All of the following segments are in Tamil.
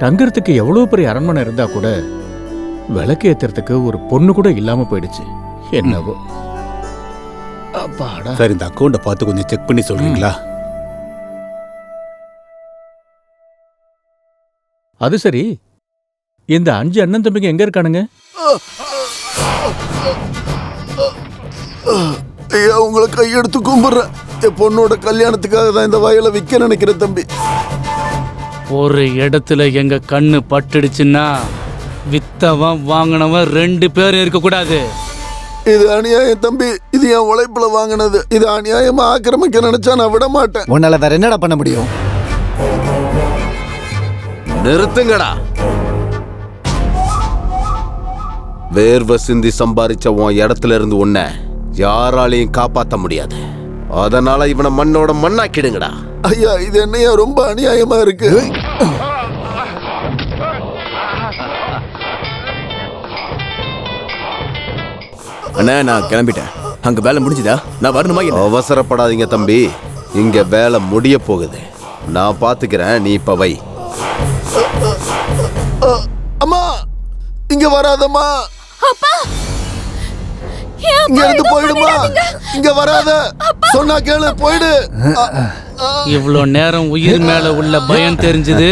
தங்கறதுக்கு எவ்வளவு பெரிய அரண்மனை இருந்தா கூட விளக்கு ஏத்துறதுக்கு ஒரு பொண்ணு கூட இல்லாம போயிடுச்சு. என்னவோ. அப்பாடா. சரி, இந்த அக்கௌண்ட்டை பார்த்து கொஞ்சம் செக் பண்ணி சொல்றீங்களா? அது சரி, இந்த 5 அண்ணன் தம்பிங்க எங்க இருக்கானுங்க? ஐயா, உங்களை கையெடுத்து கும்பிடுறேன். என் பொண்ணோட கல்யாணத்துக்காக தான் இந்த வயலை விற்க நினைக்கிறேன் தம்பி. ஒரு இடத்துல எங்க கண்ணு பட்டுடுச்சுன்னா வித்தவன் வாங்கினவன் 2 பேரும் இருக்கக்கூடாது. இது அநியாயம் தம்பி. இது என் உழைப்புல வாங்கினது. இது அநியாயமா ஆக்கிரமிக்க நினைச்சா நான் விட மாட்டேன். உன்னால வேற என்னடா பண்ண முடியும்? நிறுத்துங்கடா. வேர்வை சிந்தி சம்பாதிச்ச உன் இடத்துல இருந்து உன்னை யாராலையும் காப்பாற்ற முடியாது. அதனால இவனை மண்ணோட மண்ணாக்கிடுங்கடா. ஐயா, இது என்னையா ரொம்ப அநியாயமா இருக்கு. அண்ணா, நான் கிளம்பிட்டேன். அங்க வேலை முடிஞ்சுதா? நான் வரணுமா? அவசரப்படாதீங்க தம்பி, இங்க வேலை முடிய போகுது. நான் பாத்துக்கிறேன், நீ இப்ப வை. அம்மா, இங்க வராதம்மா. அப்பா, இங்க இருந்து போயிடுமா. இங்க வராத. சொன்னா கேளு, போயிடு. இவ்வளோ நேரம் உயிர் மேல உள்ள பயம் தெரிஞ்சது,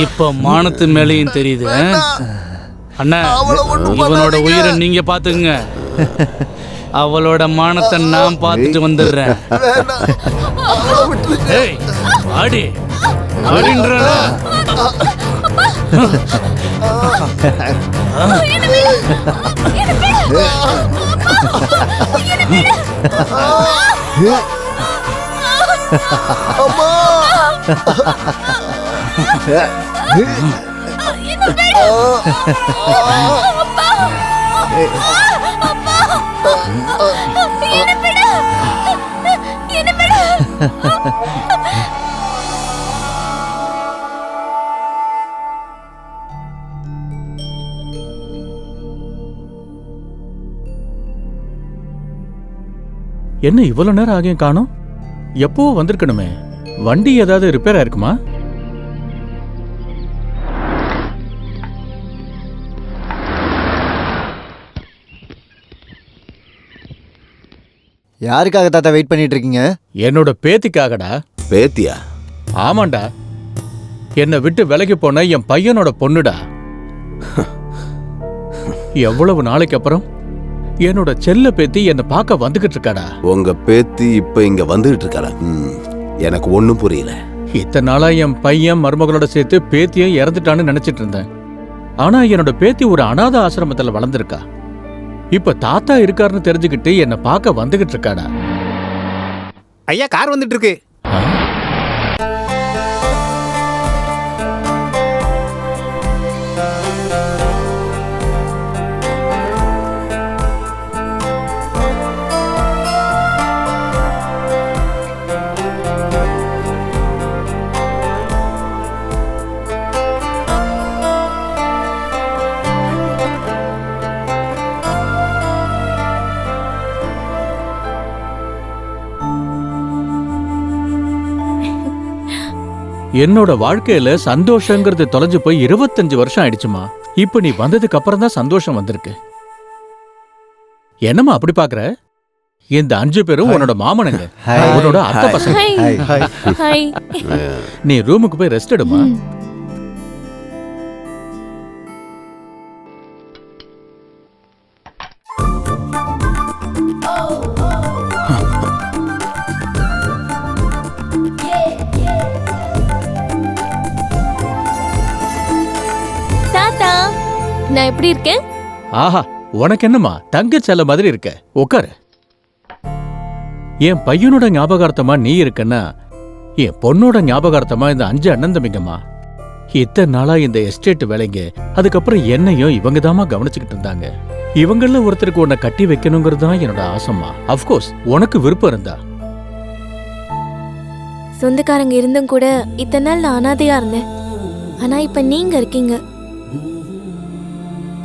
இப்ப மானத்து மேலேயும் தெரியுது. அண்ணா, இவனோட உயிரை நீங்க பாத்துக்குங்க. அவளோட மானத்தை நான் பார்த்துட்டு வந்துடுறேன். ஏய், ஆடி ஆடின்ற. என்ன இவ்வளவு நேரம் ஆகியும் காணோம்? எப்போ வந்திருக்கணுமே. வண்டி ஏதாவது ரிப்பேர் ஆயிருக்குமா? யாருக்காக தாத்தா வெயிட் பண்ணிட்டு இருக்கீங்க? என்னோட பேத்திக்காகடா. பேத்தியா? ஆமாண்டா, என்னை விட்டு விலகி போன என் பையனோட பொண்ணுடா. எவ்வளவு நாளைக்கு அப்புறம் என்னோட செல்ல பேத்தி என்னை பார்க்க வந்துகிட்டு இருக்காடா. உங்க பேத்தி இப்ப இங்க வந்துகிட்டு இருக்காளா? எனக்கு ஒண்ணும் புரியல. இத்தனை நாளா என் பையன் மருமகளோட சேர்த்து பேத்தியும் இறந்துட்டான்னு நினைச்சிட்டு இருந்தேன். ஆனா என்னோட பேத்தி ஒரு அனாதை ஆசிரமத்துல வளர்ந்துருக்கா. இப்ப தாத்தா இருக்காருன்னு தெரிஞ்சுக்கிட்டு என்னை பார்க்க வந்துகிட்டு இருக்காடா. ஐயா, கார் வந்துட்டு இருக்கு. என்னோட வாழ்க்கையில சந்தோஷங்கிறது தொலைஞ்சு போய் 25 வருஷம் ஆயிடுச்சுமா. இப்ப நீ வந்ததுக்கு அப்புறம் தான் சந்தோஷம் வந்திருக்கு. என்னம்மா அப்படி பாக்குற? இந்த 5 பேரும் உன்னோட மாமனுங்க, உன்னோட அத்தை பசங்க. நீ ரூமுக்கு போய் ரெஸ்ட் எடுமா. நான் எப்படி இருக்கேன்? ஆஹா, உனக்கு என்னம்மா தங்க செல்ல மாதிரி இருக்க. உட்காரு. என் பையனோட ஞாபகார்த்தமா நீ இருக்கன்னா என் பொண்ணோட ஞாபகார்த்தமா இந்த 5 அண்ணன் தம்பிங்கம்மா. இத்தனை நாளா இந்த எஸ்டேட் வேலைங்க, அதுக்கப்புறம் என்னையும் இவங்க தாமா கவனிச்சுக்கிட்டு இருந்தாங்க. இவங்கள ஒருத்தருக்கு உன்னை கட்டி வைக்கணுங்கிறது தான் என்னோட ஆசைமா. அப்கோர்ஸ் உனக்கு விருப்பம் இருந்தா. சொந்தக்காரங்க இருந்தும் கூட இத்தனை நாள் நான் அனாதையா இருந்தேன். ஆனா இப்ப நீங்க இருக்கீங்க.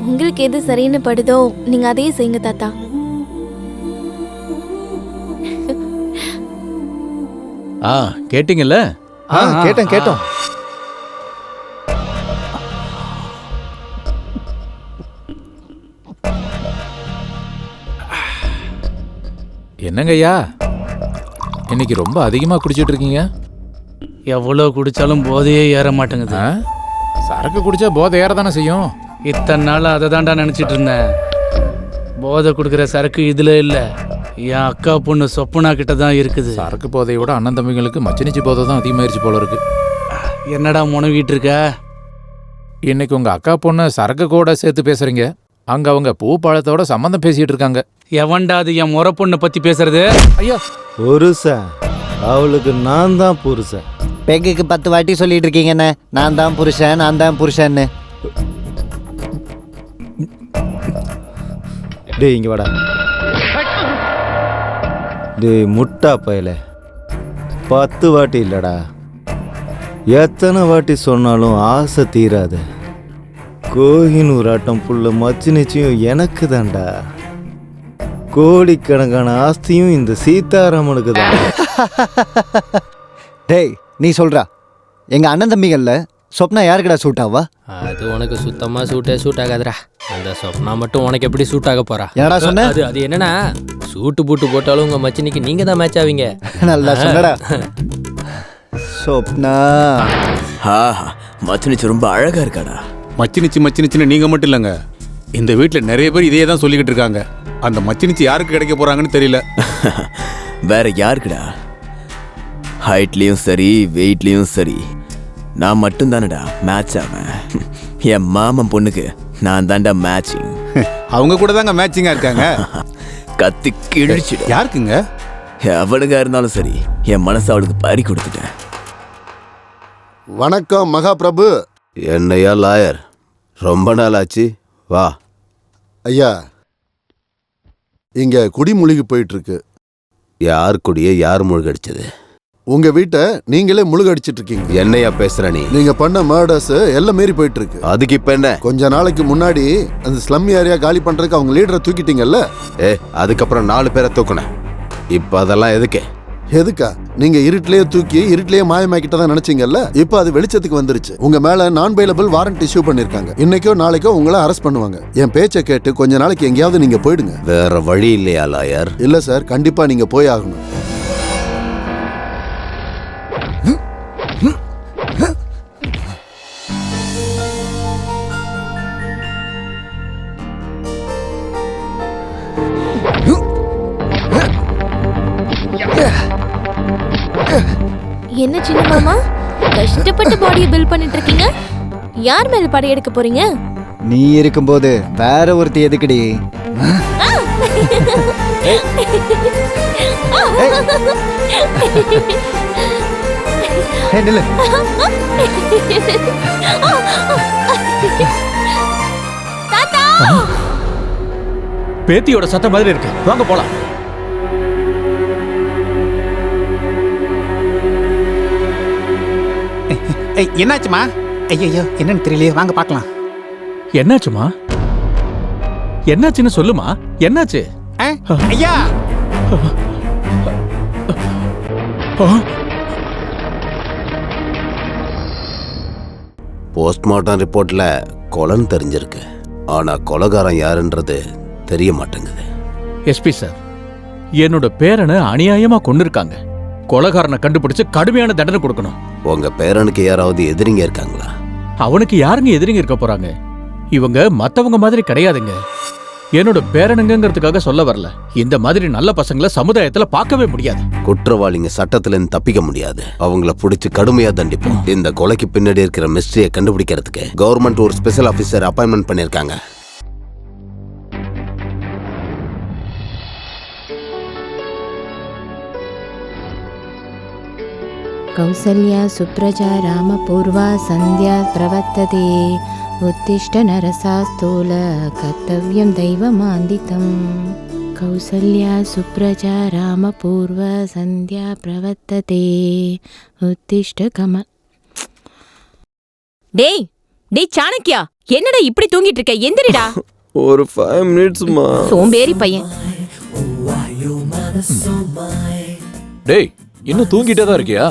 உங்களுக்கு எது சரின்னு படுதோ நீங்க அதையே செய்யுங்க தாத்தா. கேட்டீங்கல்ல? கேட்டோம். என்னங்க ஐயா இன்னைக்கு ரொம்ப அதிகமா குடிச்சிட்டு இருக்கீங்க? எவ்வளோ குடிச்சாலும் போதையே ஏற மாட்டேங்குது. சரக்கு குடிச்சா போதை ஏறதானே செய்யும். இத்தனை நாள் அதை தான்டா நினச்சிட்டு இருந்தேன். போதை கொடுக்குற சரக்கு இதில் இல்லை, என் அக்கா பொண்ணு சொப்பனா கிட்ட தான் இருக்குது. சரக்கு போதையை விட அண்ணன் தம்பிங்களுக்கு மச்சினிச்சி போதை தான் அதிகமாயிருச்சு போல இருக்கு. என்னடா முனகிட்டு இருக்க? இன்னைக்கு உங்க அக்கா பொண்ணு சரக்கு கூட சேர்த்து பேசுறீங்க. அங்க அவங்க பூ பழத்தோட சம்மந்தம் பேசிட்டு இருக்காங்க. எவன்டா அது என் முறை பொண்ணை பற்றி பேசுறது? ஐயா புருஷன், அவளுக்கு நான் தான் புருஷன். பெங்குக்கு 10 வாட்டி சொல்லிட்டு இருக்கீங்கண்ணே, நான் தான் புருஷன், நான் தான் புருஷன்னு. டேய் இங்க வாடா. டேய் முட்டா பயல, 10 வாட்டி இல்லடா, எத்தனை வாட்டி சொன்னாலும் ஆசை தீராது. கோஹினூர் ஆட்டம் புள்ள மச்சினிச்சியும் எனக்கு தான்டா. கோடிக்கணக்கான ஆஸ்தியும் இந்த சீதாராமனுக்கு தான். டேய் நீ சொல்றா, எங்க அண்ணன் தம்பிகள்ல சொப்னா யாருக்குடா சூட் ஆவா? அது உனக்கு சுத்தமா சூட் ஆகாதுடா. அந்த சொப்னா மட்டும் உனக்கு எப்படி சூட் ஆக போறா? என்னடா சொன்ன? அது என்னன்னா, சூட்டு பூட்டு போட்டாலும் உங்க மச்சினிக்கு நீங்க தான் மேட்ச் ஆவீங்க. நல்லா சொன்னடா. சொப்னா மச்சினிச்சு ரொம்ப அழகா இருக்காடா. மச்சினிச்சின்னு நீங்க மட்டும் இல்லைங்க, இந்த வீட்டில் நிறைய பேர் இதையே தான் சொல்லிக்கிட்டு இருக்காங்க. அந்த மச்சினிச்சி யாருக்கு கிடைக்க போறாங்கன்னு தெரியல. வேற யாருக்குடா? ஹைட்லயும் சரி வெயிட்லயும் சரி நான் மட்டும் தானடா மேட்ச் ஆவேன். என் மாமன் பொண்ணுக்கு நான் தான்டா மேட்சிங். அவங்க கூட தாங்க மேட்சிங்கா இருக்காங்க. கத்தி கிழிச்சிடும். யாருக்குங்க? எவனுங்க இருந்தாலும் சரி என் மனசை அவளுக்கு பறி கொடுத்துட்டேன். வணக்கம் மகாபிரபு. என்னையா லாயர், ரொம்ப நாள் ஆச்சு, வா. ஐயா, இங்க குடி முழுகி போயிட்டு இருக்கு. யார் குடிய யார் முழுகடிச்சது? உங்க வீட்டை நீங்களே முழுகடிச்சிட்டு இருக்கீங்க. என்னையா பேசுற நீ? நீங்க பண்ண மர்டர்ஸ் எல்லாம் மீறி போயிட்டு இருக்கு. அதுக்கு இப்ப என்ன? கொஞ்ச நாளைக்கு முன்னாடி அந்த ஸ்லம் ஏரியா காலி பண்றதுக்கு அவங்க லீடரை தூக்கிட்டீங்கல்ல? அதுக்கப்புறம் 4 பேரை தூக்குனேன். இப்ப அதெல்லாம் எதுக்கு? எதுக்கா? நீங்க இருட்டிலேயே தூக்கி இருட்டிலேயே மாயமாக்கிட்டதான் நினைச்சீங்கல்ல, இப்ப அது வெளிச்சத்துக்கு வந்துருச்சு. உங்க மேல நான் பெயிலபிள் வாரண்ட் இஷ்யூ பண்ணிருக்காங்க. இன்னைக்கோ நாளைக்கோ உங்களை அரெஸ்ட் பண்ணுவாங்க. என் பேச்சை கேட்டு கொஞ்ச நாளைக்கு எங்கேயாவது நீங்க போயிடுங்க. வேற வழி இல்லையா லாயர்? இல்ல சார், கண்டிப்பா நீங்க போய் ஆகணும். என்ன சின்ன மாமா, கஷ்டப்பட்டு பாடியை பில்ட் பண்ணிட்டு இருக்கீங்க. யார் மேல படையெடுக்க போறீங்க? நீ இருக்கும்போது வேற ஒருத்தி எதுக்குடி? நில்லு. பேத்தியோட சத்தம் மாதிரி இருக்கு, வாங்க போலாம். என்னாச்சுமா? ஐயோ, என்னன்னு தெரியலையே, வாங்க பார்க்கலாம். என்னாச்சுமா? என்னாச்சுன்னு சொல்லுமா. என்னாச்சு? ஐயா, போஸ்ட்மார்ட்டம் ரிப்போர்ட்ல கொலைன்னு தெரிஞ்சிருக்கு. ஆனா கொலைகாரன் யாருன்றது தெரிய மாட்டேங்குது. எஸ்பி சார், என்னோட பேரனை அநியாயமா கொண்டிருக்காங்க. கொலைகாரனை கண்டுபிடிச்சு கடுமையான தண்டனை கொடுக்கணும். உங்க பேரனுக்கு யாராவது எதிரிங்க இருக்காங்களா? அவனுக்கு யாருங்க எதிரிங்க இருக்க போறாங்க? இவங்க மத்தவங்க மாதிரி கிடையாதுங்க. என்னோட பேரனுங்கிறதுக்காக சொல்ல வரல. இந்த மாதிரி நல்ல பசங்களை சமுதாயத்துல பார்க்கவே முடியாது. குற்றவாளிங்க சட்டத்துல இருந்து தப்பிக்க முடியாது. அவங்கள பிடிச்சு கடுமையா தண்டிப்போம். இந்த கொலைக்கு பின்னாடி இருக்கிற மிஸ்டரியை கண்டுபிடிக்கிறதுக்கு கவர்மெண்ட் ஒரு ஸ்பெஷல் ஆபீசர் அப்பாயின்மெண்ட் பண்ணிருக்காங்க. கௌசல்யா சுப்ரஜா ராமபூர்வா சந்தியா பிரவர்த்ததே. உத்திஷ்ட நரசாஸ்தூல கர்த்தவ்யம் தெய்வமாந்திதம். கௌசல்யா சுப்ரஜா ராமபூர்வ சந்தியா பிரவர்த்ததே. உத்திஷ்ட கம. டேய் டேய் சாணக்கியா, என்னடா இப்படி தூங்கிட்டு இருக்க? எந்திரிடா. ஒரு 5 மினிட்ஸ்மா. சோம்பேறி பையன். டேய் இன்னும் தூங்கிட்டே தான் இருக்கியா?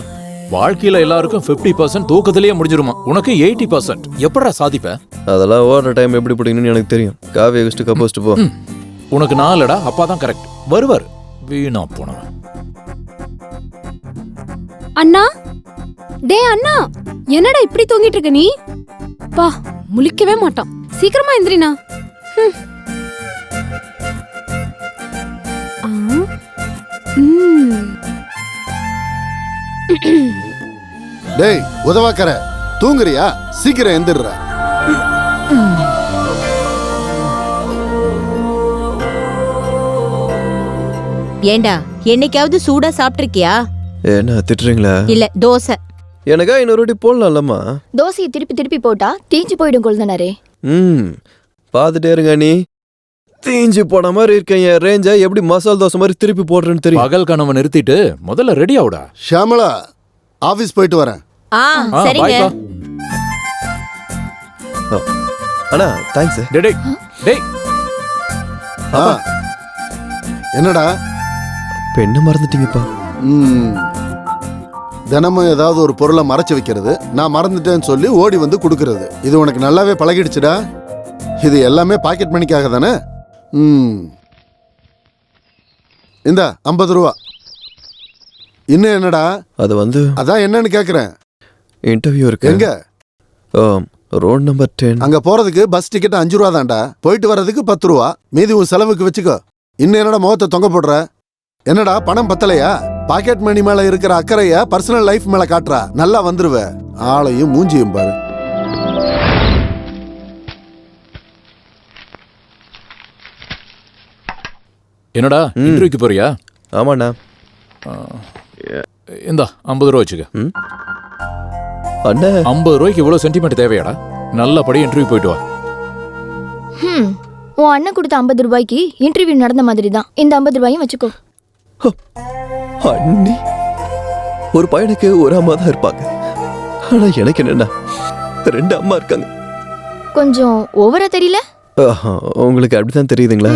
வாழ்க்கையில எல்லாருக்கும் 50% தூக்கத்திலேயே முடிஞ்சிருமா, உனக்கு 80%. எப்படா சாதிப்ப? அதெல்லாம் ஓடுற டைம் எப்படி பிடிக்கணும்னு எனக்கு தெரியும். காவியை வச்சுட்டு கப்போஸ்ட்டு போ. உனக்கு நான் இல்லடா, அப்பா தான் கரெக்ட். வருவார், வீணா போனவன். அண்ணா, டே அண்ணா, என்னடா இப்படி தூங்கிட்டு இருக்க நீ? பா, முழிக்கவே மாட்டான். சீக்கிரமா எந்திரினா. டேய் உதவாக்கற, தூங்குறியா? சீக்கிரம் எந்திரா. ஏண்டா என்னைக்காவது சூடா சாப்பிட்டிருக்கியா? என்ன திட்டுறீங்களா? இல்ல, தோசை. எனக்கா இன்னொரு வாட்டி போடலாம்லம்மா. தோசையை திருப்பி திருப்பி போட்டா தீஞ்சு போயிடும் கொழுந்தனாரே. பாத்துட்டே இருங்க நீ. தீஞ்சு போன மாதிரி இருக்கேன். என் ரேஞ்சா எப்படி மசால் தோசை மாதிரி திருப்பி போடுறேன்னு தெரியும். பகல் கனவை நிறுத்திட்டு முதல்ல ரெடி ஆவுடா. ஷாமலா, ஆபீஸ் போயிட்டு வரேன். சரிங்க. அண்ணா தேங்க்ஸ். டேய் என்னடா பெண்ணை மறந்துட்டீங்கப்பா. தினமும் ஏதாவது ஒரு பொருளை மறைச்சு வைக்கிறது, நான் மறந்துட்டேன்னு சொல்லி ஓடி வந்து கொடுக்கறது, இது உனக்கு நல்லாவே பழகிடுச்சுடா. இது எல்லாமே பாக்கெட் மணிக்காக தானே? இந்த 50 ரூபா. இன்னும் என்னடா? அது வந்து அதான் என்னன்னு கேக்குறேன். இன்டர்வியூ இருக்கு. எங்க? Road number 10. அங்க போறதுக்கு பஸ் டிக்கெட் 5 ரூபா தான்டா. போயிட்டு வர்றதுக்கு 10 ரூபா. மீதி உன் செலவுக்கு வச்சுக்கோ. இன்னும் என்னடா முகத்தை தொங்க போடுற? என்னடா பணம் பத்தலையா? பாக்கெட் மணி மேல இருக்கிற அக்கறைய பர்சனல் லைஃப் மேல காட்டுறா. நல்லா வந்துருவ. ஆளையும் மூஞ்சியும் பாரு. என்னடா இன்டர்வியூக்கு போறியா? ஆமாண்ணா. இந்த 50 ரூபா வச்சுக்க. அண்ணா 50 ரூபாய்க்கு இவ்வளவு சென்டிமெண்ட் தேவையாடா? நல்லபடி இன்டர்வியூ போயிட்டு வா. உன் அண்ணன் கொடுத்த 50 ரூபாய்க்கு இன்டர்வியூ நடந்த மாதிரி தான் இந்த 50 ரூபாயும் வச்சுக்கோ. அண்ணி ஒரு பையனுக்கு ஒரு அம்மா தான் இருப்பாங்க. ஆனா எனக்கு என்னன்னா 2 அம்மா இருக்காங்க. கொஞ்சம் ஓவரா தெரியல? உங்களுக்கு அப்படிதான் தெரியுதுங்களா?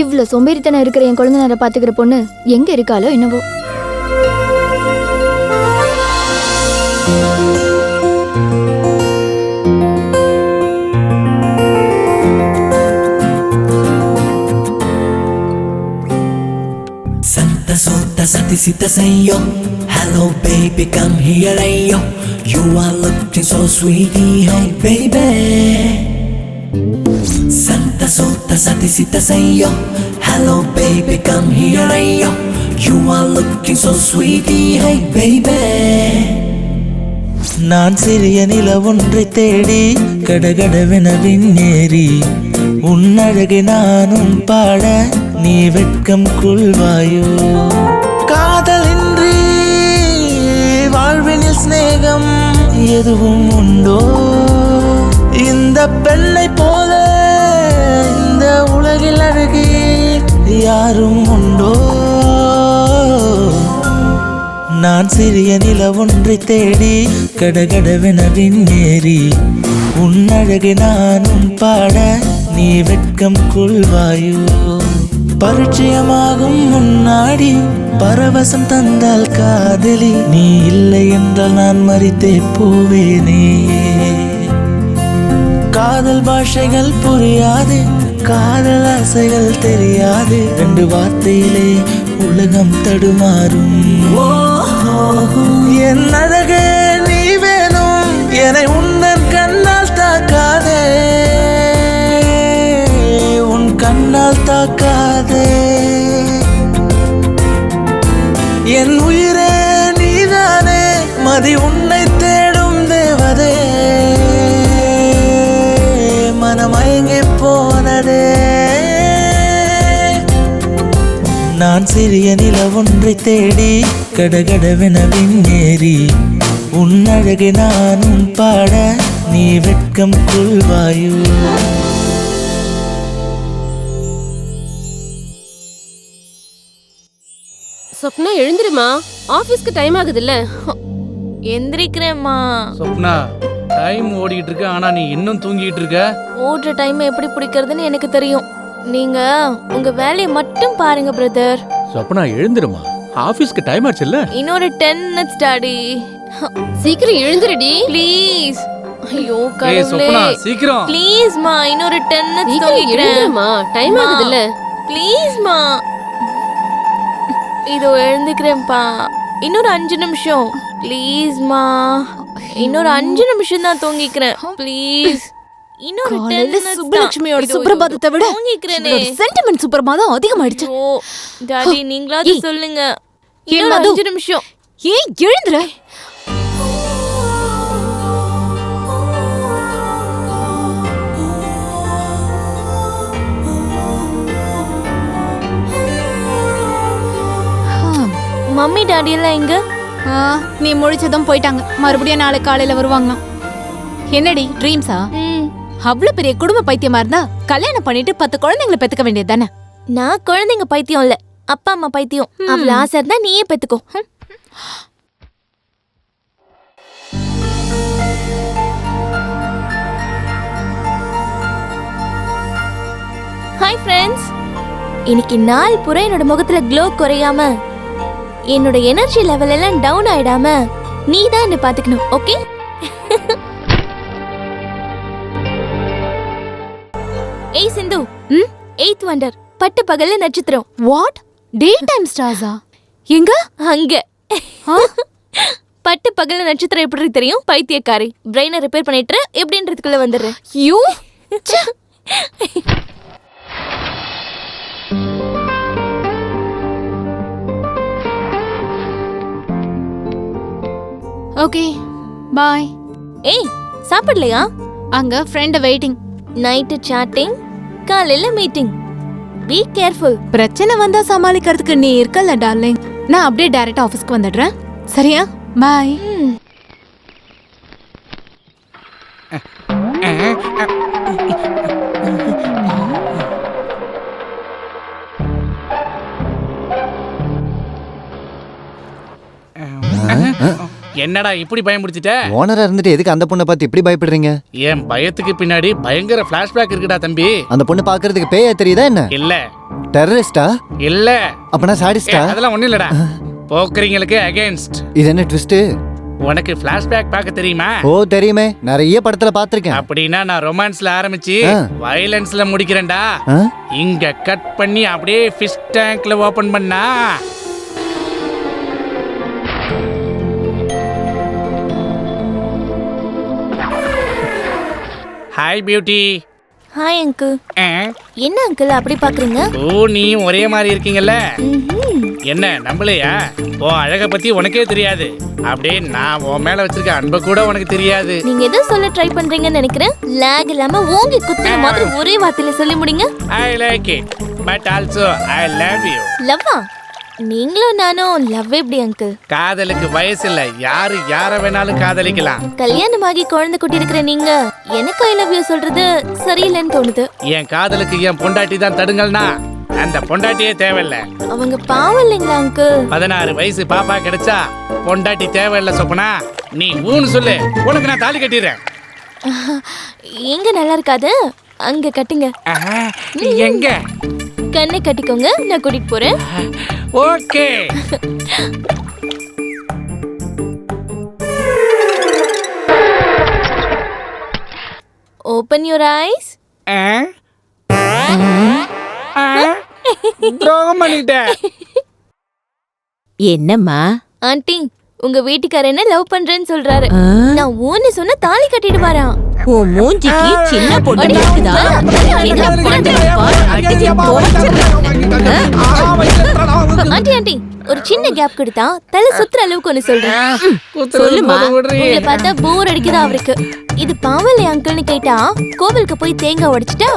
இவ்ளோ சோம்பேறித்தனம் இருக்கிற என் குழந்தைனாரை பாத்துக்கிற பொண்ணு எங்க இருக்காளோ என்னவோ. Santa Sota Sati Sita Sayo, hello baby come here ayo, you are looking so sweetie hey baby. Santa Sota Sati Sita Sayo, hello baby come here ayo, you are looking so sweetie hey baby. நான் சிறிய நில ஒன்றை தேடி கடகடவென விண்ணேறி உன்னழகை நானும் பாட நீ வெட்கம் கொள்வாயோ. காதலின்றி வாழ்வினில் ஸ்நேகம் எதுவும் உண்டோ? இந்த பெண்ணை போல இந்த உலகில் அழகே யாரும் உண்டோ? நான் சிறிய நில ஒன்றை தேடி கடகடவென விண்ணேறி உன்னழகை நானும் பாட நீ வெட்கம் கொள்வாயோ. பரிச்சயமாகும் முன்னாடி பரவசம் தந்தால் காதலி, நீ இல்லை என்றால் நான் மரித்தே போவேனே. காதல் பாஷைகள் புரியாது, காதல் ஆசைகள் தெரியாது, 2 வார்த்தையிலே உலகம் தடுமாறும். என் அழகே நீ வேணும், என்னை உன்னன் கண்ணால் தாக்காதே, உன் கண்ணால் தாக்காதே. என் உயிரே நீதானே, மதி உன்னை தேடும் தேவதே, மனமயங்கி போனதே. நான் சிறிய நில ஒன்றை தேடி கடகடவென விண்ணேறி உன்னழகை நானும் பாட நீ வெட்கம் கொள்வாயோ. சொப்னா எழுந்திருமா, ஆபீஸ்க்கு டைம் ஆகுதுல்ல. எந்திரிக்கிறேம்மா. சொப்னா டைம் ஓடிக்கிட்டு இருக்கு, ஆனா நீ இன்னும் தூங்கிட்டு இருக்க. ஓடுற டைம் எப்படி பிடிக்கிறதுன்னு எனக்கு தெரியும். நீங்க உங்க வேலையை மட்டும் பாருங்க பிரதர். சொப்னா எழுந்திருமா, ஆபீஸ்க்கு டைம் ஆச்சுல்ல. இன்னொரு 10 minutes டாடி. சீக்கிரம் எழுந்திருடி ப்ளீஸ். ஐயோ ஏய் கடவுளே, சொப்னா சீக்கிரம் ப்ளீஸ் மா, இன்னொரு 10 minutes சீக்கிரம் தூங்கிக்கிறேன். எழுந்திருமா, டைம் ஆகுதுல்ல. ப்ளீஸ்மா. இதோ எழுந்துக்கிறேன்ப்பா. இன்னொரு 5 நிமிஷம் ப்ளீஸ்மா. இன்னொரு 5 நிமிஷம் தான் தூங்கிக்கிறேன் ப்ளீஸ். இன்னொரு 10 minutes சுப்புலட்சுமியோட சுப்ரபாதத்தை விட தூங்கிக்கிறேனே. சென்டிமெண்ட் சுப்ரபாதம் அதிகமாயிடுச்சு. ஓ டாடி நீங்களாவது சொல்லுங்க. இன்னொரு 5 நிமிஷம். ஏய் எழுந்துற. மம்மி டாடி எல்லாம் எங்க? நீ முழிச்சதும் போயிட்டாங்க. மறுபடியும் நாளை காலையில வருவாங்க. என்னடி ட்ரீம்ஸா? அவ்வளவு பெரிய குடும்ப பைத்தியமா இருந்தா கல்யாணம் பண்ணிட்டு 10 குழந்தைங்களை பெத்துக்க வேண்டியது தானே? நான் குழந்தைங்க பைத்தியம் இல்ல, அப்பா அம்மா பைத்தியம். அவ்வளவு ஆசை இருந்தா நீயே பெத்துக்கோ. Hi friends. இன்னைக்கு நாள் பூரா என்னோட முகத்துல க்ளோ குறையாம என்னோட எனர்ஜி லெவல் எல்லாம் டவுன் ஆயிடாம நீ தான் என்ன பாத்துக்கணும். ஓகே? ஏய் சிந்து, 8th வண்டர் பட்டு பகல்ல நட்சத்திரம். வாட்? டே டைம் ஸ்டார்ஸா? எங்க? அங்க. பட்டு பகல்ல நட்சத்திரம் எப்படி தெரியும்? பைத்தியக்காரி. பிரெயினை ரிப்பேர் பண்ணிட்டு எப்படின்றதுக்குள்ள வந்துடுறேன். You okay bye. ஏய் சாப்பிடலையா? அங்க ஃப்ரெண்ட் வெயிட்டிங். நைட்டு சாட்டிங், காலையில மீட்டிங். Be careful. பிரச்சனை வந்தா சமாளிக்கிறதுக்கு நீ இருக்கல டார்லிங். நான் அப்படியே டைரக்ட் ஆபீஸ்க்கு வந்துடுறேன். சரியா? பாய். என்னடா இப்படி பயம் பிடிச்சிட்ட? ஓனரா இருந்துட்டு எதுக்கு அந்த பொண்ணை பார்த்து இப்படி பயப்படுறீங்க? என் பயத்துக்கு பின்னாடி பயங்கர ஃபிளாஷ்பேக் இருக்குடா தம்பி. அந்த பொண்ணு பாக்குறதுக்கு பேயா தெரியுதா என்ன? இல்ல. டெரரிஸ்டா? இல்ல. அப்பனா சாடிஸ்டா? அதெல்லாம் ஒண்ணும் இல்லடா. போக்கரிங்களுக்கு அகைன்ஸ்ட். இது என்ன ட்விஸ்ட்? உனக்கு ஃபிளாஷ்பேக் பார்க்க தெரியுமா? ஓ தெரியுமே, நிறைய படத்துல பாத்திருக்கேன். அப்படின்னா நான் ரொமான்ஸ்ல ஆரம்பிச்சு வயலன்ஸ்ல முடிக்கிறேன்டா. இங்க கட் பண்ணி அப்படியே ஃபிஷ் டேங்க்ல ஓபன் பண்ணா ஹாய் பியூட்டி. Hi uncle. என்ன அங்கிள் அப்படி பாக்குறீங்க? ஓ நீ ஒரே மாதிரி இருக்கீங்கல்ல. என்ன நம்பலையா? ஓ அழக பத்தி உனக்கே தெரியாது. அப்படியே நான் உன் மேல வச்சிருக்க அன்பை கூட உனக்கு தெரியாது. நீங்க எதை சொல்ல ட்ரை பண்றீங்கன்னு நினைக்கிறேன். லாக் இல்லாம ஓங்கி குத்துன மாதிரி ஒரே வார்த்தையில சொல்லி முடிங்க. I like it but also I love you. லவ்வா? நீங்களும் நானும் லவ் எப்படி அங்கிள்? காதலுக்கு வயசு இல்ல, யாரு யார வேணாலும் காதலிக்கலாம். கல்யாணமாகி குழந்தை குட்டி இருக்கிற நீங்க எனக்கு ஐ லவ் யூ சொல்றது சரியில்லைன்னு தோணுது. என் காதலுக்கு என் பொண்டாட்டி தான் தடுங்கள்னா அந்த பொண்டாட்டியே தேவையில்ல. அவங்க பாவம் இல்லைங்களா அங்கிள்? 16 வயசு பாப்பா கிடைச்சா பொண்டாட்டி தேவையில்ல சொப்பனா. நீ ஊன்னு சொல்லு, உனக்கு நான் தாலி கட்டிடுறேன். எங்க நல்லா இருக்காது, அங்க கட்டுங்க. எங்க? கண்ணை கட்டிக்கோங்க, நான் கூட்டிட்டு போறேன். ஓகே. Open your eyes. என்னம்மா? ஆண்டி, உங்க வீட்டுக்காரர் என்ன லவ் பண்றேன்னு சொல்றாரு. நான் ஊன்னு சொன்ன தாலி கட்டிடுவாரா? உன் மூஞ்சிக்கு சின்ன பொண்ணு இருக்குதா? ஆண்டி ஆண்டி, ஒரு சின்ன கேப் கொடுத்தா தலை சுத்துற அளவுக்கு ஒண்ணு சொல்றேன். சொல்லுமா. உங்களை பார்த்தா போர் அடிக்குதா அவருக்கு? இது பாவம் இல்லையா அங்கிள்னு கேட்டா கோவிலுக்கு போய் தேங்காய் உடைச்சிட்டா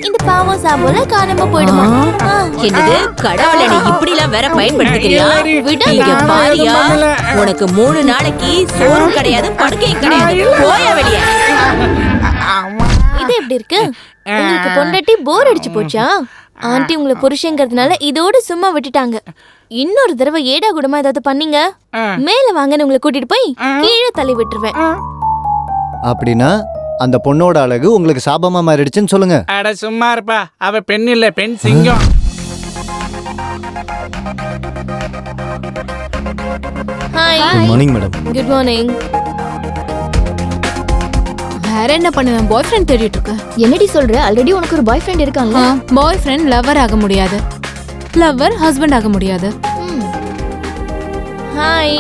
இந்த பாவம் சாம்போல காணாம போயிடுமா? என்னது கடவுளை இப்படி எல்லாம் வேற பயன்படுத்திக்கிறியா? இங்க பாரியா, உனக்கு 3 நாளைக்கு சோறும் கிடையாது படுக்கையும் கிடையாது. போயா வெளியே. இது எப்படி இருக்கு? உங்களுக்கு பொண்டாட்டி போர் அடிச்சு போச்சா? ஆண்டி உங்களை புருஷங்கிறதுனால இதோட சும்மா விட்டுட்டாங்க. இன்னொரு தடவை ஏடா கூடமா ஏதாவது பண்ணீங்க, மேல வாங்கன்னு உங்களை கூட்டிட்டு போய் கீழே தள்ளி விட்டுருவேன். அப்படின்னா அந்த பொண்ணோட அழகு உங்களுக்கு சாபமா மாறிடுச்சுன்னு சொல்லுங்க. அட சும்மா இருப்பா, அவ பெண் இல்ல, பெண் சிங்கம். Hi. Good morning madam. Good morning. வேற என்ன பண்ணுவேன், பாய் ஃப்ரெண்ட் தேடிட்டு இருக்கேன். என்னடி சொல்ற? ஆல்ரெடி உனக்கு ஒரு பாய் ஃப்ரெண்ட் இருக்கான்ல. பாய் ஃப்ரெண்ட் லவர் ஆக முடியாது, லவர் ஹஸ்பண்ட் ஆக முடியாது. Hi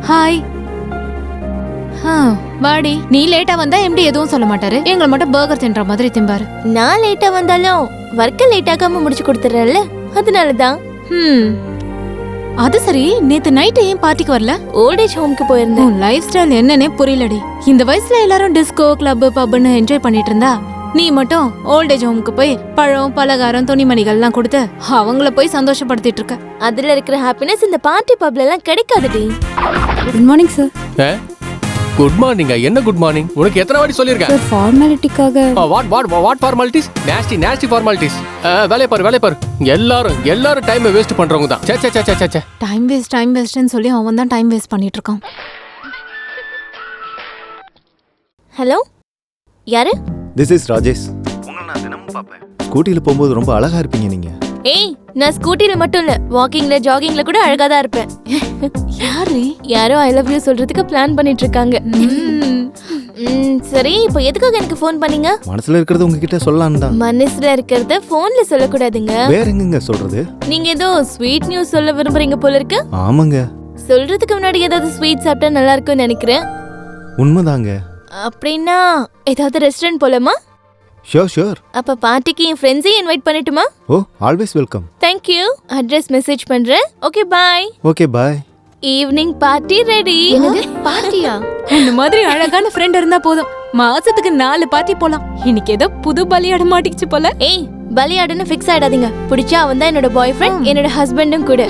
hi. வாடி. நீ லேட்டா வந்தா எம்டி எதுவும் சொல்ல மாட்டாரு, எங்களை மட்டும் பர்கர் தின்ற மாதிரி திம்பாரு. நான் லேட்டா வந்தாலும் ஒர்க்க லேட் ஆகாம முடிச்சு கொடுத்துறேன்ல, அதனாலதான். அது சரி, நேத்து நைட் ஏன் பார்ட்டிக்கு வரல? ஓல்ட் ஏஜ் ஹோம்க்கு போயிருந்தேன். லைஃப் ஸ்டைல் என்னன்னே புரியலடி. இந்த வயசுல எல்லாரும் டிஸ்கோ கிளப் பப்னு என்ஜாய் பண்ணிட்டு இருந்தா, நீ மட்டும் ஓல்ட் ஏஜ் ஹோம்க்கு போய் பழம் பலகாரம் துணிமணிகள்லாம் கொடுத்து அவங்கள போய் சந்தோஷப்படுத்திட்டு இருக்க. அதுல இருக்கிற ஹாப்பினஸ் இந்த பார்ட்டி பப்ல எல்லாம் கிடைக்காதுடி. Good morning sir. Good morning. என்ன குட் மார்னிங்? உனக்கு எத்தனை வாட்டி சொல்லிருக்கேன்? சார் ஃபார்மாலிட்டிக்காக. What formalities? Nasty formalities. வேலைய பாரு. எல்லாரும் டைம் வேஸ்ட் பண்றவங்க தான். சே. டைம் வேஸ்ட்னு சொல்லி அவன் தான் டைம் வேஸ்ட் பண்ணிட்டு இருக்கான். ஹலோ, யாரு? This is Rajesh. உங்களை நான் தினமும் பார்ப்பேன். ஸ்கூட்டில போகும்போது ரொம்ப அழகா இருப்பீங்க நீங்க. ஏய், நான் ஸ்கூட்டில மட்டும் இல்ல, வாக்கிங்ல ஜாகிங்ல கூட அழகா தான் இருப்பேன். யாரோ ஐ லவ் யூ சொல்றதுக்கு பிளான் பண்ணிட்டு இருக்காங்க. சரி, இப்போ எதுக்காக எனக்கு ஃபோன் பண்ணீங்க? மனசுல இருக்கிறது உங்ககிட்ட சொல்லலாம்னு தான். மனசுல இருக்கிறத ஃபோன்ல சொல்லக்கூடாதுங்க. வேற எங்கங்க சொல்றது? நீங்க ஏதோ ஸ்வீட் நியூஸ் சொல்ல விரும்புறீங்க போல இருக்கு. ஆமாங்க. சொல்றதுக்கு முன்னாடி ஏதாவது ஸ்வீட் சாப்பிட்டா நல்லா இருக்கும்னு நினைக்கிறேன். உண்மைதாங்க. அப்படின்னா ஏதாவது ரெஸ்டாரண்ட் போலாமா? ஷூர். அப்ப பார்ட்டிக்கு என் ஃப்ரெண்ட்ஸையும் இன்வைட் பண்ணட்டுமா? Oh, always welcome. Thank you. Address message பண்றேன். Okay, bye. Okay, bye. Evening party ready. என்னது பார்ட்டியா? இந்த மாதிரி அழகான ஃப்ரெண்ட் இருந்தா போதும், மாசத்துக்கு 4 பார்ட்டி போலாம். இன்னைக்கு ஏதோ புது பலியாட மாட்டிக்கிச்சு போல. ஏய், பலியாடுன்னு ஃபிக்ஸ் ஆயிடாதீங்க. பிடிச்சா அவன் தான் என்னோட பாய் ஃப்ரெண்ட், என்னோட ஹஸ்பண்டும் கூட.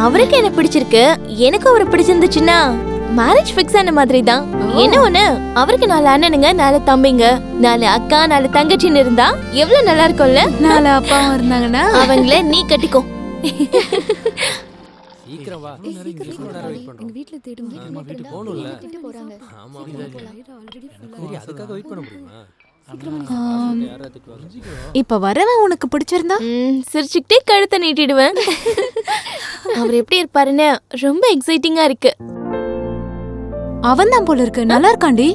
அவருக்கு என்ன பிடிச்சிருக்கு, எனக்கு அவரை பிடிச்சிருந்துச்சுன்னா மேரேஜ் ஃபிக்ஸ் ஆன மாதிரி தான். என்ன ஒண்ணு, அவருக்கு 4 அண்ணனுங்க, 4 தம்பிங்க, 4 அக்கா, 4 தங்கச்சின்னு இருந்தா எவ்வளவு நல்லா இருக்கும்ல. 4 அப்பாவும் இருந்தாங்கன்னா அவங்கள நீ கட்டிக்கோ. சீக்கிரம் வா. எங்க வீட்ல தேடும். வீட்டுக்கு போகணும்ல. போறாங்க. ஆமா, அதுக்காக வெயிட் பண்ண முடியுமா? இப்ப வரவன் உனக்கு பிடிச்சிருந்தா சிரிச்சுக்கிட்டே கழுத்தை நீட்டிடுவேன். அவர் எப்படி இருப்பாருன்னு ரொம்ப எக்ஸைட்டிங்கா இருக்கு. அவன் தான் போல இருக்கு. நல்லா இருக்காண்டி.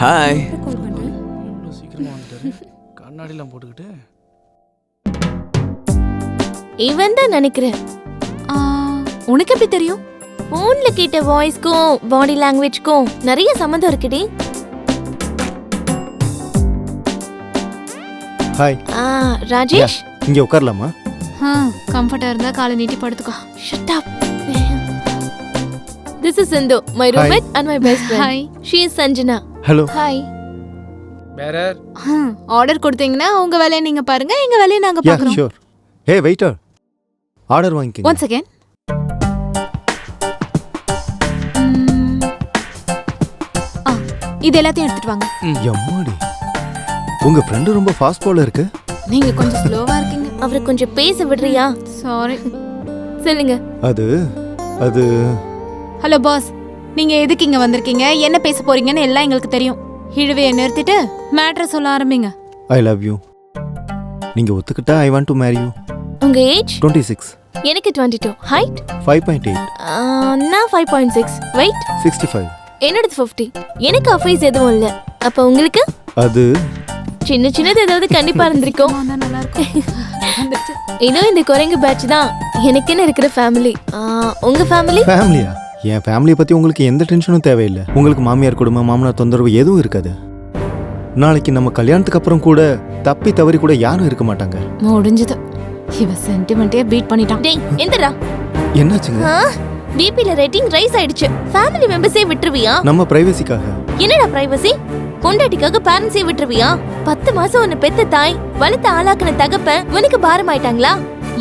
ஹாய். கண்ணாடிலாம் போட்டுக்கிட்டு இவன் தான் நினைக்கிறேன். உனக்கு எப்படி தெரியும்? போன்ல கேட்ட வாய்ஸ்க்கும் பாடி லாங்குவேஜ்க்கும் நிறைய சம்மந்தம் இருக்குடி. ஹாய். ராஜேஷ், இங்க உட்காரலாமா? கம்ஃபர்ட்டா இருந்தா காலை நீட்டி படுத்துக்கோ. Shut up. This is Sindhu, my roommate and my best friend. Hi. She is Sanjana. Hello. Hi. Bearer order கொடுத்தீங்கன்னா உங்க வேலையை நீங்க பாருங்க, எங்க வேலையை நாங்க பார்க்கறோம். ஷூர். ஹே வெயிட்டர், ஆர்டர் வாங்கிக்கங்க. Once again. இது எல்லாத்தையும் எடுத்துட்டு வாங்க. எம்மாடி, உங்க ஃப்ரெண்ட் ரொம்ப ஃபாஸ்ட் போல இருக்கு. நீங்க கொஞ்சம் ஸ்லோவா இருக்கீங்க. அவரை கொஞ்சம் பேச விடுறியா? சாரி. சொல்லுங்க. அது ஹலோ பாஸ், நீங்க எதுக்கு இங்க வந்திருக்கீங்க, என்ன பேச போறீங்கன்னு எல்லாம் எங்களுக்கு தெரியும். இழுவையை நிறுத்திட்டு மேட்டர் சொல்ல ஆரம்பிங்க. I love you. நீங்க ஒத்துக்கிட்டா I want to marry you. உங்க ஏஜ்? 26. எனக்கு 22. ஹைட்? 5.8. நான் 5.6. வெயிட்? 65. என்னோட 50. எனக்கு அஃபைஸ் எதுவும் இல்ல. அப்ப உங்களுக்கு? அது சின்னது ஏதாவது கண்டிப்பா இருந்திருக்கும். நல்லா இருக்கும். இன்னும் இந்த குரங்கு பேட்ச் தான் எனக்குன்னு இருக்கிற ஃபேமிலி. உங்க ஃபேமிலி? ஃபேமிலியா? என் ஃபேமிலியை பத்தி உங்களுக்கு எந்த டென்ஷனும் தேவையில்லை. உங்களுக்கு மாமியார் குடும்பம், மாமனார் தொந்தரவு எதுவும் இருக்காது. நாளைக்கு நம்ம கல்யாணத்துக்கு அப்புறம் கூட தப்பி தவறி கூட யாரும் இருக்க மாட்டாங்க. முடிஞ்சது. இவ சென்டிமெண்டே பீட் பண்ணிட்டான். டேய், எந்தடா? என்னாச்சுங்க? பிபில ரேட்டிங் ரைஸ் ஆயிடுச்சு. ஃபேமிலி மெம்பர்ஸே விட்டுருவியா? நம்ம பிரைவசிக்காக. என்னடா பிரைவசி? பொண்டாட்டிக்காக பேரண்ட்ஸே விட்டுருவியா? 10 மாசம் உன்னை பெத்த தாய், வளர்த்த ஆளாக்குன தகப்பன் உனக்கு பாரம் ஆயிட்டாங்களா?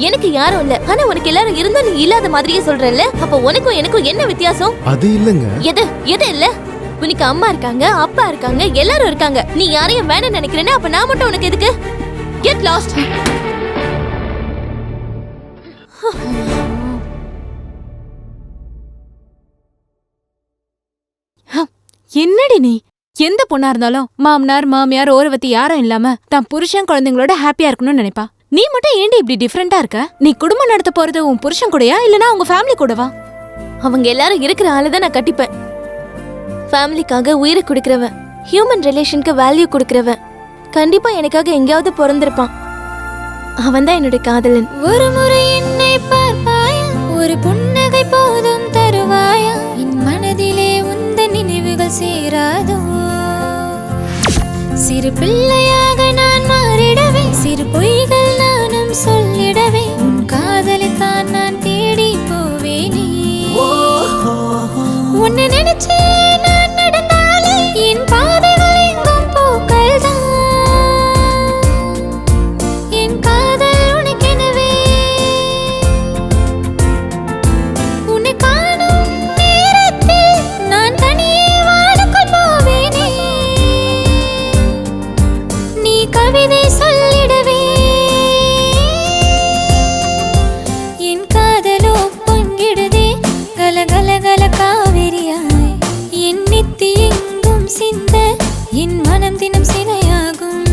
எனக்கு யாரும் இல்ல, ஆனா உனக்கு எல்லாரும் இருந்தா நீ இல்லாத மாதிரியே சொல்றல்ல. அப்ப உனக்கும் எனக்கும் என்ன வித்தியாசம்? அது இல்லங்க. எது இல்ல? உனக்கு அம்மா இருக்காங்க, அப்பா இருக்காங்க, எல்லாரும் இருக்காங்க. நீ யாரையும் வேணும் நினைக்கிறேன்னா அப்ப நான் மட்டும் உனக்கு எதுக்கு? Get lost. என்னடி நீ? எந்த பொண்ணா இருந்தாலும் மாமனார் மாமியார் ஓரவத்தி யாரும் இல்லாம தான் புருஷன் குழந்தைங்களோட ஹாப்பியா இருக்கணும்னு நினைப்பா. நீ மட்டும் ஏண்டி இப்படி டிஃபரெண்டா இருக்க? நீ குடும்பம் நடத்த போறது உன் புருஷன் கூடயா இல்லனா உங்க ஃபேமிலி கூடவா? அவங்க எல்லாரும் இருக்கிற ஆளதான் நான் கட்டிப்பேன். ஃபேமிலிக்காக உயிரை கொடுக்கிறவன். ஹியூமன் ரிலேஷனுக்கு வேல்யூ கொடுக்கறவன். கண்டிப்பா எனக்காக எங்கேயாவது பிறந்திருப்பான். அவன்தான் என்னோட காதலன். ஒரு முறை என்னை பார்ப்பாயா, ஒரு புன்னகை போதும் தருவாயா, என் மனதிலே உந்த நினைவுகள் சேராதோ. சிறு பிள்ளையாக நான் மாறிடவே, சிறு பொய்கள் நானும் சொல்லிடவே, உன் காதலைத்தான் நான் தேடி போவேனே. உன்னை நினைச்சு நான் நடந்தாலே என் பாதைகள் எங்கும் பூக்கள் தான். என் காதல் உனக்கெனவே. உன்னை காணும் நேரத்தில் நான் தனியே வானுக்குள் போவேனே. நீ கவிதை சொல்லிடவே. என் காதலோ பொங்கிடுதே கல கல கல காவிரியாய். என் நித்தி எங்கும் சிந்த என் மனம் தினம் சிலையாகும்.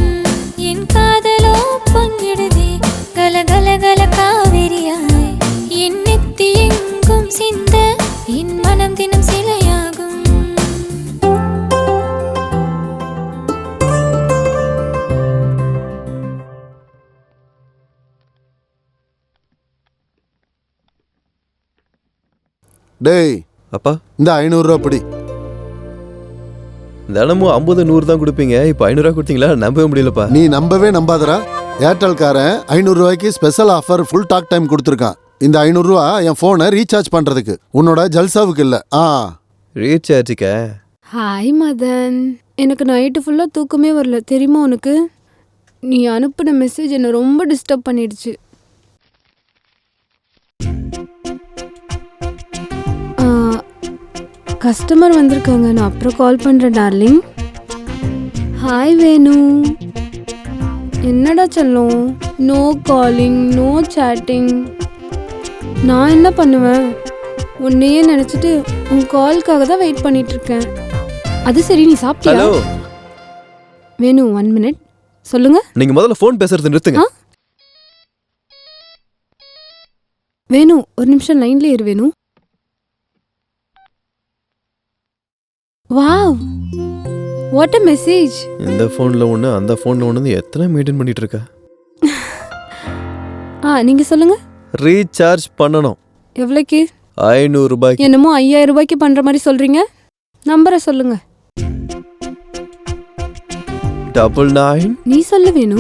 என் காதலோ பொங்கிடுதே கல கல கல காவிரியாய். என் நித்தி எங்கும் சிந்த என் மனம் தினம் சிலையாகும். டேய் அப்பா, இந்த 500 ரூபா பிடி. தினமும் 50 100 தான் கொடுப்பீங்க, இப்போ 500 ரூபா கொடுத்தீங்களா? நம்பவே முடியலப்பா. நீ நம்பவே நம்பாதடா. ஏர்டெல்காரன் 500 ரூபாய்க்கு special offer full talk time கொடுத்துருக்கான். இந்த 500 ரூபா என் ஃபோனை ரீசார்ஜ் பண்றதுக்கு, உன்னோட ஜல்சாவுக்கு இல்ல. ரீசார்ஜுக்கா? ஹாய் மதன், எனக்கு நைட்டு ஃபுல்லாக தூக்கமே வரல தெரியுமா உனக்கு? நீ அனுப்பின மெசேஜ் என்னை ரொம்ப டிஸ்டர்ப் பண்ணிடுச்சு. கஸ்டமர் வந்திருக்காங்க, நான் அப்புறம் கால் பண்ணுறேன் டார்லிங். ஹாய் வேணு. என்னடா செல்லம், நோ காலிங் நோ சேட்டிங். நான் என்ன பண்ணுவேன், உன்னையே நினச்சிட்டு உன் கால்க்காக தான் வெயிட் பண்ணிட்டு இருக்கேன். அது சரி, நீ சாப்பிட்டியா? ஹலோ வேணு, 1 minute. சொல்லுங்க. நீங்க முதல்ல ஃபோன் பேசுறது நிறுத்துங்க. வேணு, ஒரு நிமிஷம் லைன்ல இரு Venu. Wow, what a message. இந்த ஃபோன்ல ஒன்று அந்த ஃபோன்ல ஒன்று எத்தனை மெயின்டைன் பண்ணிட்டு இருக்கா? நீங்க சொல்லுங்க. ரீசார்ஜ் பண்ணணும். எவ்வளோக்கு? 500 ரூபாய்க்கு. என்னமோ 5000 ரூபாய்க்கு பண்ற மாதிரி சொல்றீங்க. நம்பரை சொல்லுங்க. 99. நீ சொல்லு வேணு.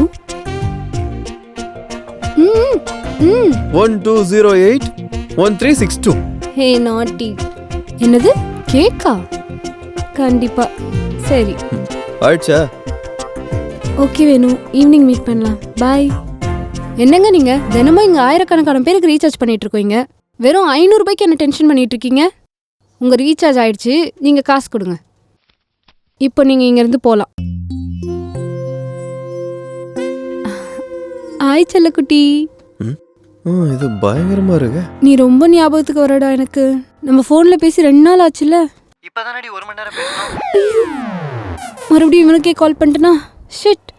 1208 1362. ஹே நாட்டி. என்னது கேக்கா? கண்டிப்பா. சரி ஆயிடுச்சா? ஓகே வேணு, ஈவினிங் மீட் பண்ணலாம். பாய். என்னங்க நீங்க தினமும் இங்க ஆயிரக்கணக்கான பேருக்கு ரீசார்ஜ் பண்ணிட்டு இருக்கீங்க, வெறும் 500 ரூபாய்க்கு என்ன டென்ஷன் பண்ணிட்டு இருக்கீங்க? உங்க ரீசார்ஜ் ஆயிடுச்சு, நீங்க காசு கொடுங்க. இப்போ நீங்க இங்க இருந்து போலாம். ஆய் செல்லக்குட்டி. இது பயங்கரமா இருக்கு. நீ ரொம்ப ஞாபகத்துக்கு வரடா எனக்கு. நம்ம போன்ல பேசி 2 நாள் ஆச்சுல. இப்பதானடி 1 மணி நேரம் பேசணும். மறுபடியும் இவனுக்கே கால் பண்ணிட்டேனா? ஷிட்.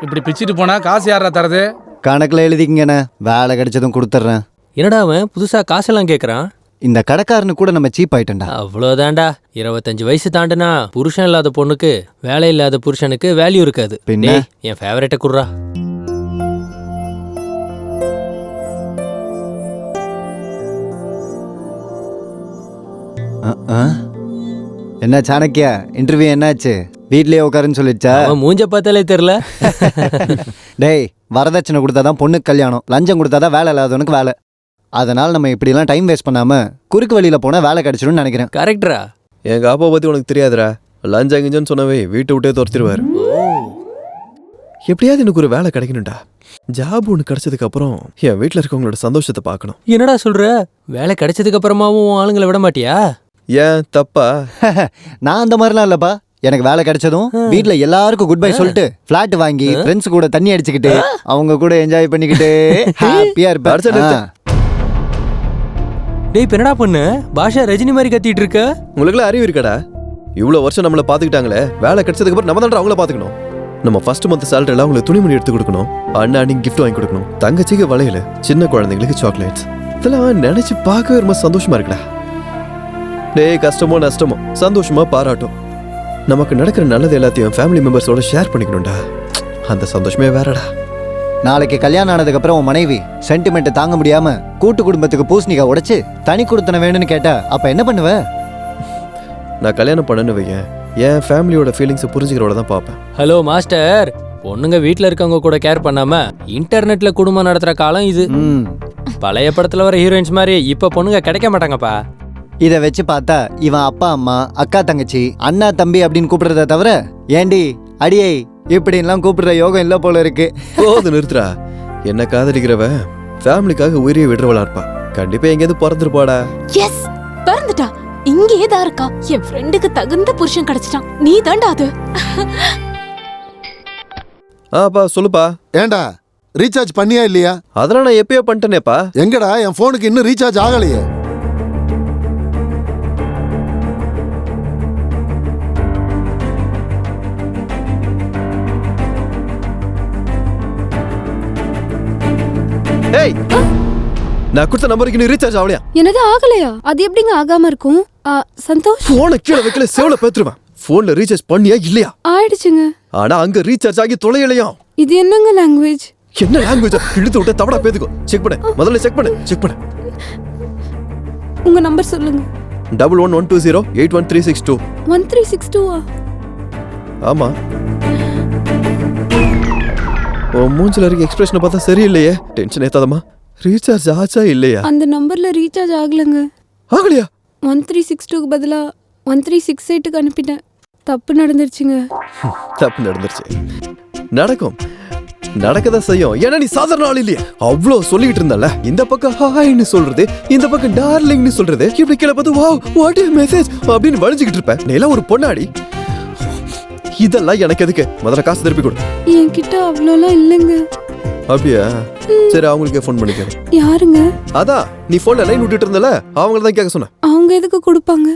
இப்படி பிச்சிட்டு போனா காசு யாரா தரது? கணக்கில் எழுதிக்கங்கண்ணே, வேலை கிடைச்சதும் கொடுத்துட்றேன். என்னடா அவன் புதுசா காசெல்லாம் கேட்குறான்? இந்த கடைக்காரனு கூட நம்ம சீப் ஆயிட்டோம்டா. அவ்வளோதான்டா. 25 வயசு தாண்டுனா புருஷன் இல்லாத பொண்ணுக்கு வேலை இல்லாத புருஷனுக்கு வேல்யூ இருக்காது. பின்ன என் ஃபேவரேட்டை குடுறா. என்ன சாணக்கியா, இன்டர்வியூ என்னாச்சு? வீட்லயே உட்காருன்னு சொல்லிடுச்சா? மூஞ்ச பார்த்தாலே தெரியல. டேய், வரதட்சணை கொடுத்தாதான் பொண்ணுக்கு கல்யாணம், லஞ்சம் கொடுத்தாதான் வேலை இல்லாதவனுக்கு வேலை. அதனால நம்ம இப்படிலாம் டைம் வேஸ்ட் பண்ணாம குறுக்கு வழியில போனா வேலை கிடைச்சிடும்னு நினைக்கிறேன். கரெக்டரா? எங்க அப்பா பத்தி உனக்கு தெரியாதுடா. லஞ்சம் கிஞ்சன்னு சொன்னவே வீட்டை விட்டே துரத்திடுவாரு. எப்படியாவது எனக்கு ஒரு வேலை கிடைக்கணும்டா. ஜாப் ஒன்று கிடைச்சதுக்கு அப்புறம் என் வீட்டில் இருக்கவங்களோட சந்தோஷத்தை பார்க்கணும். என்னடா சொல்ற? வேலை கிடைச்சதுக்கு அப்புறமாவும் ஆளுங்களை விட மாட்டியா? ஏன் தப்பா? நான் அந்த மாதிரிலாம் இல்லப்பா. எனக்கு வேலை கிடைச்சதும் வீட்ல எல்லாருக்கும் குட் பை சொல்லிட்டு ஃபிளாட் வாங்கி ஃப்ரெண்ட்ஸ் கூட தண்ணி அடிச்சுக்கிட்டு அவங்க கூட என்ஜாய் பண்ணிக்கிட்டு ஹாப்பியா இருப்பேன். டேய், என்னடா பண்ணு பாஷா ரஜினி மாதிரி கத்திட்டு இருக்க? உங்களுக்குலாம் அறிவு இருக்கடா? இவ்வளோ வருஷம் நம்மளை பார்த்துக்கிட்டாங்களே, வேலை கிடைச்சதுக்கு அப்புறம் நம்ம தான் அவங்கள பார்த்துக்கணும். நம்ம ஃபர்ஸ்ட் மந்த் சேலரியில் அவங்களுக்கு துணிமணி எடுத்து கொடுக்கணும், அண்ணாடிக்கு கிஃப்ட் வாங்கி கொடுக்கணும், தங்கச்சிக்கு வளையல், சின்ன குழந்தைங்களுக்கு சாக்லேட்ஸ். இதெல்லாம் நினைச்சு பார்க்கவே ரொம்ப சந்தோஷமா இருக்குடா. டேய் கஷ்டமோ நஷ்டமோ சந்தோஷமா பாராட்டும். நமக்கு நடக்கிற நல்லது எல்லாத்தையும் ஃபேமிலி மெம்பர்ஸோட ஷேர் பண்ணிக்கணும்டா. அந்த சந்தோஷமே வேறடா. நாளைக்கு கல்யாணம் ஆனதுக்கப்புறம் உன் மனைவி சென்டிமெண்ட்டை தாங்க முடியாம கூட்டு குடும்பத்துக்கு பூசணிக்காய் உடைச்சு தனி கொடுத்தன வேணும்னு கேட்டா அப்ப என்ன பண்ணுவ? நான் கல்யாணம் பண்ணனு வையேன், என் ஃபேமிலியோட ஃபீலிங்ஸை புரிஞ்சுக்கிறவள தான் பார்ப்பேன். ஹலோ மாஸ்டர், பொண்ணுங்க வீட்டில் இருக்கவங்க கூட கேர் பண்ணாம இன்டர்நெட்ல குடும்பம் நடத்துற காலம் இது. பழைய படத்துல வர ஹீரோயின்ஸ் மாதிரி இப்ப பொண்ணுங்க கிடைக்க மாட்டாங்கப்பா. இதை வச்சு பார்த்தா இவன் அப்பா அம்மா அக்கா தங்கச்சி அண்ணா தம்பி அப்படின்னு கூப்பிடுறத தவிர ஏண்டி அடியை இப்படின்லாம் கூப்பிடுற யோகம் இல்லை போல இருக்கு. போது நிறுத்துறா. என்ன காதலிக்கிறவ ஃபேமிலிக்காக உயிரியை விடுறவளா இருப்பா. கண்டிப்பா எங்கேயாவது பிறந்துருப்பாடா. எஸ், பிறந்துட்டா. இங்கேயே தான் இருக்கா. என் ஃப்ரெண்டுக்கு தகுந்த புருஷன் கிடைச்சிட்டான். நீ தாண்டா அது. ஆப்பா சொல்லுப்பா. ஏண்டா ரீசார்ஜ் பண்ணியா இல்லையா? அதெல்லாம் நான் எப்பயோ பண்ணிட்டேனேப்பா. எங்கடா என் போனுக்கு இன்னும் ரீசார்ஜ் ஆகலையே? ஏய், நான் கொடுத்த நம்பருக்கு நீ ரீசார்ஜ் ஆகலையா? என்னது ஆகலையா? அது எப்படிங்க ஆகாம இருக்கும்? சந்தோஷ் போனை கீழே வைக்கல, செவல பேத்துருவேன். போன்ல ரீசார்ஜ் பண்ணியா இல்லையா? ஆயிடுச்சுங்க. ஆனா அங்க ரீசார்ஜ் ஆகி தொலையலையா? இது என்னங்க லாங்குவேஜ்? என்ன லாங்குவேஜ்? இழுத்து விட்ட தவடா பேத்துக்கோ. செக் பண்ணு, முதல்ல செக் பண்ணு. உங்க நம்பர் சொல்லுங்க. 1112081362. 1362. ஆமா. ஓ மூஞ்சில இருக்க எக்ஸ்பிரஷனை பார்த்தா சரியில்லையே. டென்ஷன் ஏத்தாதமா. ரீசார்ஜ் ஆச்சா இல்லையா? அந்த நம்பர்ல ரீசார்ஜ் ஆகலங்க. ஆகலையா? 1362க்கு பதிலா 1368க்கு அனுப்பிட்டேன். தப்பு நடந்துருச்சுங்க. தப்பு நடந்துருச்சு. நடக்கதான் செய்யும். ஏன்னா நீ சாதாரண ஆள் இல்லையா? அவ்வளோ சொல்லிட்டு இருந்தால. இந்த பக்கம் ஹாய்னு சொல்றது, இந்த பக்கம் டார்லிங்னு சொல்றது, இப்படி கீழே பார்த்து வாவ் வாட் இஸ் மெசேஜ் அப்படின்னு வளைஞ்சுக்கிட்டு இருப்பேன். நீ எல்லாம் ஒரு பொண்ணாடி. இதெல்லாம் எனக்கு எதுக்கு? முதல்ல காசு திருப்பி கொடு. என்கிட்ட அவ்வளோலாம் இல்லைங்க. அப்படியா? சரி, அவங்களுக்கே ஃபோன் பண்ணிக்க. யாருங்க? அதான் நீ ஃபோன்ல லைன் விட்டுட்டு இருந்தல, அவங்கள தான் கேட்க சொன்னேன். அவங்க எதுக்கு கொடுப்பாங்க?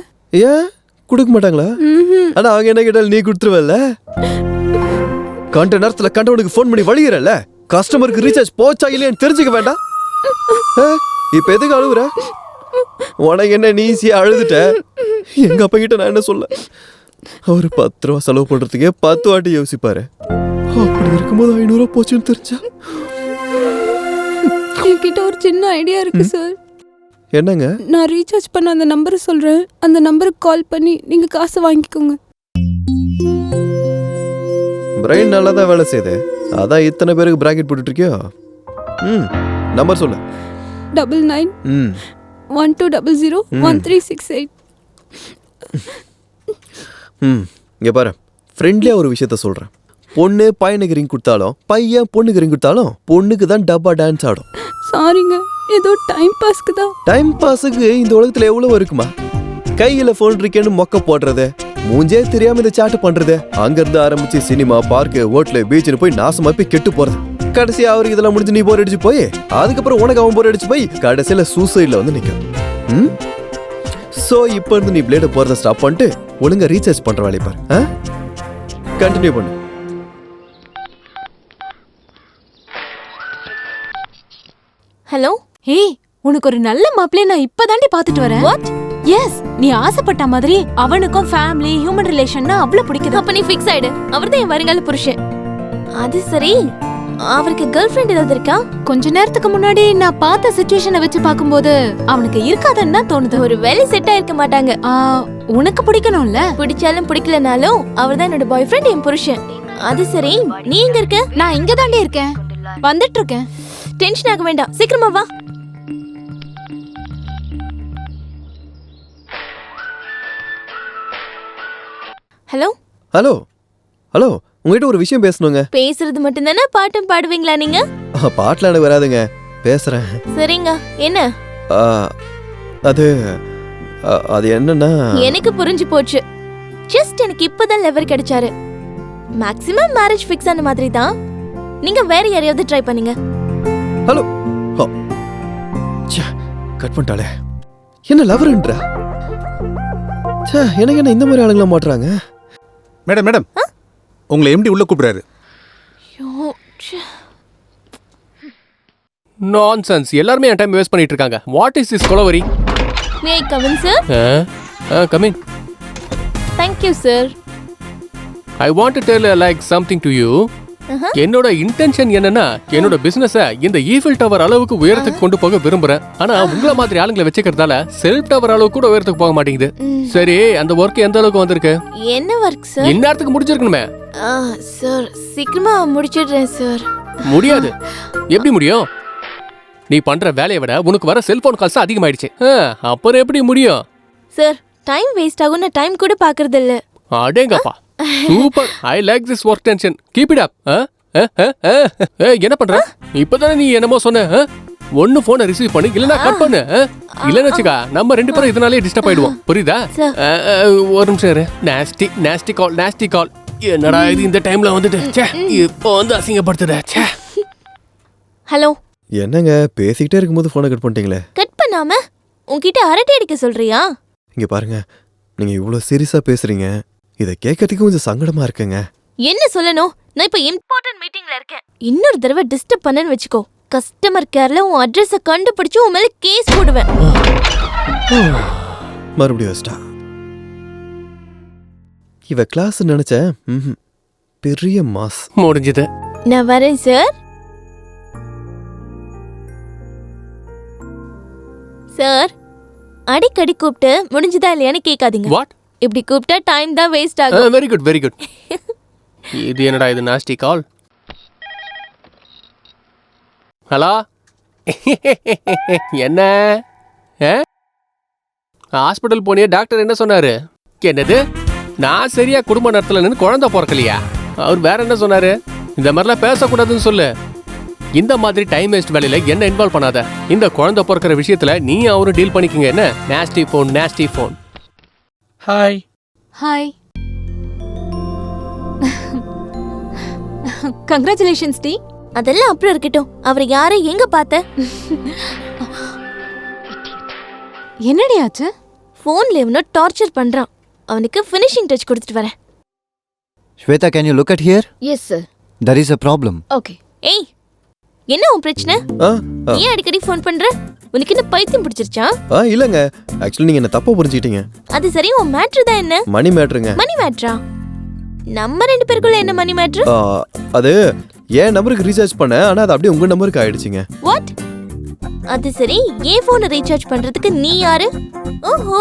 ஏன் கொடுக்க மாட்டாங்களா? ஆனா அவங்க என்ன கேட்டாலும் நீ கொடுத்துருவல்ல. கண்ட நேரத்துல கண்டவனுக்கு ஃபோன் பண்ணி வழிகிறல்ல. கஸ்டமருக்கு ரீசார்ஜ் போச்சா இல்லையான்னு தெரிஞ்சுக்க வேண்டாம். இப்ப எதுக்கு அழுகுற? உனக்கு என்ன நீ ஈஸியா அழுதுட்ட? எங்க அப்பா கிட்ட நான் என்ன சொல்ல? அவரு 10 ரூபா செலவு பண்றதுக்கே 10 வாட்டி யோசிப்பாரு. அப்படி இருக்கும்போது 500 ரூபா போச்சுன்னு தெரிஞ்சா. என்கிட்ட ஒரு சின்ன ஐடியா இருக்கு சார். என்னங்க? நான் ரீசார்ஜ் பண்ண அந்த நம்பரை சொல்றேன். அந்த நம்பருக்கு கால் பண்ணி நீங்க காசு வாங்கிக்கோங்க. பிரெயின் நல்லா தான் வேலை செய்யுது. அதான் இத்தனை பேருக்கு பிராக்கெட் போட்டுட்டு இருக்கியோ? நம்பர் சொல்லு. 99 1200 1368. இங்க பாரு, ஃப்ரெண்ட்லியா ஒரு விஷயத்த சொல்றேன். பொண்ணு பையனுக்கு ரிங் கொடுத்தாலும் பையன் பொண்ணுக்கு ரிங் கொடுத்தாலும் பொண்ணுக்கு தான் டப்பா டான்ஸ் ஆடும். சாரிங்க, ஏதோ டைம் பாஸ்க்கு தான். டைம் பாஸுக்கு இந்த உலகத்துல எவ்வளவு இருக்குமா? கையில போன் இருக்கேன்னு மொக்க போடுறது, மூஞ்சே தெரியாம இந்த சாட்டு பண்றது, அங்க இருந்து ஆரம்பிச்சு சினிமா, பார்க்கு, ஹோட்டலு, பீச்சுன்னு போய் நாசமா போய் கெட்டு போறது. கடைசியா அவருக்கு இதெல்லாம் முடிஞ்சு நீ போர் அடிச்சு போய் அதுக்கப்புறம் உனக்கு அவன் போர் அடிச்சு போய் கடைசியில சூசைட்ல வந்து நிக்கும். சோ இப்ப இருந்து நீ பிளேட போறத ஸ்டாப் பண்ணிட்டு ஒழுங்கா ரீசார்ஜ் பண்ற வேலையை பாரு. கண்டினியூ பண்ணு. ஹலோ. ஏய், உனக்கு ஒரு நல்ல மாப்பிளைய நான் இப்பதாண்டி பாத்துட்டு வரேன். வாட்? எஸ், நீ ஆசைப்பட்ட மாதிரி அவனுக்கும் ஃபேமிலி ஹியூமன் ரிலேஷன்னா அவ்வளவு பிடிக்குது. அப்ப நீ ஃபிக்ஸ் ஆயிடு. அவர்தான் என் வருங்கால புருஷன். அது சரி, அவருக்கு கேர்ள் ஃப்ரெண்ட் ஏதாவது இருக்கா? கொஞ்ச நேரத்துக்கு முன்னாடி நான் பார்த்த சிச்சுவேஷனை வச்சு பார்க்கும்போது அவனுக்கு இருக்காதுன்னு தான் தோணுது. ஒரு வேலை செட் ஆயிருக்க மாட்டாங்க. உனக்கு பிடிக்கணும்ல. பிடிச்சாலும் பிடிக்கலனாலும் அவர்தான் என்னோட பாய் ஃப்ரெண்ட், என் புருஷன். அது சரி, நீ எங்க இருக்க? நான் இங்க தாண்டி இருக்கேன், வந்துட்டு இருக்கேன். டென்ஷன் ஆக வேண்டாம், சீக்கிரமா வா. ஹலோ ஹலோ ஹலோ, உங்ககிட்ட ஒரு விஷயம் பேசணுங்க. பேசுறது மட்டும் தானே? பாட்டும் பாடுவீங்களா நீங்க? பாட்டுல எனக்கு வராதுங்க, பேசுறேன். சரிங்க, என்ன? அது அது என்னன்னா, எனக்கு புரிஞ்சு போச்சு. ஜஸ்ட் எனக்கு இப்பதான் லெவர் கிடைச்சாரு. மேக்ஸிமம் மேரேஜ் ஃபிக்ஸ் ஆன மாதிரி தான். நீங்க வேற யாரையாவது ட்ரை பண்ணுங்க. ஹலோ, கட் பண்ணிட்டாளே. என்ன லவர்ன்றா? எனக்கு என்ன இந்த மாதிரி ஆளுங்களா மாட்டுறாங்க? மேடம் மேடம், உங்களை எம்டி உள்ள கூப்பிடுறாரு. நான்சென்ஸ். எல்லாரும் என் டைம் வேஸ்ட் பண்ணிட்டு இருக்காங்க. What is this Kolaveri? May I come in sir? Come in. Thank you sir. I want to tell like something to you. என்னோட இன்டென்ஷன் என்னன்னா என்னோட பிசினஸ இந்த ஈஃபில் டவர் அளவுக்கு உயரத்துக்கு கொண்டு போக விரும்புறேன். ஆனா உங்களை மாதிரி ஆளுங்களை வச்சுக்கிறதால செல்ஃப் டவர் அளவுக்கு கூட உயரத்துக்கு போக மாட்டேங்குது. சரி, அந்த ஒர்க் எந்த அளவுக்கு வந்திருக்கு? என்ன ஒர்க் சார்? இந்நேரத்துக்கு முடிச்சிருக்கணுமே. சார் சீக்கிரமா முடிச்சிடுறேன் சார். முடியாது. எப்படி முடியும்? நீ பண்ற வேலையை விட உனக்கு வர செல்போன் கால்ஸ் அதிகமாயிடுச்சு. அப்புறம் எப்படி முடியும்? சார் டைம் வேஸ்ட் ஆகும். நான் டைம் கூட பாக்குறது இல்ல. அடேங்கப்பா, super. I like this work tension. Keep it up. என்ன பண்ற? இப்பதானே நீ என்னமோ சொன்ன. ஒன்னு போனை ரிசீவ் பண்ணு, இல்லனா கட் பண்ணு. இல்லன்னு வச்சுக்கா நம்ம ரெண்டு பேரும் இதனாலே டிஸ்டர்ப் ஆயிடுவோம். புரியுதா? ஒரு நிமிஷம் இரு. நாஸ்டி கால். என்னடா இது இந்த டைம்ல வந்துட்டு? இப்போ வந்து அசிங்கப்படுத்துற. ஹலோ. என்னங்க பேசிக்கிட்டே இருக்கும்போது போனை கட் பண்ணிட்டீங்களே? கட் பண்ணாம உன்கிட்ட அரட்டை அடிக்க சொல்றியா? இங்க பாருங்க, நீங்க இவ்வளவு சீரியஸா பேசுறீங்க. இதை கேட்கறதுக்கு கொஞ்சம் சங்கடமா இருக்குங்க. என்ன சொல்லணும்? நான் இப்ப இம்பார்ட்டன்ட் மீட்டிங்ல இருக்கேன். இன்னொரு தடவை டிஸ்டர்ப் பண்ணன்னு வெச்சுக்கோ, கஸ்டமர் கேர்ல உன் அட்ரஸ கண்டுபிடிச்சு உன் மேல கேஸ் போடுவேன். மறுபடியும் வச்சிட்டா. இவ கிளாஸ் நினைச்ச பெரிய மாஸ். முடிஞ்சது. நான் வரேன் சார். சார் அடிக்கடி கூப்பிட்டு முடிஞ்சதா இல்லையான்னு கேட்காதீங்க. வாட்? இப்படி கூப்பிட்டா டைம் தான் வேஸ்ட் ஆகும். Very good, very good. இது என்னடா இது நாஸ்டி கால்? ஹலோ. என்ன ஹாஸ்பிட்டல் போனியே, டாக்டர் என்ன சொன்னாரு? என்னது? நான் சரியா குடும்ப நடத்தல நின்று குழந்தை பிறக்கலையா? அவர் வேற என்ன சொன்னாரு? இந்த மாதிரிலாம் பேசக்கூடாதுன்னு சொல்லு. இந்த மாதிரி டைம் வேஸ்ட் வேலையில என்ன இன்வால்வ் பண்ணாத. இந்த குழந்தை பிறக்கிற விஷயத்துல நீ அவரும் டீல் பண்ணிக்கங்க. என்ன nasty phone, nasty phone. Hi. Hi. Congratulations டி. அதெல்லாம் அப்புறம் இருக்கட்டும். அவர் யாரை எங்க பார்த்த? என்னடி ஆச்சு? போன்ல இவனோ டார்ச்சர் பண்றான். அவனுக்கு ஃபினிஷிங் டச் கொடுத்துட்டு வரேன். Shweta, can you look at here? Yes sir. There is a problem. Okay. ஏய், என்ன உன் பிரச்சனை? ஏன் அடிக்கடி ஃபோன் பண்ற? உனக்கு என்ன பைத்தியம் பிடிச்சிருச்சா? இல்லங்க, ஆக்சுவலி நீங்க என்ன தப்பா புரிஞ்சிட்டீங்க. அது சரி, உன் மேட்டர் தான் என்ன? மணி மேட்டருங்க. மணி மேட்டரா? நம்ம ரெண்டு பேருக்குள்ள என்ன மணி மேட்டர்? அது என் நம்பருக்கு ரீசார்ஜ் பண்ண, ஆனா அது அப்படியே உங்க நம்பருக்கு ஆயிடுச்சுங்க. வாட்? அது சரி, ஏன் போனை ரீசார்ஜ் பண்றதுக்கு நீ யாரு? ஓஹோ,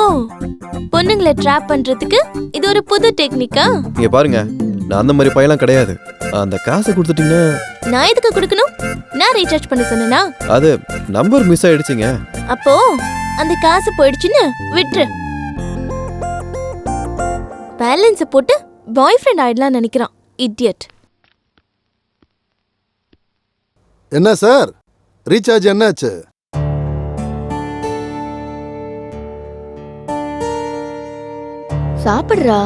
பொண்ணுங்களை ட்ராப் பண்றதுக்கு இது ஒரு புது டெக்னிக்கா? இங்க பாருங்க, நான் அந்த மாதிரி பையலாம் கிடையாது. அந்த காசை கொடுத்துட்டீங்கன்னா நான் எதுக்கு கொடுக்கணும்? நான் ரீசார்ஜ் பண்ண சொன்னேனா? அது நம்பர் மிஸ் ஆயிடுச்சுங்க. அப்போ அந்த காசு போயிடுச்சுன்னு விட்டுரு. பேலன்ஸை போட்டு பாய் ஃப்ரெண்ட் ஆயிடலாம் நினைக்கிறான். இடியட். என்ன சார், ரீசார்ஜ் என்னாச்சு? சாப்பிடுறா.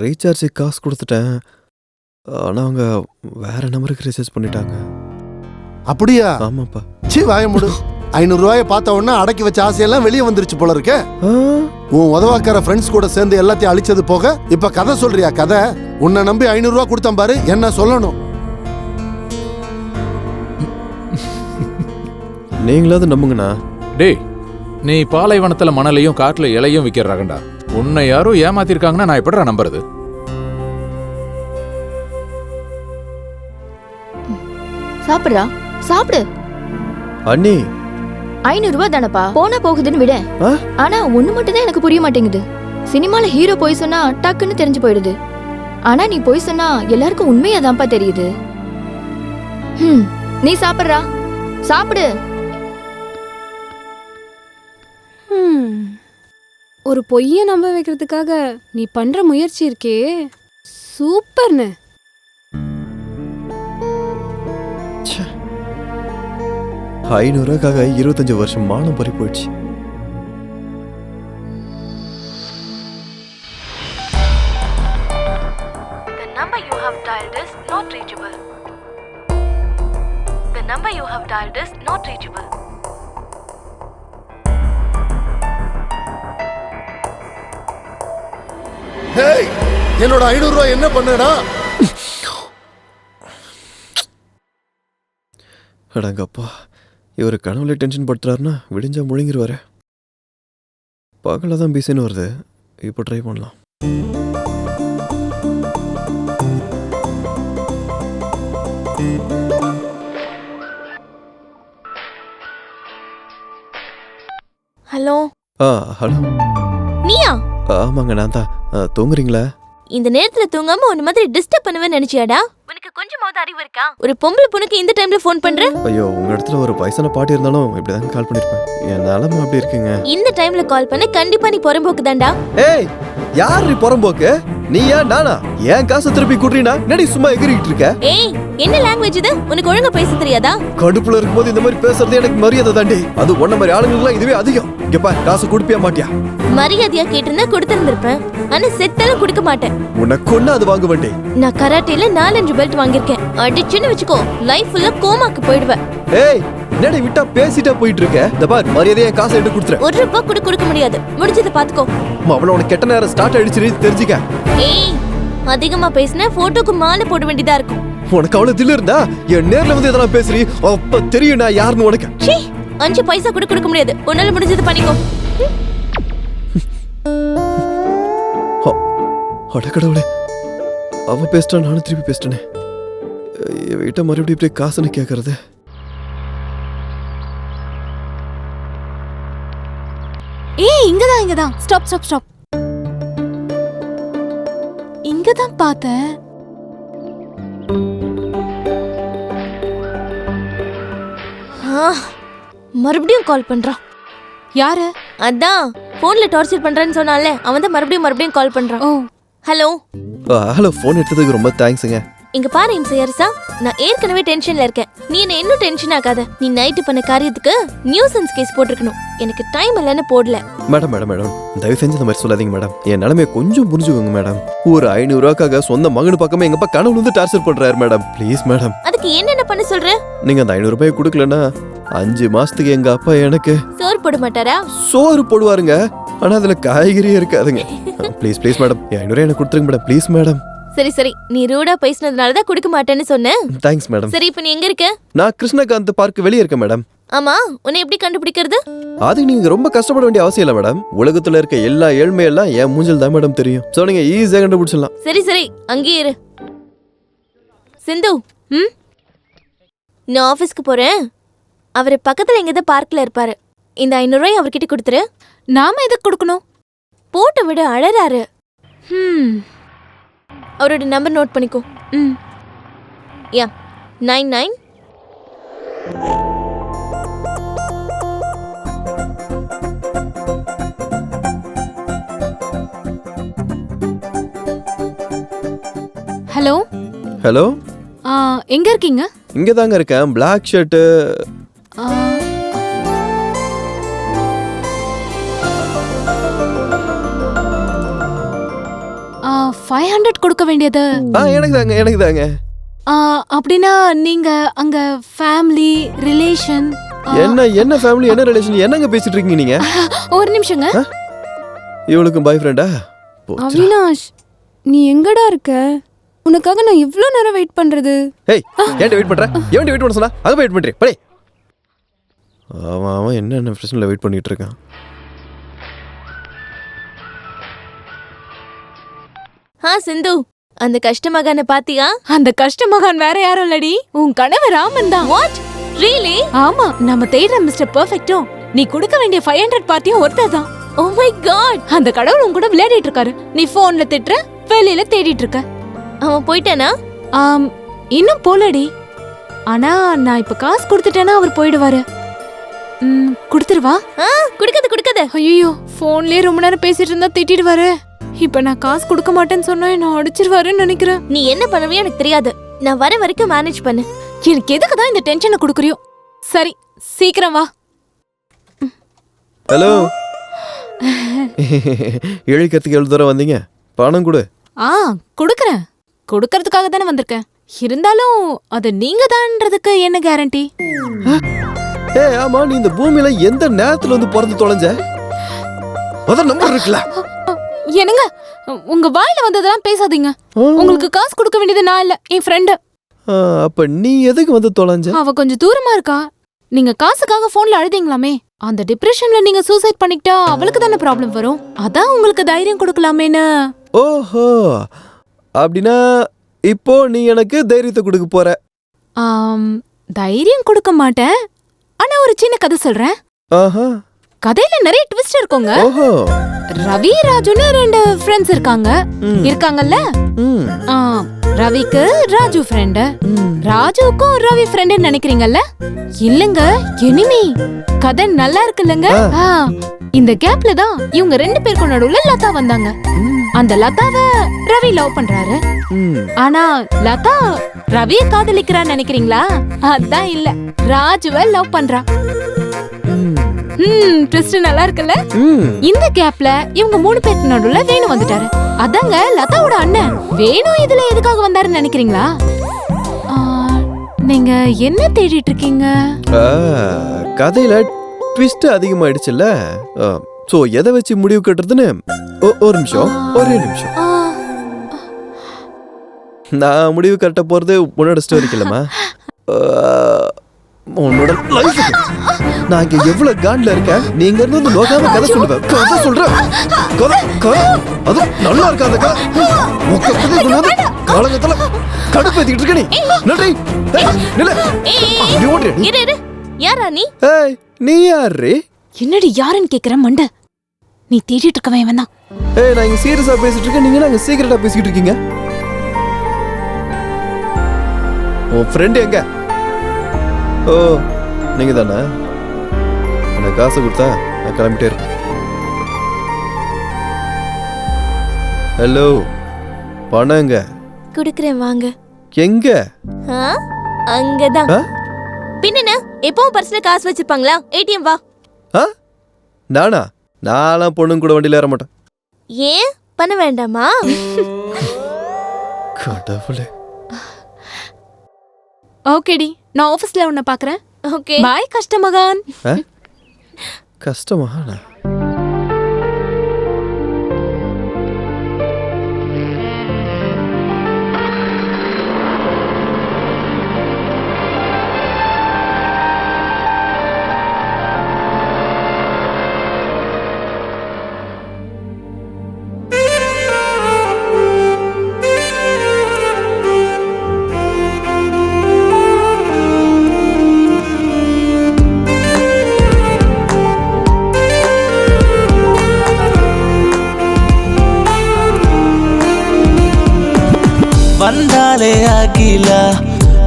ரீசார்ஜ் காசு கொடுத்துட்டேன், ஆனா அவங்க வேற நம்பருக்கு ரீசார்ஜ் பண்ணிட்டாங்க. அப்படியா? ஆமாப்பா. சி வாய முடு. 500 ரூபாயை பார்த்த உடனே அடக்கி வச்ச ஆசையெல்லாம் வெளியே வந்துருச்சு போல இருக்க. உன் உதவாக்கார ஃப்ரெண்ட்ஸ் கூட சேர்ந்து எல்லாத்தையும் அழிச்சது போக இப்ப கதை சொல்றியா? கதை உன்னை நம்பி 500 ரூபா கொடுத்தேன் பாரு, என்ன சொல்லணும்? நீங்களாவது நம்புங்கண்ணா. டேய், நீ பாலைவனத்துல மணலையும் காட்டுல இலையும் விற்கிறாங்கடா. உன்னை யாரும் ஏமாத்திருக்காங்கன்னா நான் எப்படிடா நம்புறது? சாப்பிடுறா, சாப்பிடு. அண்ணி, 500 ரூபாய் தானப்பா, போனா போகுதுன்னு விட. ஆனா ஒண்ணு மட்டும் தான் எனக்கு புரிய மாட்டேங்குது. சினிமால ஹீரோ போய் சொன்னா டக்குன்னு தெரிஞ்சு போயிடுது. ஆனா நீ போய் சொன்னா எல்லாருக்கும் உண்மையாதான்ப்பா தெரியுது. நீ சாப்பிடுறா, சாப்பிடு. ஒரு பொய்யை நம்ப வைக்கிறதுக்காக நீ பண்ற முயற்சி இருக்கே, சூப்பர்னு. ரூபாய்க்காக 25 வருஷம் மானம் பறி போயிடுச்சு. The number you have dialed is not reachable. The number you have dialed is not reachable. Hey, என்னோட 500 ரூபாய் என்ன பண்ணடா? அடங்கப்பா, இவர் கனவுல டென்ஷன் படுத்துறாருன்னா விடிஞ்சா முழுங்கிருவாரு. பகல தான் பிஸின்னு வருது. இப்போ ட்ரை பண்ணலாம். ஹலோ. ஹலோ. நீயா? ஆமாங்க நான் தான். தூங்குறீங்களா? இந்த நேரத்துல தூங்காம ஒரு மாதிரி டிஸ்டர்ப் பண்ணுவேன்னு நினைச்சியாடா? உனக்கு கொஞ்சமாவது அறிவு இருக்கா? ஒரு பொம்பளை பொண்ணுக்கு இந்த டைம்ல ஃபோன் பண்ற? ஐயோ, உங்க இடத்துல ஒரு வயசான பாட்டி இருந்தாலும் இப்படிதாங்க கால் பண்ணிருப்பேன். என் நிலமை அப்படி இருக்குங்க. இந்த டைம்ல கால் பண்ண கண்டிப்பா நீ புறம்போக்கு தான்டா. ஏய், யார் நீ புறம்போக்கு? நீயா நானா? ஏன் காசு திருப்பி குடுறீனா? நடி சும்மா எகிரிட்டு இருக்க. ஏய், என்ன லாங்குவேஜ் இது? உனக்கு ஒழுங்கா பேச தெரியாதா? கடுப்புல இருக்கும்போது இந்த மாதிரி பேசுறது எனக்கு மரியாதை தாண்டி. அது ஒன்ன மாதிரி ஆளுங்களுக்குலாம் இதுவே அதிகம். இங்க பாரு, காசு கொடுப்பியா மாட்டியா? மரியாதையா கேட்டிருந்தா கொடுத்திருந்திருப்பேன். ஆனா செத்தாலும் கொடுக்க மாட்டேன். உனக்கு ஒண்ணு அது வாங்க வேண்டே. நான் கராட்டேல 4-5 பெல்ட் வாங்கியிருக்கேன். அடிச்சுன்னு வச்சுக்கோ, லைஃப் ஃபுல்லா கோமாக்கு போயிடுவேன். ஏய், என்னடி விட்டா பேசிட்டா போயிட்டு இருக்க? இந்த பாரு, மரியாதையா காசு எடுத்து கொடுத்துற. ₹1 கூட கொடுக்க முடியாது. முடிஞ்சதை பாத்துக்கோ. அவளோட கெட்ட நேரம் ஸ்டார்ட் ஆயிடுச்சு, தெரிஞ்சுக்க. ஏய், அதிகமா பேசினா போட்டோக்கு மாலை போட வேண்டியதா இருக்கும். உனக்கு அவ்வளவு தில்லு இருந்தா என் நேர்ல வந்து இதெல்லாம் பேசுறீ, அப்ப தெரியும் நான் யாருன்னு உனக்கு. 5 பைசா கூட கொடுக்க முடியாது. உன்னால முடிஞ்சது பண்ணிக்கோ. அடக்கடவுளே, அவ பேசிட்டா நானும் திருப்பி பேசிட்டேனே. வீட்டை மறுபடியும் இப்படி காசுன்னு கேட்கறது. ஏய், இங்கதான். ஸ்டாப். இங்கதான் பார்த்தேன். மறுபடியும் கால் பண்றான். யாரு? அதான் போன்ல டார்ச்சர் பண்றேன்னு சொன்னால அவன் தான் மறுபடியும் கால் பண்றான். ஹலோ. ஹலோ, போன் எடுத்ததுக்கு ரொம்ப தேங்க்ஸ்ங்க. இங்க பாரு இம்சையரசா, நான் ஏற்கனவே டென்ஷன்ல இருக்கேன். நீ என்ன இன்னும் டென்ஷன் ஆகாத. நீ நைட்டு பண்ண காரியத்துக்கு நியூசன்ஸ் கேஸ் போட்டிருக்கணும். எனக்கு டைம் இல்லைன்னு போடல. மேடம், தயவு செஞ்சு இந்த மாதிரி சொல்லாதீங்க மேடம். என் நிலைமையை கொஞ்சம் புரிஞ்சுக்கோங்க மேடம். ஒரு 500 ரூபாய்க்காக சொந்த மகனு பக்கமே எங்க அப்பா கனவுல வந்து டார்ச்சர் பண்றாரு மேடம். Please madam. அதுக்கு என்னென்ன பண்ண சொல்ற? நீங்க அந்த 500 ரூபாய் கொடுக்கலன்னா 5 மாசத்துக்கு எங்க அப்பா எனக்கு சோறு போட மாட்டாரா? சோறு போடுவாருங்க, ஆனா அதுல காய்கறியே இருக்காதுங்க. ப்ளீஸ் மேடம், 500 எனக்கு கொடுத்துருங்க மேடம். Please madam. சரி, நீ ரூடா பேசினதுனால தான் கொடுக்க மாட்டேன்னு சொன்னேன். Thanks madam. சரி, இப்போ நீ எங்க இருக்க? நான் கிருஷ்ணகாந்த் பார்க் வெளியே இருக்கேன் மேடம். ஆமா, உன்னை எப்படி கண்டுபிடிக்கிறது? அதுக்கு நீங்க ரொம்ப கஷ்டப்பட வேண்டிய அவசியம் இல்லை மேடம். உலகத்துல இருக்க எல்லா ஏழ்மையெல்லாம் என் மூஞ்சில் தான் மேடம் தெரியும். ஸோ நீங்க ஈஸியாக கண்டுபிடிச்சிடலாம். சரி, அங்கேயே இரு. சிந்து, நான் ஆஃபீஸ்க்கு போறேன். அவர் பக்கத்துல எங்கேதான் பார்க்ல இருப்பாரு. இந்த 500 ரூபாய் அவர்கிட்ட கொடுத்துரு. நாம எதுக்கு கொடுக்கணும்? போட்டு விட, அழறாரு. அவரோட நம்பர் நோட் பண்ணிக்கோ. 99. ஹலோ. எங்க இருக்கீங்க? இங்க தாங்க இருக்கேன். Black shirt. 500 கொடுக்க வேண்டியது எனக்கு தாங்க. அப்படின்னா நீங்க அங்க ஃபேமிலி ரிலேஷன் என்ன ஃபேமிலி என்ன ரிலேஷன் என்னங்க பேசிட்டு இருக்கீங்க நீங்க? ஒரு நிமிஷங்க. இவளுக்கு பாய் ஃப்ரெண்டா? அவினாஷ், நீ எங்கடா இருக்க? உனக்காக நான் இவ்ளோ நேரம் வெயிட் பண்றது. ஏய், ஏன்டா வெயிட் பண்ற? ஏன்டா வெயிட் பண்ண சொன்னா? அங்க போய் வெயிட் பண்றே. படி. அவன் என்ன பிரச்சனைல வெயிட் பண்ணிட்டு இருக்கான். சிந்து, அந்த கஷ்டமகான பாத்தியா? அந்த கஷ்டமகான் வேற யாரும் இல்லடி, உன் கணவர் ராமன் தான். வாட்? ரியலி? ஆமா, நம்ம தேடுற மிஸ்டர் பெர்ஃபெக்ட்டும் நீ கொடுக்க வேண்டிய 500 பார்ட்டியும் ஒருத்தர் தான். ஓ மை காட், அந்த கடவுள் உன் கூட விளையாடிட்டு இருக்காரு. நீ போன்ல திட்டுற, வெளியில தேடிட்டு இருக்க. அவன் போயிட்டானா? இன்னும் போலடி. ஆனா நான் இப்ப காசு கொடுத்துட்டேன்னா அவர் போயிடுவாரு. கொடுத்துருவா? கொடுக்காத. ஐயோ, போன்லயே ரொம்ப நேரம் பேசிட்டு இருந்தா திட்டிடுவாரு. இப்ப நான் காசு கொடுக்க மாட்டேன்னு சொன்னா என்ன அடிச்சிருவாருன்னு நினைக்கிறேன். நீ என்ன பண்ணுவியோ எனக்கு தெரியாது. நான் வர வரைக்கும் மேனேஜ் பண்ணு. எனக்கு எதுக்கு தான் இந்த டென்ஷனை கொடுக்குறியோ? சரி, சீக்கிரம் வா. ஹலோ. இழிக்கிறதுக்கு எவ்வளவு தூரம் வந்தீங்க? பணம் கொடு. கொடுக்கறேன். கொடுக்கறதுக்காக தானே வந்திருக்கேன். இருந்தாலும் அது நீங்க தான்றதுக்கு என்ன கேரண்டி? ஆமா, நீ இந்த பூமியில எந்த நேரத்துல வந்து பிறந்து தொலைஞ்ச? அத நம்பர் இருக்குல்ல? என்னங்க, உங்க வாயில வந்ததெல்லாம் பேசாதீங்க. உங்களுக்கு காசு கொடுக்க வேண்டியது நான் இல்ல, என் ஃப்ரெண்டு. அப்ப நீ எதுக்கு வந்து தொலைஞ்ச? அவ கொஞ்சம் தூரமா இருக்கா. நீங்க காசுக்காக போன்ல அழுதீங்களாமே, அந்த டிப்ரெஷன்ல நீங்க சூசைட் பண்ணிக்கிட்டா அவளுக்கு தானே ப்ராப்ளம் வரும். அதான் உங்களுக்கு தைரியம் கொடுக்கலாமேன்னு. ஓஹோ, அப்படின்னா இப்போ நீ எனக்கு தைரியத்தை கொடுக்க போற. தைரியம் கொடுக்க மாட்டேன், ஆனா ஒரு சின்ன கதை சொல்றேன். கதையில நிறைய ட்விஸ்ட் இருக்குங்க. ரவி ராஜுன்னு 2 ஃப்ரெண்ட்ஸ் இருக்காங்கல்ல. ரவிக்கு ராஜு ஃப்ரெண்ட், ராஜுக்கும் ரவி ஃப்ரெண்ட் நினைக்கிறீங்கல்ல? இல்லங்க, எனிமி. கதை நல்லா இருக்குல்லங்க. இந்த கேப்ல தான் இவங்க 2 பேருக்கு நடுவுல லதா வந்தாங்க. அந்த லதாவை ரவி லவ் பண்றாரு. ஆனா லதா ரவிய காதலிக்கிறான்னு நினைக்கிறீங்களா? அதான் இல்ல, ராஜுவை லவ் பண்றா. ட்விஸ்ட் நல்லா இருக்குல்ல? இந்த கேப்ல இவங்க 3 பேருக்கு நடுவுல வேணு வந்துட்டாரு. அதாங்க லதாவோட அண்ணன். வேணு இதுல எதுக்காக வந்தாருன்னு நினைக்கிறீங்களா? நீங்க என்ன தேடிட்டு இருக்கீங்க? கதையில ட்விஸ்ட் அதிகமாயிடுச்சுல்ல, சோ எதை வச்சு முடிவு கட்டுறதுன்னு ஒரு நிமிஷம், ஒரே நிமிஷம். நான் முடிவு கட்ட போறது உன்னோட ஸ்டோரிக்கு இல்லம்மா, உன்னோட லைஃப். நான் இங்க எவ்வளவு காண்ட்ல இருக்கேன், நீங்க இருந்து நோக்காம கதை சொல்லுவேன். கதை சொல்றேன், கதை அது நல்லா இருக்காத கதை. மொக்கத்துக்கு குணாது காலங்கத்துல கடுப்பேத்திட்டு இருக்க நீ. நன்றி. யாரா நீ? நீ யாரு? என்னடி யாருன்னு கேக்குற மண்ட? நீ தேடிட்டு இருக்கவன் இவன் தான். நான் இங்க சீரியஸா பேசிட்டு இருக்கேன், நீங்க நாங்க சீக்கிரட்டா பேசிட்டு இருக்கீங்க. உன் ஃப்ரெண்ட் எங்க? ஓ, நீங்க தானே? எனக்கு காசு கொடுத்தா நான் கிளம்பிட்டே இருப்பேன். ஹலோ, பணம் எங்க? குடுக்குறேன் வாங்க. எங்க? அங்கதான். பின்ன எப்பவும் பர்ஸ்ல காசு வச்சிருப்பாங்களா? ஏடிஎம் வா. நானா? நான்லாம் பொண்ணுங்க கூட வண்டியில ஏற மாட்டேன். ஏன் பண்ண வேண்டாமா? கடவுளே. ஓகேடி, நான் ஆபீஸ்ல உன்னை பாக்குறேன். ஓகே பாய் கஷ்டமகான். கஷ்டமகானா? வந்தாலே அகிலா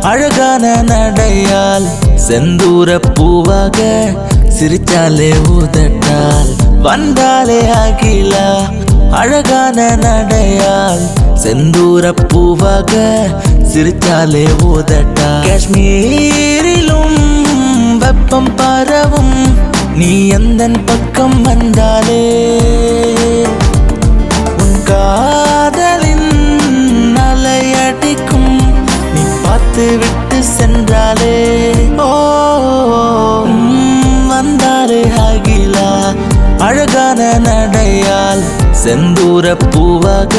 அழகான நடையால், செந்தூர பூவாக சிரிச்சாலே ஊதட்டால். வந்தாலே அகிலா அழகான நடையால், செந்தூர பூவாக சிரிச்சாலே ஊதட்டால். காஷ்மீரிலும் வெப்பம் பரவும், நீ எந்தன் பக்கம் வந்தாலே உன் காதலின் அலையடிக்கும், நீ பார்த்து விட்டு சென்றாலே. ஓ, வந்தாலே அகிலா அழகான நடையால், செந்தூர பூவாக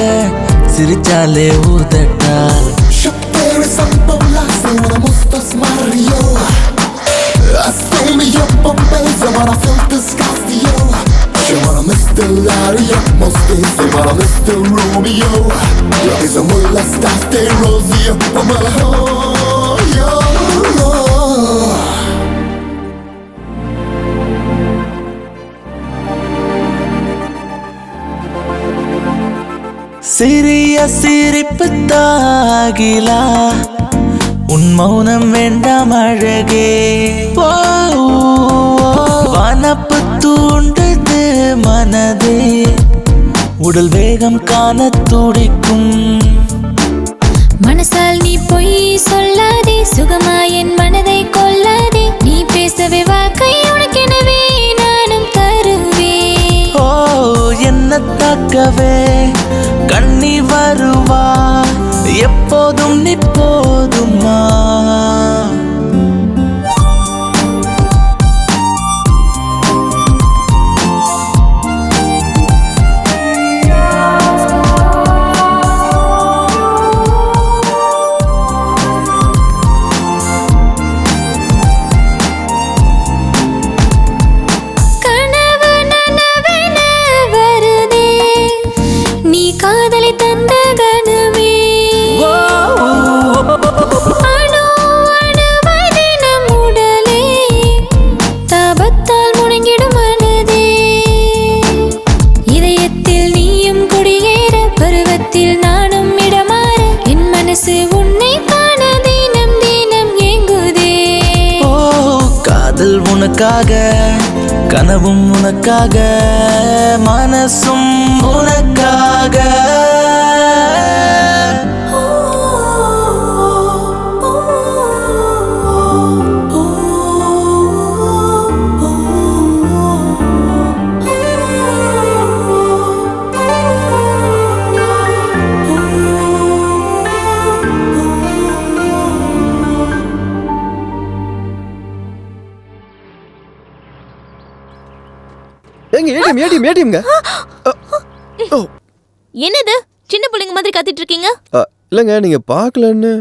சிரிச்சாலே ஊதட்டால். சிறிய சிரிப்பு தாகிலா, உன் மௌனம் வேண்டாம் அழகே. வனப்பு தூண்டுது மனதே, உடல் வேகம் காண துடிக்கும். மனசால் நீ பொய் சொல்லாதே, சுகமா என் மனதை கொல்லாதே. நீ பேசவே வாழ்க்கை உனக்கெனவே நானும் தருவேன். ஓ, என்ன தாக்கவே கண்ணி வருவா, எப்போதும் நீ போதுமா. உன்னை காண தினம் தினம் ஏங்குதே. ஓ காதல் உனக்காக, கனவும் உனக்காக, மனசும் உனக்காக. ஏங்க ஏடிஎம்ங்க. என்னது சின்ன பிள்ளைங்க மாதிரி கத்திட்டு இருக்கீங்க? இல்லைங்க நீங்க பார்க்கலன்னு.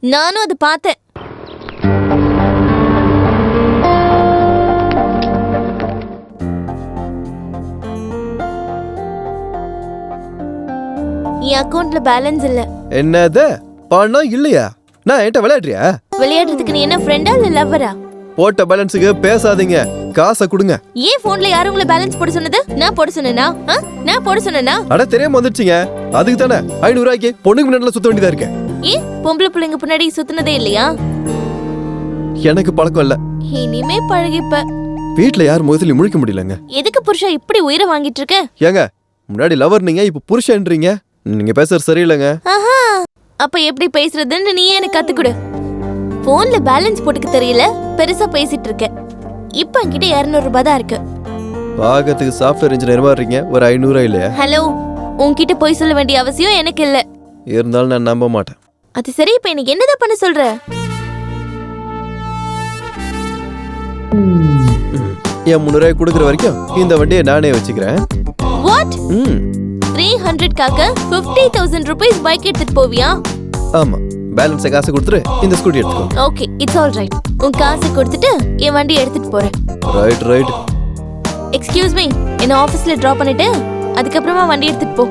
நானும் அது பார்த்தேன். என் அக்கவுண்ட்ல பேலன்ஸ் இல்ல. என்னது பணம் இல்லையா? நான் என்கிட்ட விளையாடுறியா? விளையாடுறதுக்கு நீ என்ன ஃப்ரெண்டா இல்ல லவ்வரா? போட்ட பேலன்ஸுக்கு பேசாதீங்க, காசை கொடுங்க. ஏன் போன்ல யாரும் உங்களை பேலன்ஸ் போட சொன்னது? நான் போட சொன்னேனா? நான் போட சொன்னேனா? அட தெரியாம வந்துடுச்சிங்க. அதுக்கு தானே 500 ரூபாய்க்கு பொண்ணுக்கு முன்னாடி சுத்த வேண்டியதா இருக்கு. ஏன் பொம்பளை பிள்ளைங்க பின்னாடி சுத்தினதே இல்லையா? எனக்கு பழக்கம் இல்ல. இனிமே பழகிப்ப. வீட்ல யார் முகத்துல முழிக்க முடியலங்க. எதுக்கு புருஷா இப்படி உயிரை வாங்கிட்டு இருக்க? ஏங்க முன்னாடி லவர் நீங்க, இப்ப புருஷன்றீங்க. நீங்க பேசுறது சரியில்லைங்க. ஆஹா, அப்ப எப்படி பேசுறதுன்னு நீ எனக்கு கத்துக்குடு. போன்ல பேலன்ஸ் போட்டுக்க தெரியல, பெருசா பேசிட்டு இருக்க. இப்ப என்கிட்ட 200 ரூபாய் தான் இருக்கு. பாகத்துக்கு சாஃப்ட்வேர் இன்ஜினியர் மாதிரி இருக்கீங்க, ஒரு 500 இல்லையா? ஹலோ, உன்கிட்ட போய் சொல்ல வேண்டிய அவசியம் எனக்கு இல்ல. இருந்தாலும் நான் நம்ப மாட்டேன். அது சரி, இப்ப எனக்கு என்னதான் பண்ண சொல்ற? என் 300 ரூபாய் கொடுக்குற வரைக்கும் இந்த வண்டியை நானே வச்சுக்கிறேன். வாட்? 300க்காக 50,000 rupees பைக் எடுத்துட்டு போவியா? ஆமா, பேலன்ஸ் காசு கொடுத்துட்டு இந்த ஸ்கூட்டி எடுத்துக்கோ. Okay, it's all right. உன் காசு கொடுத்துட்டு என் வண்டி எடுத்துட்டு போறேன். ரைட். எக்ஸ்கியூஸ் மீ, என்ன ஆபீஸ்ல டிராப் பண்ணிட்டு அதுக்கப்புறமா வண்டி எடுத்துட்டு போ.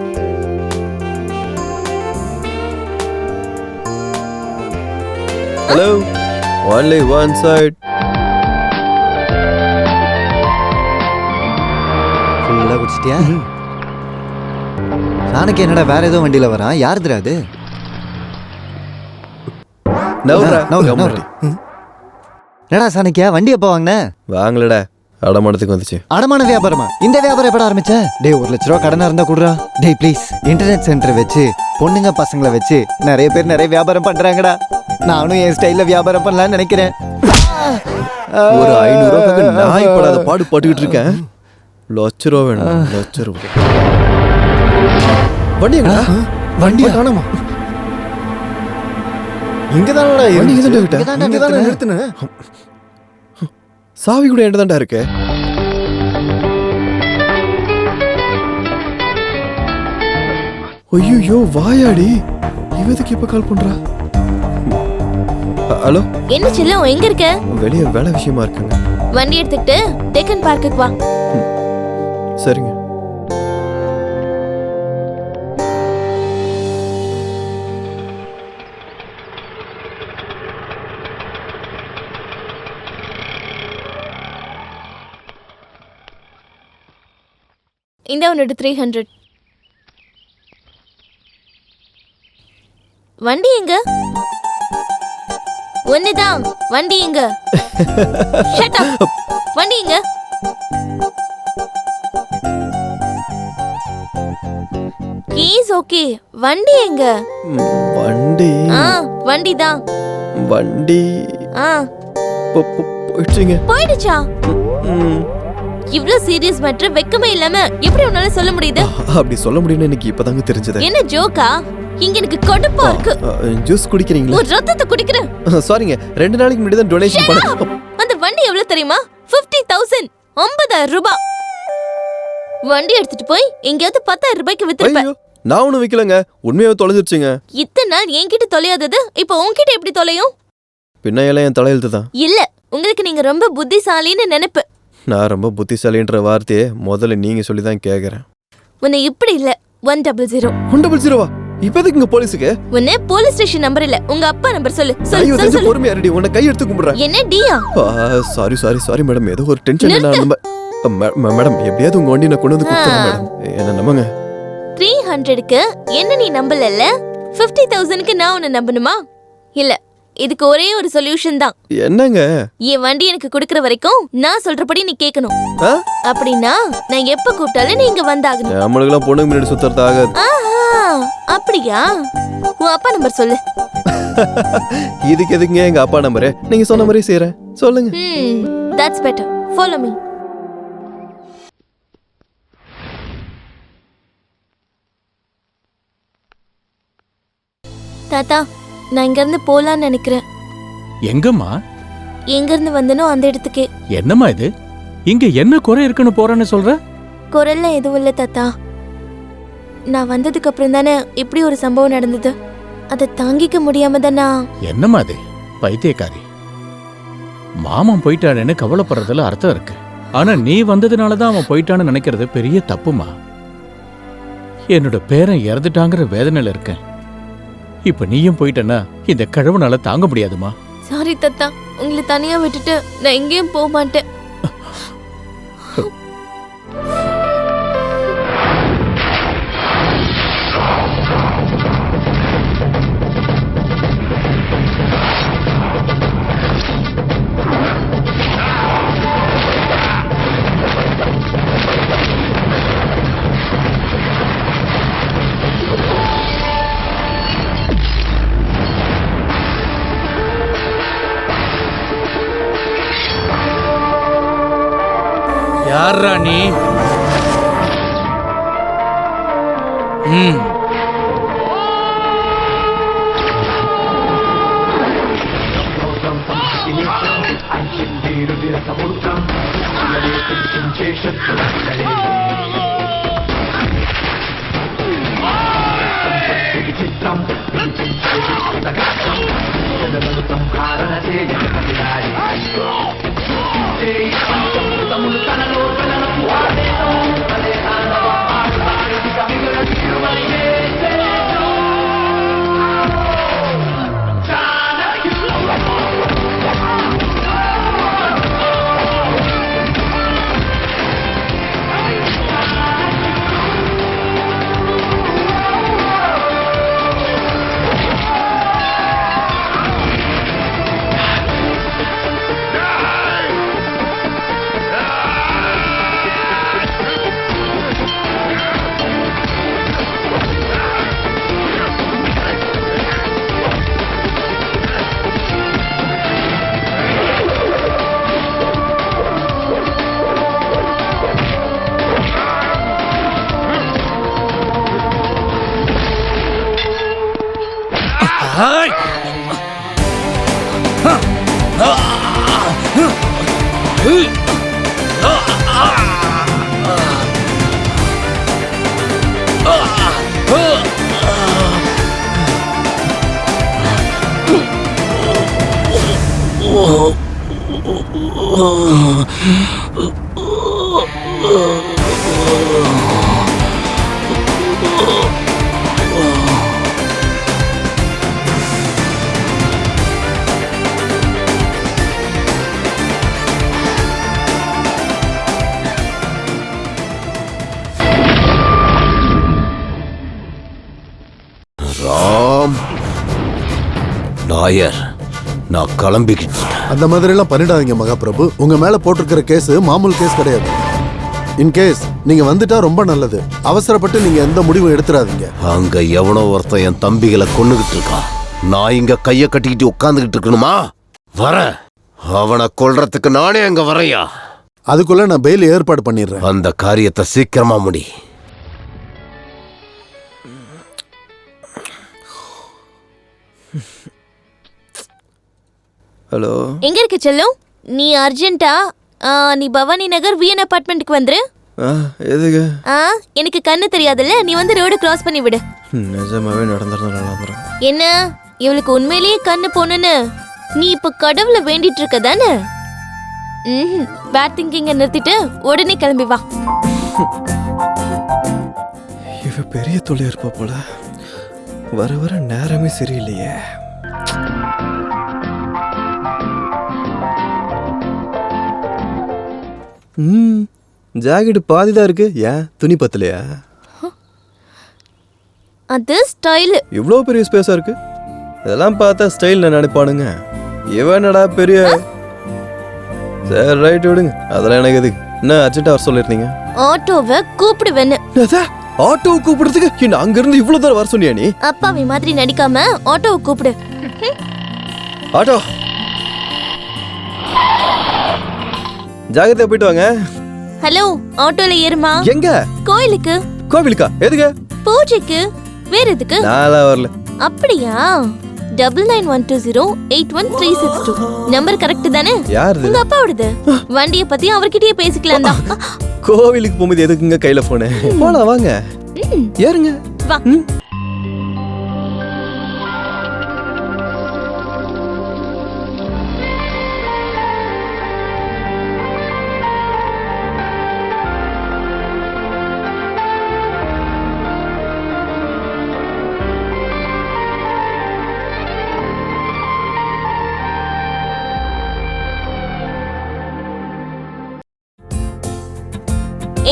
Hello, only one side. ஃபுல்லா குடிச்சிட்டியா? சாணக்கு என்னடா வேற ஏதோ வண்டியில வரான்? யாருதுடா அது? என்னடா சாணக்கியா, வண்டி எப்போ வாங்கின? வாங்கலடா, அடமானத்துக்கு வந்துச்சு. அடமான வியாபாரமா? இந்த வியாபாரம் எப்படா ஆரம்பிச்ச? டேய், 1 லட்ச ரூபா கடனா இருந்தா குடுறா. டேய் ப்ளீஸ், இன்டர்நெட் சென்டர் வச்சு பொண்ணுங்க பசங்களை வச்சு நிறைய பேர் நிறைய வியாபாரம் பண்றாங்கடா. நானும் என் ஸ்டைல்ல வியாபாரம் பண்ணலாம்னு நினைக்கிறேன். ஒரு 500 ரூபாய்க்கு நாய் படாத பாடு பட்டுக்கிட்டு இருக்கேன். லட்ச ரூபா வேணும், லட்ச ரூபா. வண்டி காணாமா? இங்கதானடா நிறுத்துன. சாவி கூட என்கிட்ட தான்டா இருக்கு. ஐயோ வாயாடி, இவதுக்கு இப்ப கால் பண்றா? ஹலோ, என்ன செல்லம், எங்க இருக்க? வெளியே வேலை விஷயமா இருக்குங்க. வண்டி எடுத்துக்கிட்டு டெக்கன் பார்க்குக்கு வா. சரிங்க. இந்த உன்னோட 300. வண்டி எங்க? ஒண்ணுதான், வண்டி எங்க? Shut up. வண்டி எங்க? கீஸ் ஓகே, வண்டி எங்க? வண்டி வண்டி தான். வண்டி போயிடுச்சுங்க. போயிடுச்சா? இவ்ளோ சீரியஸ் மேட்டர் வெக்கமே இல்லாம எப்படி உன்னால சொல்ல முடியுது? அப்படி சொல்ல முடியும்னு எனக்கு இப்பதாங்க தெரிஞ்சது. என்ன ஜோக்கா? இங்க எனக்கு கடுப்பா இருக்கு. ஜூஸ் குடிக்கிறீங்களா? ஒரு ரத்தத்தை குடிக்கிறேன். சாரிங்க, 2 நாளைக்கு முன்னாடி தான் டொனேஷன் பண்ணேன். அந்த வண்டி எவ்வளவு தெரியுமா? 50,000. 50,000 ரூபாய். வண்டி எடுத்துட்டு போய் எங்கயாவது 10,000 ரூபாய்க்கு வித்துருப்பேன். நான் ஒண்ணும் விக்கலங்க, உண்மையாவே தொலைஞ்சிருச்சுங்க. இத்தனை நாள் என்கிட்ட தொலையாதது இப்ப உன்கிட்ட எப்படி தொலையும்? பின்ன எல்லாம் என் தலையெழுத்து தான். இல்ல, உங்களுக்கு நீங்க ரொம்ப புத்திசாலின்னு நினைப்பு. நான் ரொம்ப புத்திசாலின்ற வார்த்தையை முதல்ல நீங்க சொல்லி தான் கேக்குறேன். உன்னை இப்படி இல்ல. 100. 100வா? இப்ப எதுக்கு இங்க போலீஸ்க்கு? உன்னை போலீஸ் ஸ்டேஷன் நம்பர் இல்ல, உங்க அப்பா நம்பர் சொல்லு. சொல்லு. பொறுமையா ரெடி, உன்னை கை எடுத்து கும்பிடுறேன். என்ன டியா? சாரி மேடம், ஏதோ ஒரு டென்ஷன். மேடம், எப்படியாவது உங்க வண்டி நான் கொண்டு வந்து கொடுத்துறேன் மேடம், என்ன நம்புங்க. 300க்கு என்ன நீ நம்பலல்ல? 50,000க்கு நான் உன்னை நம்பணுமா? இல்ல, இதுக்கு ஒரே ஒரு சொல்யூஷன் தான். என்னங்க? என் வண்டி எனக்கு கொடுக்கற வரைக்கும் நான் சொல்றபடி நீ கேட்கணும். அப்படின்னா நான் எப்ப கூப்பிட்டாலும் நீ இங்க வந்தாகணும். நம்மளுக்கெல்லாம் பொண்ணுக்கு முன்னாடி சுத்துறது ஆகாது. அப்படியா? உன் அப்பா நம்பர் சொல்லு. இதுக்கு எதுக்குங்க எங்க அப்பா நம்பரு? நீங்க சொன்ன மாதிரி செய்யறேன், சொல்லுங்க. That's better. Follow me. தாத்தா, நான் இங்க இருந்து போலான்னு நினைக்கிறேன். எங்கம்மா? எங்க இருந்து வந்தனோ அந்த இடத்துக்கே. என்னம்மா இது? இங்க என்ன குறை இருக்குன்னு போறேன்னு சொல்ற? குரல்ல எதுவும் இல்ல தாத்தா. நான் வந்ததுக்கு அப்புறம் தானே இப்படி ஒரு சம்பவம் நடந்தது. அதை தாங்கிக்க முடியாம தானா. என்னம்மா இது? பைத்தியக்காரி. மாமன் போயிட்டானேன்னு கவலைப்படுறதுல அர்த்தம் இருக்கு. ஆனா நீ வந்ததுனாலதான் அவன் போயிட்டான்னு நினைக்கிறது பெரிய தப்புமா. என்னோட பேரன் இறந்துட்டாங்கிற வேதனையில இருக்கேன். இப்ப நீயும் போயிட்டனா இந்த கழவுனால தாங்க முடியாதுமா. சாரி தாத்தா, உங்களை தனியா விட்டுட்டு நான் எங்கேயும் போக மாட்டேன். யாரா நீ? ராம் நாயர், நான் கிளம்பிக்கிட்டு. அந்த மாதிரி எல்லாம் பண்ணிடாதீங்க மகாபிரபு. உங்க மேல போட்டிருக்கிற கேஸ் மாமூல் கேஸ் கிடையாது. இன்கேஸ் நீங்க வந்துட்டா ரொம்ப நல்லது. அவசரப்பட்டு நீங்க எந்த முடிவும் எடுத்துறாதீங்க. அங்க எவனோ ஒருத்தன் என் தம்பிகளை கொன்னுகிட்டு இருக்கான். நான் இங்க கைய கட்டிக்கிட்டு உட்கார்ந்துகிட்டு இருக்கணுமா? வர அவனை கொல்றதுக்கு நானே அங்க வரையா. அதுக்குள்ள நான் பெயில் ஏற்பாடு பண்ணிடுறேன். அந்த காரியத்தை சீக்கிரமா முடி. ஹலோ, எங்க இருக்க செல்லும்? நீ அர்ஜென்ட்டா நீ பவானி நகர் விஎன் அபார்ட்மெண்ட்டுக்கு வந்துரு. எதுக்கு? எனக்கு கண்ணு தெரியாதுல்ல, நீ வந்து ரோடு கிராஸ் பண்ணி விடு. நிஜமாவே நடந்துறேன். என்ன இவளுக்கு உண்மையிலேயே கண்ணு போனன்னு நீ இப்ப கடவுளை வேண்டிட்டு இருக்க தானே? பேட் திங்கிங்க நிறுத்திட்டு உடனே கிளம்பி வா. இவ பெரிய தொழில் இருப்பா போல. வர வர நேரமே சரியில்லையே. ஜாக்கெட் பாதிதான் இருக்கு. ஏன் துணி பத்தலையா? அது ஸ்டைல். இவ்வளோ பெரிய ஸ்பேஸா இருக்கு. இதெல்லாம் பார்த்தா ஸ்டைல் நினைப்பானுங்க. இவனடா பெரிய. சரி ரைட் விடுங்க, அதெல்லாம் எனக்கு எதுக்கு. என்ன அர்ஜென்ட்டா வர சொல்லிருந்தீங்க? ஆட்டோவை கூப்பிடுவேன்னு. ஆட்டோவை கூப்பிடுறதுக்கு என்ன அங்க இருந்து இவ்வளவு தூரம் வர சொன்னியா நீ? அப்பாவி மாதிரி நடிக்காம ஆட்டோவை கூப்பிடு. ஆட்டோ ஜாகிரதையா போயிட்டு வாங்க. ஹலோ, ஆட்டோல ஏறுமா? எங்க? கோயிலுக்கு. கோவிலுக்கா? எதுக்கு? பூஜைக்கு. வேற எதுக்கு? நான்லாம் வரல. அப்படியா? 9912081362 நம்பர் கரெக்ட் தானே? யாருது? உங்க அப்பாவோடது. வண்டியை பத்தி அவர்கிட்டயே பேசிக்கலாம் தான். கோவிலுக்கு போகும்போது எதுக்குங்க கையில போனு? போலாம் வாங்க. ஏறுங்க. வா.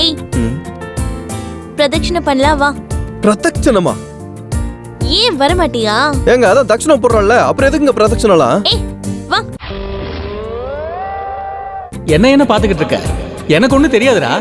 ஏய், பிரதட்சணை பண்ணலாம் வா. பிரதட்சணமா? ஏன் வர மாட்டியா? ஏங்க அதான் தட்சணம் போடுறோம்ல, அப்புறம் எதுக்குங்க பிரதட்சணலாம்? ஏய் வா. என்ன பாத்துக்கிட்டு இருக்க? எனக்கு ஒண்ணு தெரியாதுடா.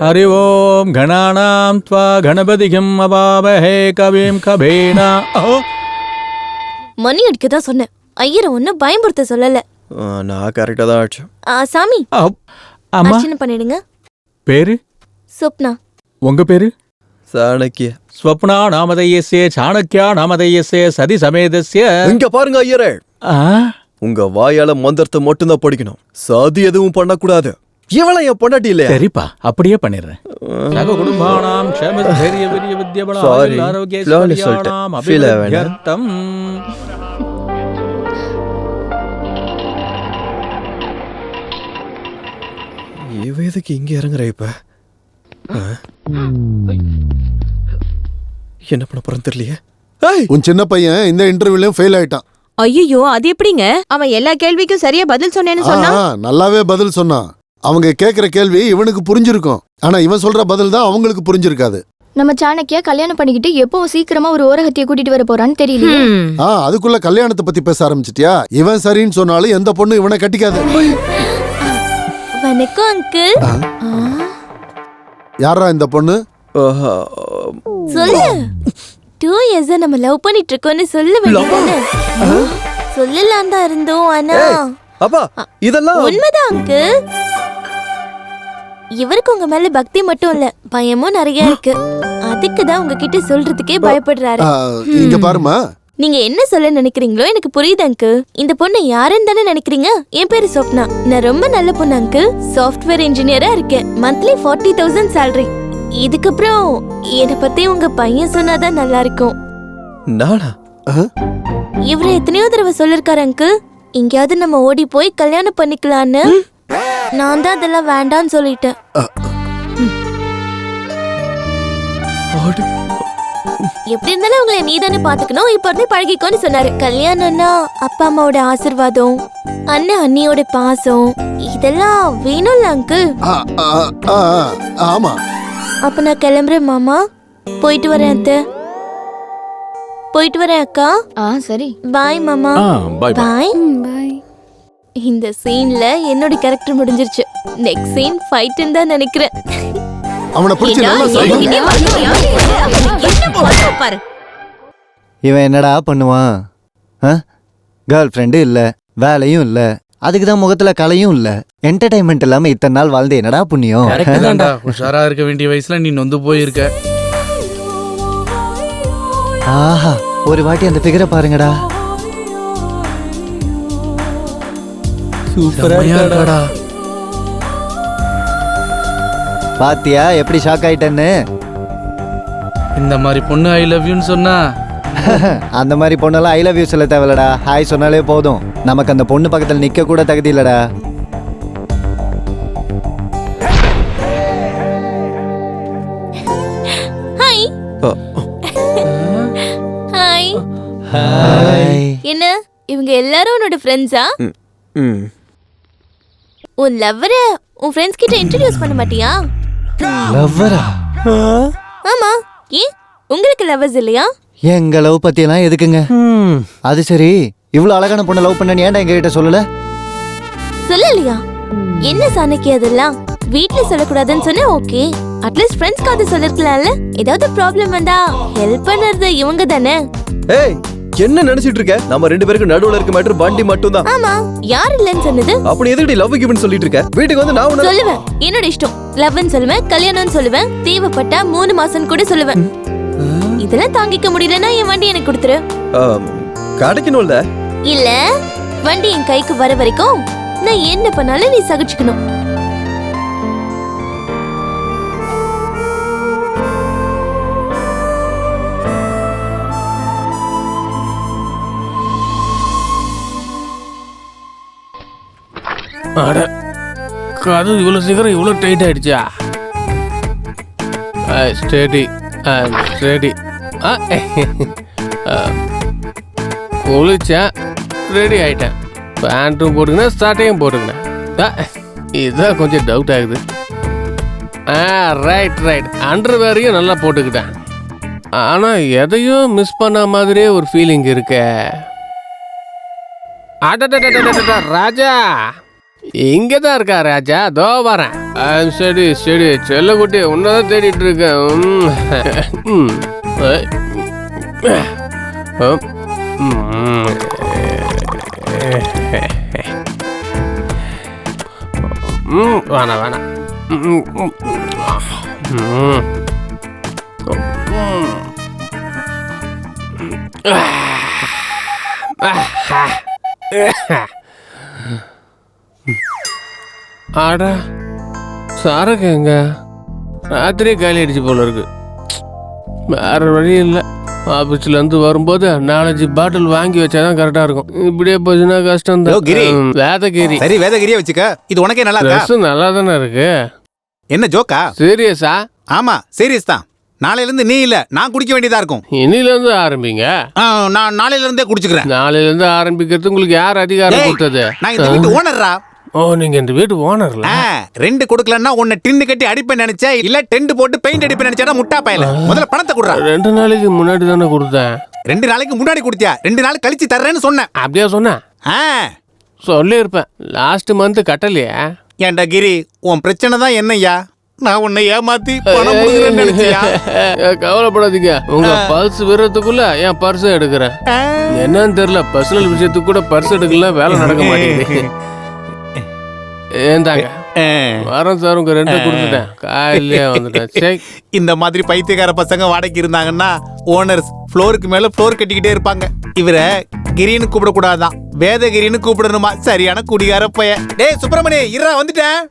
हरि ओम गणानां त्वा गणपतिं अवावहे कविं कवीना. மணி அடிக்கதா சொன்னேன். ஐயரை ஒன்னும் பயமுறுத்த சொல்லல. நான் கரெக்டா தான் ஆச்சு. சாமி, அம்மா அர்ச்சனை பண்ணிடுங்க. பேரு? சொப்னா. உங்க பேரு? சாணக்கிய. ஸ்வப்னா நாமதயஸ்ய சாணக்யா நாமதயஸ்ய சதி சமேதஸ்ய. இங்க பாருங்க ஐயரே, உங்க வாயால மந்திரத்தை மட்டும் தான் படிக்கணும். சதி எதுவும் பண்ணக்கூடாது. இவளை என் பொண்டாட்டி இல்லையா? சரிப்பா, அப்படியே பண்ணிடுறேன். சக குடும்பானாம் க்ஷேம தைரிய வீரிய வித்யபல ஆரோக்கியஸ்வர்யாணாம் அபிவிருத்தியர்த்தம். இவ எதுக்கு இங்க இறங்குற இப்ப? என்ன பண்ண போறேன்னு தெரியலையே. உன் சின்ன பையன் இந்த இன்டர்வியூலயும் ஃபெயில் ஆயிட்டான். ஐயோ, அது எப்படிங்க? அவன் எல்லா கேள்விக்கும் சரியா பதில் சொன்னேன்னு சொன்னா. நல்லாவே பதில் சொன்னான். அவங்க கேக்குற கேள்வி இவனுக்கு புரிஞ்சிருக்கும், ஆனா இவன் சொல்ற பதில் தான் அவங்களுக்கு புரிஞ்சிருக்காது. நம்ம சாணக்கியா கல்யாணம் பண்ணிக்கிட்டு எப்போ சீக்கிரமா ஒரு ஓரகத்திய கூட்டிட்டு வர போறான்னு தெரியல. அதுக்குள்ள கல்யாணத்தை பத்தி பேச ஆரம்பிச்சிட்டியா? இவன் சரின்னு சொன்னாலும் எந்த பொண்ணு இவனை கட்டிக்காது. வணக்கம் அங்கிள். யாரா இந்த பொண்ணு? சொல்லு. 2 years நம்ம லவ் பண்ணிட்டு இருக்கோம்னு சொல்ல வேண்டியதானே? சொல்லலாம் தான் இருந்தோம், ஆனா அப்பா இதெல்லாம் உண்மைதான் அங்கிள். இவருக்கு உங்க மேல பக்தி மட்டும் இல்ல, பயமும் நிறைய இருக்கு. அதுக்கு தான் உங்ககிட்ட சொல்றதுக்கே பயப்படுறாரு. இங்க பாருமா, நீங்க என்ன சொல்ல நினைக்கிறீங்களோ எனக்கு புரியுது அங்கிள். இந்த பொண்ணு யாருன்னு தானே நினைக்கிறீங்க? என் பேரு சொப்னா. நான் ரொம்ப நல்ல பொண்ணு அங்கிள். சாஃப்ட்வேர் இன்ஜினியரா இருக்கேன். Monthly 40,000 salary. இதுக்கப்புறம் என்னை பத்தி உங்க பையன் சொன்னாதான் நல்லா இருக்கும். நானா? இவரை எத்தனையோ தடவை சொல்லிருக்காரு அங்கிள், எங்கேயாவது நம்ம ஓடி போய் கல்யாணம் பண்ணிக்கலான்னு. நான் தான் அதெல்லாம் வேண்டான்னு சொல்லிட்டேன். எப்படி இருந்தாலும் உங்களை நீ தானே பாத்துக்கணும், இப்ப இருந்தே பழகிக்கோன்னு சொன்னாரு. கல்யாணம்னா அப்பா அம்மாவோட ஆசீர்வாதம், அண்ணன் அண்ணியோட பாசம், இதெல்லாம் வேணும்ல அங்கிள்? ஆமா. அப்ப நான் கிளம்புறேன் மாமா. போயிட்டு வரேன் அத்தை. போயிட்டு வரேன் அக்கா. சரி. பாய் மாமா. பாய் பாய். பாய். இந்த சீன்ல என்னோட கேரக்டர் முடிஞ்சிருச்சு. நெக்ஸ்ட் சீன் ஃபைட்ன்னு தான் நினைக்கிறேன். அவனை பிடிச்சு நல்லா பாரு. இவன் என்னடா பண்ணுவான்? கேர்ள் ஃப்ரெண்டு இல்ல, வேலையும் இல்ல, அதுக்கு தான் முகத்துல கலையும் இல்ல. என்டர்டைன்மெண்ட் இல்லாம இத்தனை நாள் வாழ்ந்து என்னடா புண்ணியம்? உஷாரா இருக்க வேண்டிய வயசுல நீ நொந்து போயிருக்க. ஆஹா, ஒரு வாட்டி அந்த ஃபிகரை பாருங்கடா. சூப்பரா இருக்கடா. பாத்தியா எப்படி ஷாக் ஆயிட்டேன்னு? இந்த மாதிரி பொண்ணு ஐ லவ் யூன்னு சொன்னா அந்த மாதிரி பொண்ணெல்லாம் ஐ லவ் யூ சொல்ல தேவையில்லடா. ஹாய் சொன்னாலே போதும். நமக்கு அந்த பொண்ணு பக்கத்துல நிக்க கூட தகுதி இல்லடா. Hi hi. என்ன இவங்க எல்லாரும் உன்னோட ஃப்ரெண்ட்ஸா? உன் லவ்வர உன் ஃப்ரெண்ட்ஸ் கிட்ட இன்ட்ரோடியூஸ் பண்ண மாட்டியா? லவ்வரா? ஆமா, ஏன் உங்களுக்கு லவ்வர்ஸ் இல்லையா? எங்க லவ் பத்தியெல்லாம் எதுக்குங்க? அது சரி, இவ்வளவு அழகான பொண்ணை லவ் பண்ண ஏன்டா எங்க கிட்ட சொல்லல? சொல்லலையா? என்ன சாணக்கி அதெல்லாம் வீட்ல சொல்லக்கூடாதுன்னு சொன்னா ஓகே, அட்லீஸ்ட் ஃப்ரெண்ட்ஸ் காது சொல்லிருக்கலாம்ல. ஏதாவது ப்ராப்ளம் வந்தா ஹெல்ப் பண்றது இவங்க தானே. ஏய், என்ன நினைச்சிட்டு இருக்க? நம்ம ரெண்டு பேருக்கு நடுவுல இருக்க மேட்டர் வண்டி மட்டும் தான். ஆமா, யார் இல்லன்னு சொன்னது? அப்படி எதுக்கு லவ் கிவ்னு சொல்லிட்டு இருக்க? வீட்டுக்கு வந்து நான் சொல்லுவேன், என்னோட இஷ்டம். லவ்னு சொல்லுவேன், கல்யாணம்னு சொல்லுவேன், தேவைப்பட்டா 3 மாசம் கூட சொல்லுவேன். இதெல்லாம் தாங்கிக்க முடியலன்னா என் வண்டி எனக்கு கொடுத்துரு. கிடைக்கணும்ல? இல்ல, வண்டி என் கைக்கு வர வரைக்கும் நான் என்ன பண்ணாலும் நீ சகிச்சுக்கணும். அட, கதவு இவ்வளவு சீக்கிரம் இவ்வளவு டைட் ஆயிடுச்சா? Steady steady. குளிச்சேன், ரெடி ஆயிட்டேன். பேண்ட்டும் போட்டுக்கினேன், ஸ்டார்ட்டையும் போட்டுக்கினேன். இதுதான் கொஞ்சம் டவுட் ஆகுது. ரைட் ரைட், அண்டர்வேரையும் நல்லா போட்டுக்கிட்டேன். ஆனால் எதையும் மிஸ் பண்ண மாதிரியே ஒரு ஃபீலிங் இருக்கே. அடடடடடடா, ராஜா இங்கே தான் இருக்கா ராஜா? தோ வரேன். சரி சரி செல்லக்குட்டி, உன்னதான் தேடிட்டு இருக்கேன். வேணாம் வேணாம். ஆடா, சரக்கு எங்க? ராத்திரியே காலி அடிச்சு போல இருக்கு. வேற வழி இல்லை. ஆபீஸ்லேருந்து வரும்போது 4-5 பாட்டில் வாங்கி வச்சாதான் கரெக்டாக இருக்கும். இப்படியே போச்சுன்னா கஷ்டம் தான். வேதகிரி. சரி, வேதகிரியே வச்சுக்க. இது உனக்கே நல்லா இருக்கு. நல்லா தானே இருக்கு. என்ன ஜோக்கா? சீரியஸா? ஆமா, சீரியஸ் தான். நாளையிலேருந்து நீ இல்ல, நான் குடிக்க வேண்டியதா இருக்கும். இன்னிலேருந்து ஆரம்பிங்க. நான் நாளையிலேருந்தே குடிச்சுக்கிறேன். நாளையிலேருந்து ஆரம்பிக்கிறது உங்களுக்கு யார் அதிகாரம் கொடுத்தது? நான் இந்த வீட்டு ஓனர்ரா. ஓ, நீங்க இந்த வீட்டு ஓனர்ல? 2 கொடுக்கலன்னா உன்னை டின்னு கட்டி அடிப்பேன் நினைச்சா, இல்ல டென்ட் போட்டு பெயிண்ட் அடிப்பேன் நினைச்சா முட்டா பயல. முதல்ல பணத்தை குடுறா. 2 நாளைக்கு முன்னாடி தானே கொடுத்தேன். 2 நாளைக்கு முன்னாடி கொடுத்தியா? 2 நாள் கழிச்சு தர்றேன்னு சொன்னேன். அப்படியே சொன்னேன்? சொல்லியிருப்பேன். லாஸ்ட் மந்த் கட்டலையா? ஏன்டா கிரி, உன் பிரச்சனை தான் என்னய்யா? நான் உன்னை ஏமாத்தி பணம் கொடுக்குறேன்னு நினைச்சியா? கவலைப்படாதீங்க, உங்க பர்ஸ் விடுறதுக்குள்ள என் பர்ஸ் எடுக்கிறேன். என்னன்னு தெரியல, பர்சனல் விஷயத்துக்கு கூட பர்ஸ் எடுக்கல, வேலை நடக்க மாட்டேங்குது. ஏந்தாங்க வரேன் சார், உங்க 2 கொடுத்துட்டேன், காலையிலே வந்துட்டேன். இந்த மாதிரி பைத்தியக்கார பசங்க வாடகைக்கு இருந்தாங்கன்னா ஓனர்ஸ் ஃப்ளோருக்கு மேல ஃப்ளோர் கட்டிக்கிட்டே இருப்பாங்க. இவரை கிரின்னு கூப்பிடக்கூடாதான், வேதகிரின்னு கூப்பிடணுமா? சரியான குடிகார பைய. டேய் சுப்பிரமணி, இருடா வந்துட்டேன்.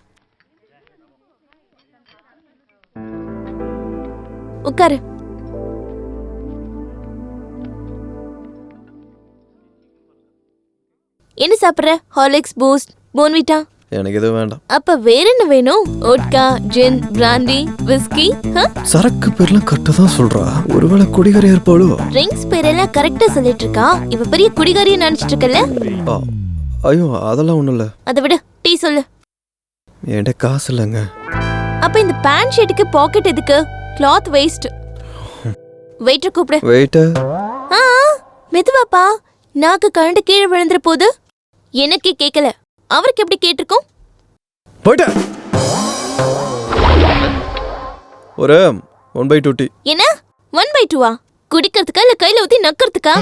உட்காரு. என்ன சாப்பிட்ற? Horlicks, boost, Bournvita? எனக்கு எதுவும் வேண்டாம். அப்ப வேற என்ன வேணும்? ஓட்கா, ஜின், பிராண்டி, விஸ்கி? சரக்கு பேர்லாம் கரெக்டா தான் சொல்றா. ஒருவேளை குடிகாரி இருப்பாளோ? ட்ரிங்க்ஸ் பேரெல்லாம் கரெக்டா சொல்லிட்டு இருக்கா. இவ பெரிய குடிகாரியை நினைச்சிட்டு இருக்கல? ஐயோ, அதெல்லாம் ஒண்ணும் இல்ல. அதை விட டீ சொல்லு. என்கிட்ட காசு இல்லைங்க. அப்ப இந்த பேண்ட் ஷர்ட்டுக்கு பாக்கெட் எதுக்கு? Cloth waste. வெயிட்டர் கூப்பிடு. வெயிட்டர்? மெதுவாப்பா, நாக்கு கரண்ட் கீழே விழுந்துற போது. எனக்கே கேட்கல, அவருக்கு எப்படி கேட்டிருக்கும்? போய்ட்ட. ஒரு 1/2 டீ. என்ன 1/2? குடிக்கிறதுக்கா இல்ல கையில ஊத்தி நக்கிறதுக்கா?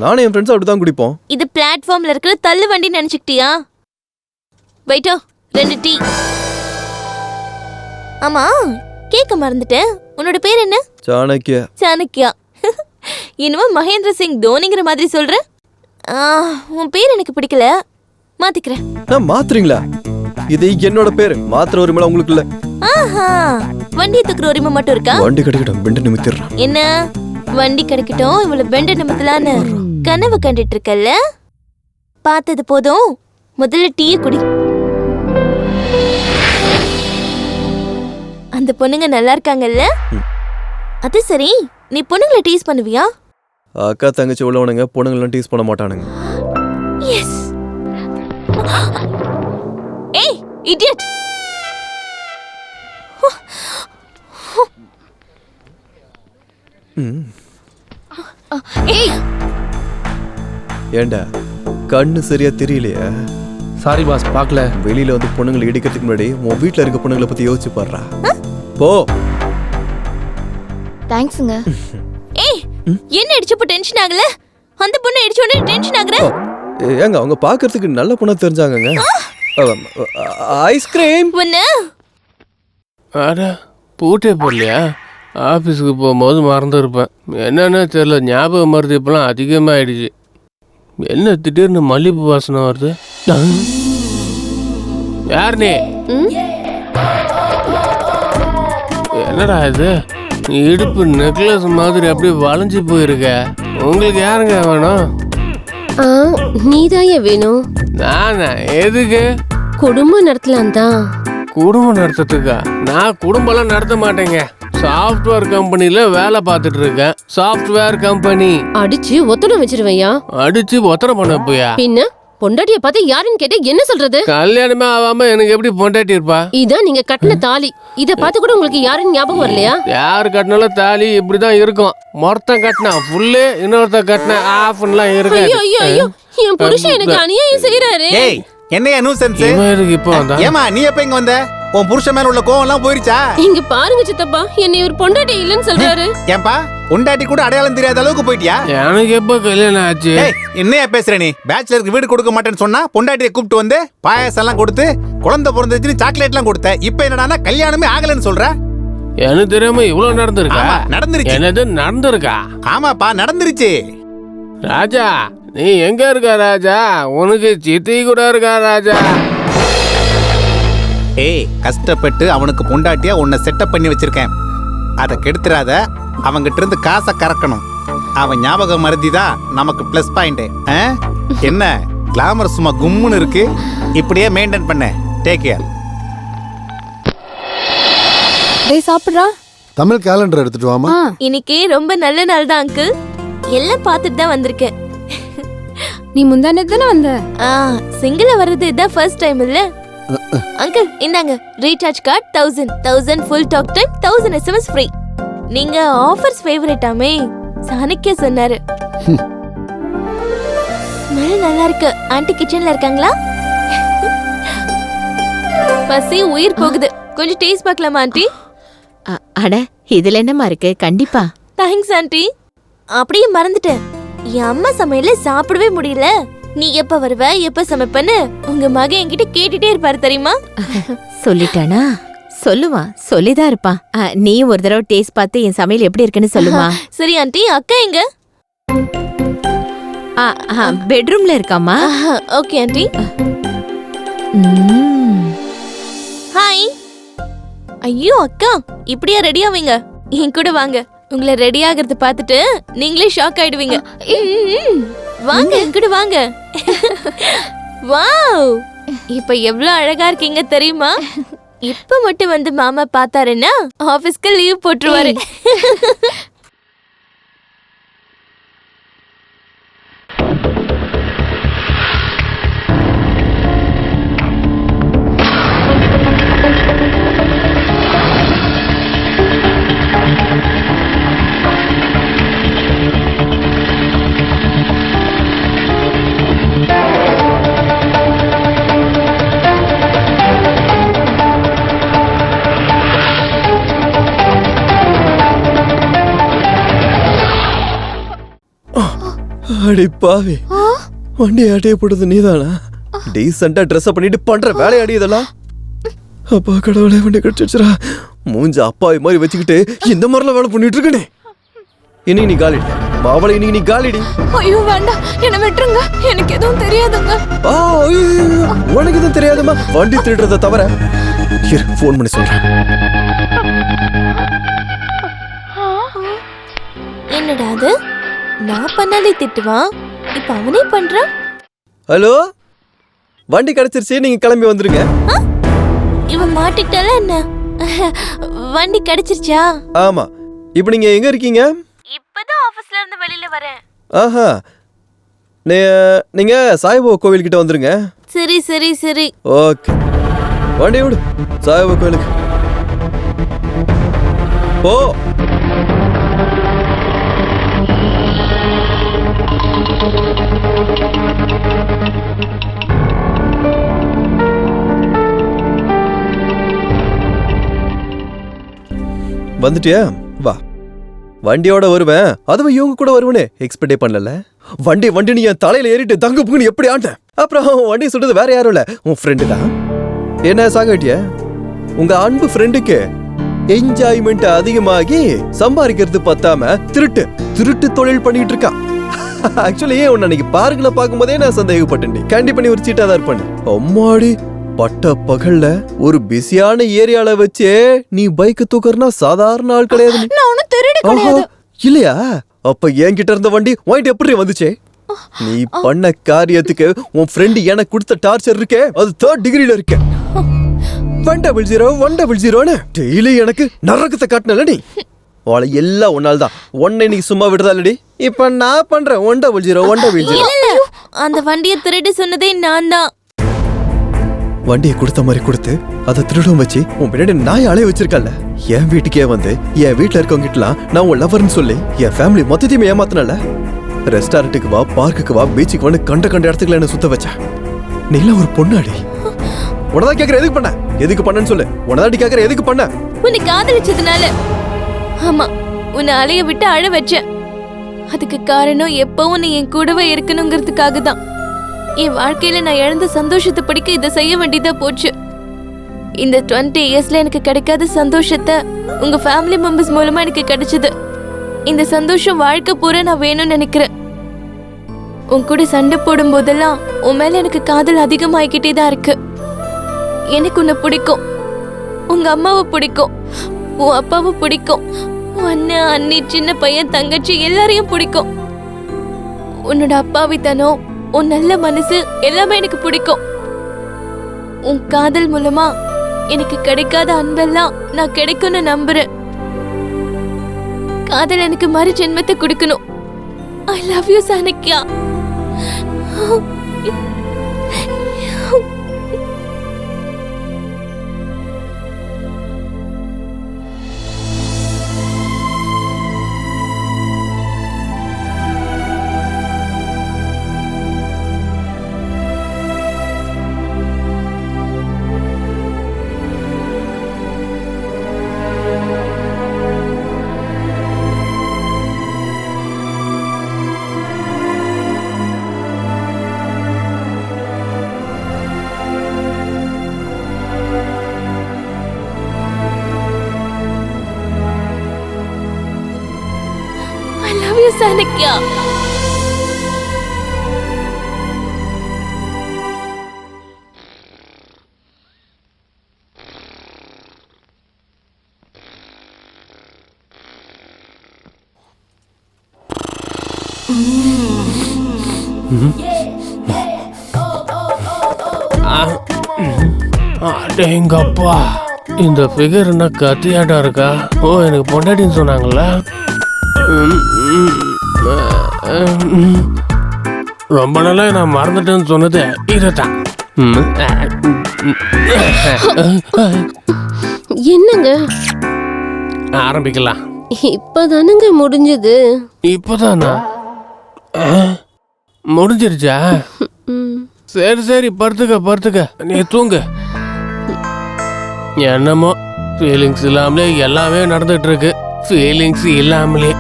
நானும் என் ஃப்ரெண்ட்ஸ் அப்படிதான் குடிப்போம். இது பிளாட்ஃபார்ம்ல இருக்கிற தள்ளு வண்டி நினைச்சுக்கிட்டியா? வெயிட்டோ, 2 டீ. ஆமா, கேட்க மறந்துட்டேன். உன்னோட பேர் என்ன? சாணக்கியா. சாணக்கியா. என்னவோ மகேந்திர சிங் தோனிங்கிற மாதிரி சொல்ற. உன் பேர் எனக்கு பிடிக்கல, மாத்திக்கிறேன். நான் மாத்துறீங்களா? இது என்னோட பேரு, மாத்திர உரிமை உங்களுக்கு இல்ல. வண்டி தூக்குற உரிமை மட்டும் இருக்கா? வண்டி கிடைக்கட்டும், பெண்டு நிமித்திடுறேன். என்ன வண்டி கிடைக்கட்டும், இவ்வளவு பெண்டு நிமித்தலான்னு கனவு கண்டுட்டு இருக்கல்ல? பார்த்தது போதும், முதல்ல டீயை குடி. அந்த பொண்ணுங்க நல்லா இருக்காங்கல்ல? அது சரி, நீ பொண்ணுங்களை டீஸ் பண்ணுவியா? அக்கா தங்கச்சி உள்ளவனுங்க பொண்ணுங்களாம் டீஸ் பண்ண மாட்டானுங்க. எஸ். ஏய் இடியட். ஏய் ஏண்டா கண்ணு சரியா தெரியலையா? சாரி பாஸ், பார்க்கல. வெளியில வந்து பொண்ணுங்களை இடிக்கிறதுக்கு முன்னாடி உன் வீட்டுல இருக்க பொண்ணுங்களை பத்தி யோசிச்சு பாடுறா. போ. தேங்க்ஸுங்க. ஏய் என்ன இடிச்சப்ப டென்ஷன் ஆகல? அந்த பொண்ணு இடிச்ச உடனே டென்ஷன் ஆகுற? ஏங்க அவங்க பாக்குறதுக்கு நல்ல பொண்ணா தெரிஞ்சாங்கங்க. ஐஸ்கிரீம். அட பூட்டே போடலையா? ஆஃபீஸுக்கு போகும்போது மறந்துருப்பேன். என்னன்னு தெரியல, ஞாபக மருந்து இப்பெல்லாம் அதிகமாகிடுச்சு. என்ன திடீர்னு மல்லிகைப்பூ வாசனை வருது? யார் நீ? என்னடா இது? இடுப்பு நெக்லஸ் மாதிரி அப்படியே வளைஞ்சு போயிருக்க. உங்களுக்கு யாருங்க வேணும்? நீதான் ஏன் வேணும்? நானா? எதுக்கு? குடும்பம் நடத்தலாம் தான். குடும்பம் நடத்துறதுக்கா? நான் குடும்பம்லாம் நடத்த மாட்டேங்க. சாஃப்ட்வேர் கம்பெனில வேலை பார்த்துட்டு இருக்கேன். Software company. அடிச்சு ஒத்தடம் வச்சிருவையா? அடிச்சு ஒத்தடம் பண்ண போயா? பின்ன பொண்டாட்டிய பார்த்து யாருன்னு கேட்டு என்ன சொல்றது? கல்யாணமே ஆகாம எனக்கு எப்படி பொண்டாட்டி இருப்பா? இதான் நீங்க கட்டின தாலி. இத பார்த்து கூட உங்களுக்கு யாருன்னு ஞாபகம் வரலையா? யாரு கட்டினாலும் தாலி இப்படிதான் இருக்கும். மொத்தம் கட்டினா ஃபுல்லு, இன்னொருத்த கட்டினா ஆஃப்லாம் இருக்கு. ஐயோ ஐயோ ஐயோ, என் புருஷன் எனக்கு அநியாயம் செய்யறாரு. ஏய் என்னையா நியூசன்ஸ்? இப்போ வந்தா? ஏமா நீ எப்ப இங்க வந்த? உன் புருஷன் மேல உள்ள கோவம் எல்லாம் போயிருச்சா? இங்க பாருங்க சித்தப்பா, என்னை ஒரு பொண்டாட்டி இல்லன்னு சொல்றாரு. ஏன்பா பொண்டாட்டி கூட அடையாளம் தெரியாத அளவுக்கு போயிட்டியா? எனக்கு எப்ப கல்யாணம் ஆச்சு? என்னையா பேசுற நீ? பேச்சுலருக்கு வீடு கொடுக்க மாட்டேன்னு சொன்னா பொண்டாட்டியை கூப்பிட்டு வந்து பாயாசம் எல்லாம் கொடுத்து குழந்தை பிறந்துச்சுன்னு சாக்லேட் எல்லாம் கொடுத்த. இப்ப என்னடானா கல்யாணமே ஆகலன்னு சொல்ற? எனக்கு தெரியாம இவ்வளவு நடந்திருக்கா? நடந்துருச்சு. என்னது நடந்திருக்கா? ஆமாப்பா நடந்துருச்சு. ராஜா நீ எங்க இருக்க ராஜா? உனக்கு சித்தி கூட இருக்கா ராஜா? ஏய் கஷ்டப்பட்டு அவனுக்கு பொண்டாட்டியா உன்னை செட்டப் பண்ணி வச்சிருக்கேன். அதை கெடுத்துறாத. அவங்கிட்ட இருந்து காசை கறக்கணும். அவன் ஞாபகம் மறதி தான் நமக்கு பிளஸ் பாயிண்ட். என்ன கிளாமர் சும்மா கும்முன்னு இருக்கு. இப்படியே மெயின்டைன் பண்ண. Take care. டேய் சாப்பிடுறா. தமிழ் கேலண்டர் எடுத்துட்டு வாமா. இன்னைக்கு ரொம்ப நல்ல நாள் தான் அங்கிள். எல்லாம் பார்த்துட்டு தான் வந்திருக்கேன். நீ முந்தானே தானே வந்த? சிங்கிளா வர்றது இதான் ஃபர்ஸ்ட் டைம் இல்ல? அங்கிள் இந்தாங்க recharge card 1000 full talk time 1000 SMS free. நீங்க ஆஃபர்ஸ் ஃபேவரட்டாமே சாணிக்கே சொன்னாரு. ஸ்மெல் நல்லா இருக்கு. ஆன்ட்டி கிச்சன்ல இருக்காங்களா? பசி உயிர் போகுது. கொஞ்சம் டேஸ்ட் பார்க்கலாமா ஆன்ட்டி? அட இதுல என்னமா இருக்கு? கண்டிப்பா. Thanks aunty. அப்படியே மறந்துட்டேன், என் அம்மா சமையல சாப்பிடவே முடியல. நீ எப்ப வருவ எப்ப சமைப்பன்னு உங்க மகன் என்கிட்ட கேட்டுட்டே இருப்பாரு தெரியுமா? சொல்லிட்டானா? சொல்லுவான், சொல்லிதான் இருப்பான். நீ ஒரு தடவை டேஸ்ட் பார்த்து என் சமையல் எப்படி இருக்குன்னு சொல்லுமா? சரி ஆண்டி. அக்கா எங்க? பெட்ரூம்ல இருக்காமா? Okay aunty. ஹாய். ஐயோ அக்கா இப்படியா ரெடி ஆவீங்க? என் கூட வாங்க. உங்களை ரெடி ஆகிறது பார்த்துட்டு நீங்களே ஷாக் ஆயிடுவீங்க. வாங்க என் கூட வாங்க. வாவ் இப்ப எவ்வளவு அழகா இருக்கீங்க தெரியுமா? இப்ப மட்டும் வந்து மாமா பார்த்தாருன்னா ஆபீஸ்க்கு லீவ் போட்டுருவாரு. அடி பாவி, வண்டி ஆட்டைய போட்டது நீதானா? டீசெண்டா ட்ரெஸ் பண்ணிட்டு பண்ற வேலையாடி இதெல்லாம்? அப்பா கடவுளே, வண்டி கடிச்சிடுச்சுரா. மூஞ்ச அப்பாவி மாதிரி வச்சுக்கிட்டு இந்த மாதிரிலாம் வேலை பண்ணிட்டு இருக்கனே. இன்னைக்கு நீ காலிடி மாவளை, இன்னைக்கு நீ காலிடி. ஐயோ வேண்டாம், என்ன விட்டுருங்க. எனக்கு எதுவும் தெரியாதுங்க. உனக்கு எதுவும் தெரியாதுமா? வண்டி திருடுறத தவிர. போன் பண்ணி சொல்றேன். என்னடா அது? நான் பண்ணாலே திட்டுவான், இப்ப அவனே பண்றான். ஹலோ, வண்டி கிடைச்சிருச்சு, நீங்க கிளம்பி வந்துருங்க. இவன் மாட்டிக்கிட்டால என்ன? வண்டி கிடைச்சிருச்சா? ஆமா, இப்போ நீங்க எங்க இருக்கீங்க? இப்பதான் ஆபீஸ்ல இருந்து வெளியில வரேன். ஆஹா, நீங்க சாய்பாபா கோவில் கிட்ட வந்துருங்க. சரி சரி சரி. ஓகே, வண்டி விடு. சாய்பாபா கோவிலுக்கு போ. வந்துட்டியா? வா, வண்டியோட வருவேன். அதுவும் இவங்க கூட வருவனே எக்ஸ்பெக்டே பண்ணல. வண்டின்னு என் தலையில ஏறிட்டு தங்கு புங்குன்னு எப்படி ஆண்டேன். அப்புறம் வண்டி சுடுறது வேற யாரும் இல்ல, உன் ஃப்ரெண்டு தான். என்ன சாகட்டிய? உங்க அன்பு ஃப்ரெண்டுக்கு என்ஜாய்மெண்ட் அதிகமாகி சம்பாதிக்கிறது பத்தாம திருட்டு தொழில் பண்ணிட்டு இருக்கான். ஆக்சுவலி உன்னை அன்னைக்கு பார்க்கல பார்க்கும்போதே நான் சந்தேகப்பட்டேன். கண்டிப்பா நீ ஒரு சீட்டா தான் இருப்பானு. அம்மாடி, பட்ட பகல்ல ஒரு பிஸியான ஏரியால வச்சு நீ பைக் தூக்கறனா சாதாரண ஆள் கிடையாது. இல்லையா? அப்ப என்கிட்ட இருந்த வண்டி வாங்கிட்டு எப்படி வந்துச்சே? நீ பண்ண காரியத்துக்கு உன் ஃப்ரெண்ட் எனக்கு கொடுத்த டார்ச்சர் இருக்கே, அது 3rd டிகிரில இருக்கு. 100 டெய்லி எனக்கு நரகத்தை காட்டினல நீ. அவளை எல்லாம் ஒன்னால தான். உன்னை நீ சும்மா விடுறதா இல்லடி. இப்ப நான் பண்றேன் 100. அந்த வண்டியை திருடி சொன்னதே நான் தான். வண்டியை கொடுத்த மாதிரி கொடுத்து அதை திருடம் வச்சு உன் பின்னாடி நாய் அலைய வச்சிருக்கல. என் வீட்டுக்கே வந்து என் வீட்டுல இருக்கவங்க கிட்டலாம் நான் உன் லவர்னு சொல்லி என் ஃபேமிலி மொத்தத்தையுமே ஏமாத்தினல. ரெஸ்டாரண்ட்டுக்கு வா, பார்க்குக்கு வா, பீச்சுக்கு வந்து கண்ட இடத்துக்குள்ள என்ன சுத்த வச்ச. நீ எல்லாம் ஒரு பொண்ணாடி. உனதான் கேக்குற எதுக்கு பண்ணன்னு சொல்லு. உனதாடி கேக்குற எதுக்கு பண்ண? உன்னை காதலிச்சதுனால. ஆமா, உன்னை அலைய விட்டு அழ வச்ச. அதுக்கு காரணம் எப்பவும் நீ என் கூடவே இருக்கணுங்கிறதுக்காக தான். என் வாழ்க்கையில நான் இழந்த சந்தோஷத்தை படிக்க இதை செய்ய வேண்டியதா போச்சு. இந்த 20 இயர்ஸ்ல எனக்கு கிடைக்காத சந்தோஷத்தை உங்க ஃபேமிலி மெம்பர்ஸ் மூலமா எனக்கு கிடைச்சது. இந்த சந்தோஷம் வாழ்க்கை பூரா நான் வேணும்னு நினைக்கிறேன். உன் கூட சண்டை போடும் போதெல்லாம் உன் மேல எனக்கு காதல் அதிகமாகிக்கிட்டே தான் இருக்கு. எனக்கு உன்னை பிடிக்கும், உங்க அம்மாவை பிடிக்கும், உன் அப்பாவை பிடிக்கும், உன் அண்ணன் அண்ணி, சின்ன பையன், தங்கச்சி எல்லாரையும் பிடிக்கும். உன்னோட அப்பாவித்தனம், உன் நல்ல மனசு எல்லாமே எனக்கு பிடிக்கும். உன் காதல் மூலமா எனக்கு கிடைக்காத அன்பெல்லாம் நான் கிடைக்கும்னு நம்புறேன். காதல் எனக்கு மறு ஜென்மத்தை கொடுக்கணும். ஐ லவ் யூ சாணக்கியா. சாணக்கியா. அடேங்கப்பா, இந்த ஃபிகர் என்ன கத்தியாட்டம் இருக்கா? ஓ, எனக்கு பொண்டாட்டின்னு சொன்னாங்களா? ரொம்ப நாளா நான் மறந்துட்டேன்னு சொன்னது இதுதான். என்னங்க ஆரம்பிக்கலாம். இப்பதானுங்க முடிஞ்சது. இப்பதானா முடிஞ்சிருச்சா? சரி படுத்துக்க, நீ தூங்கு. என்னமோ ஃபீலிங்ஸ் இல்லாமலே எல்லாமே நடந்துட்டு இருக்கு. ஃபீலிங்ஸ் இல்லாமலே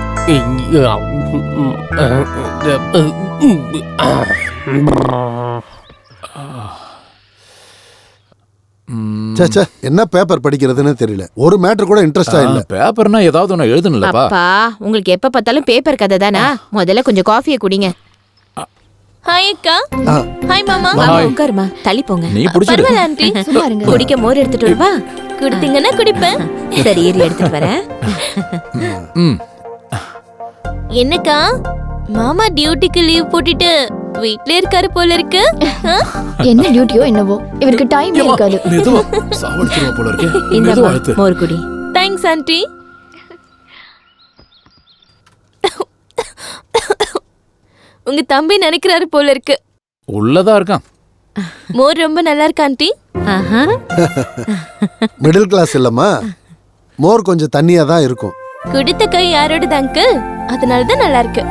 என்ன பேப்பர் படிக்கிறதுன்னு தெரியல. ஒரு மேட்டர் கூட இன்ட்ரெஸ்டா இல்ல. பேப்பர்னா ஏதாவது ஒன்னு எழுதணும்லப்பா. அப்பா, உங்களுக்கு எப்ப பார்த்தாலும் பேப்பர் கதை தானா? முதல்ல கொஞ்சம் காஃபியை குடிங்க. ஹாய் அக்கா. ஹாய் மாமா. உட்காருமா, தள்ளி போங்க. நீ புடிச்சிடு. பரவாயில்ல ஆண்டி, சும்மா இருங்க. குடிக்க மோர் எடுத்துட்டு வரவா? குடித்தீங்கன்னா குடிப்பேன். சரி, இரு எடுத்துட்டு வரேன். என்னக்கா, மாமா டியூட்டிக்கு லீவ் போட்டுட்டு வீட்ல இருக்காரு போல இருக்கு. என்ன டியூட்டியோ என்னவோ, இவருக்கு டைம் இருக்காது. சாவடிச்சிருவா போல இருக்கு. இந்த மோர் குடி. Thanks aunty. உங்க தம்பி நினைக்கிறாரு போல இருக்கு. உள்ளதா இருக்கான். மோர் ரொம்ப நல்லா இருக்கு ஆண்டி. மிடில் கிளாஸ் இல்லம்மா, மோர் கொஞ்சம் தண்ணியா தான் இருக்கும். குடித்த கை யாரோடது அங்கிள்? அதனாலதான் நல்லா இருக்கு.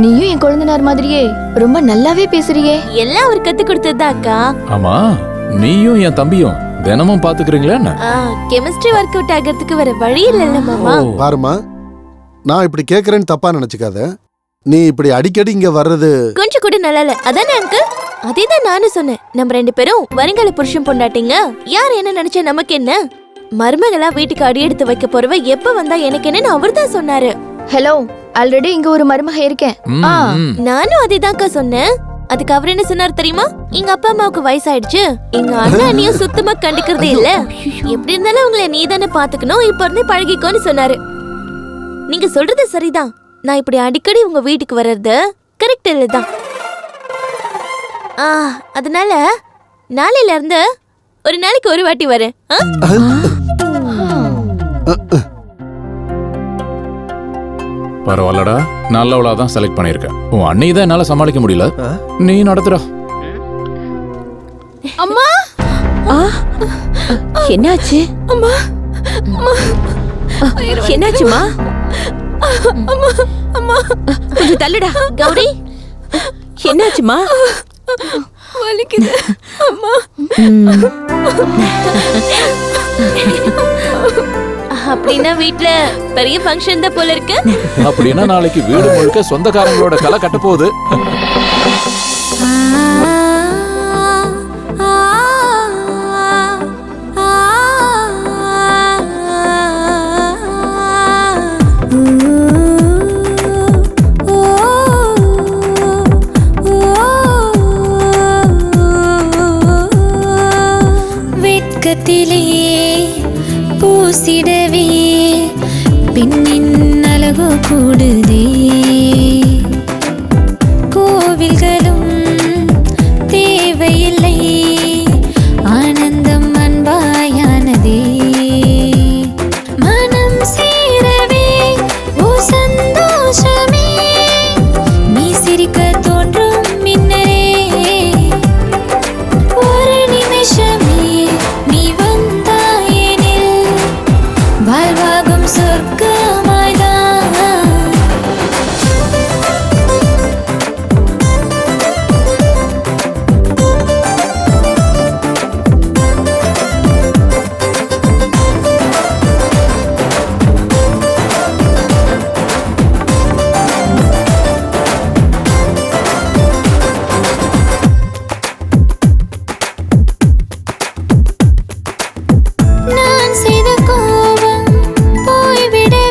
நீயும் என் குழந்தைனார் மாதிரியே ரொம்ப நல்லாவே பேசுறியே. எல்லாம் அவர் கத்து கொடுத்ததுதான் அக்கா. ஆமா, நீயும் என் தம்பியும் தினமும் பாத்துக்கிறீங்களா என்ன? கெமிஸ்ட்ரி ஒர்க் அவுட் ஆகிறதுக்கு வேற வழி இல்ல மாமா. பாருமா, நான் இப்படி கேக்குறேன்னு தப்பா நினைச்சுக்காத. நீ இப்படி அடிக்கடி இங்க வர்றது கொஞ்சம் கூட நல்லா இல்ல. அதானே அங்கிள்? அதேதான் நானும் சொன்னேன். நம்ம 2 பேரும் வருங்கால புருஷன் பொண்டாட்டிங்க. யார் என்ன நினைச்சா நமக்கு என்ன? மருமகளா வீட்டுக்கு அடி எடுத்து வைக்க போறவ எப்ப வந்தா எனக்கு என்னன்னு அவர் தான் சொன்னாரு. ஹலோ, ஆல்ரெடி இங்க ஒரு மருமக இருக்கேன். நானும் அதேதான்க்கா சொன்னேன். அதுக்கு அவர் என்ன சொன்னார் தெரியுமா? எங்க அப்பா அம்மாவுக்கு வயசாயிடுச்சு, எங்க அண்ணா அண்ணியும் சுத்தமா கண்டுக்கிறதே இல்ல, எப்படி இருந்தாலும் உங்களை நீ தானே பாத்துக்கணும், இப்ப இருந்தே பழகிக்கோன்னு சொன்னாரு. நீங்க சொல்றது சரிதான். நான் இப்படி அடிக்கடி உங்க வீட்டுக்கு வர்றது கரெக்ட் இல்லதான். அதனால நாளையில இருந்து ஒரு நாளைக்கு ஒரு வாட்டி வரேன். பரவாயில்லடா, நல்லவளாதான் செலக்ட் பண்ணிருக்க. உன் அண்ணி தான் என்னால சமாளிக்க முடியல, நீ நடத்துறா. அம்மா, என்னாச்சு? அம்மா, என்னாச்சுமா? அம்மா, அம்மா, கொஞ்சம் தள்ளுடா. கௌரி, என்னாச்சுமா? வலிக்குது அம்மா. அப்படின்னா வீட்ல பெரிய ஃபங்க்ஷன் தான் போல இருக்கு. அப்படின்னா நாளைக்கு வீடு முழுக்க சொந்தக்காரங்களோட கலை கட்ட போகுது. வெட்கத்திலே பூசிடவே பெண்ணின் அழகு கூடுதே, கோவில்களும் தேவையில்லை, ஆனந்தம் அன்பாயானதே, மனம் சேரவே ஓ சந்தோஷமே, நீ சிரிக்க தோன்றும் மின்னரே, ஒரு நிமிஷமே நீ வந்தாயெனில் வாழ்வாகும் சொர்க்கமாய்தான். நான் செய்த கோபம் போய்விடவே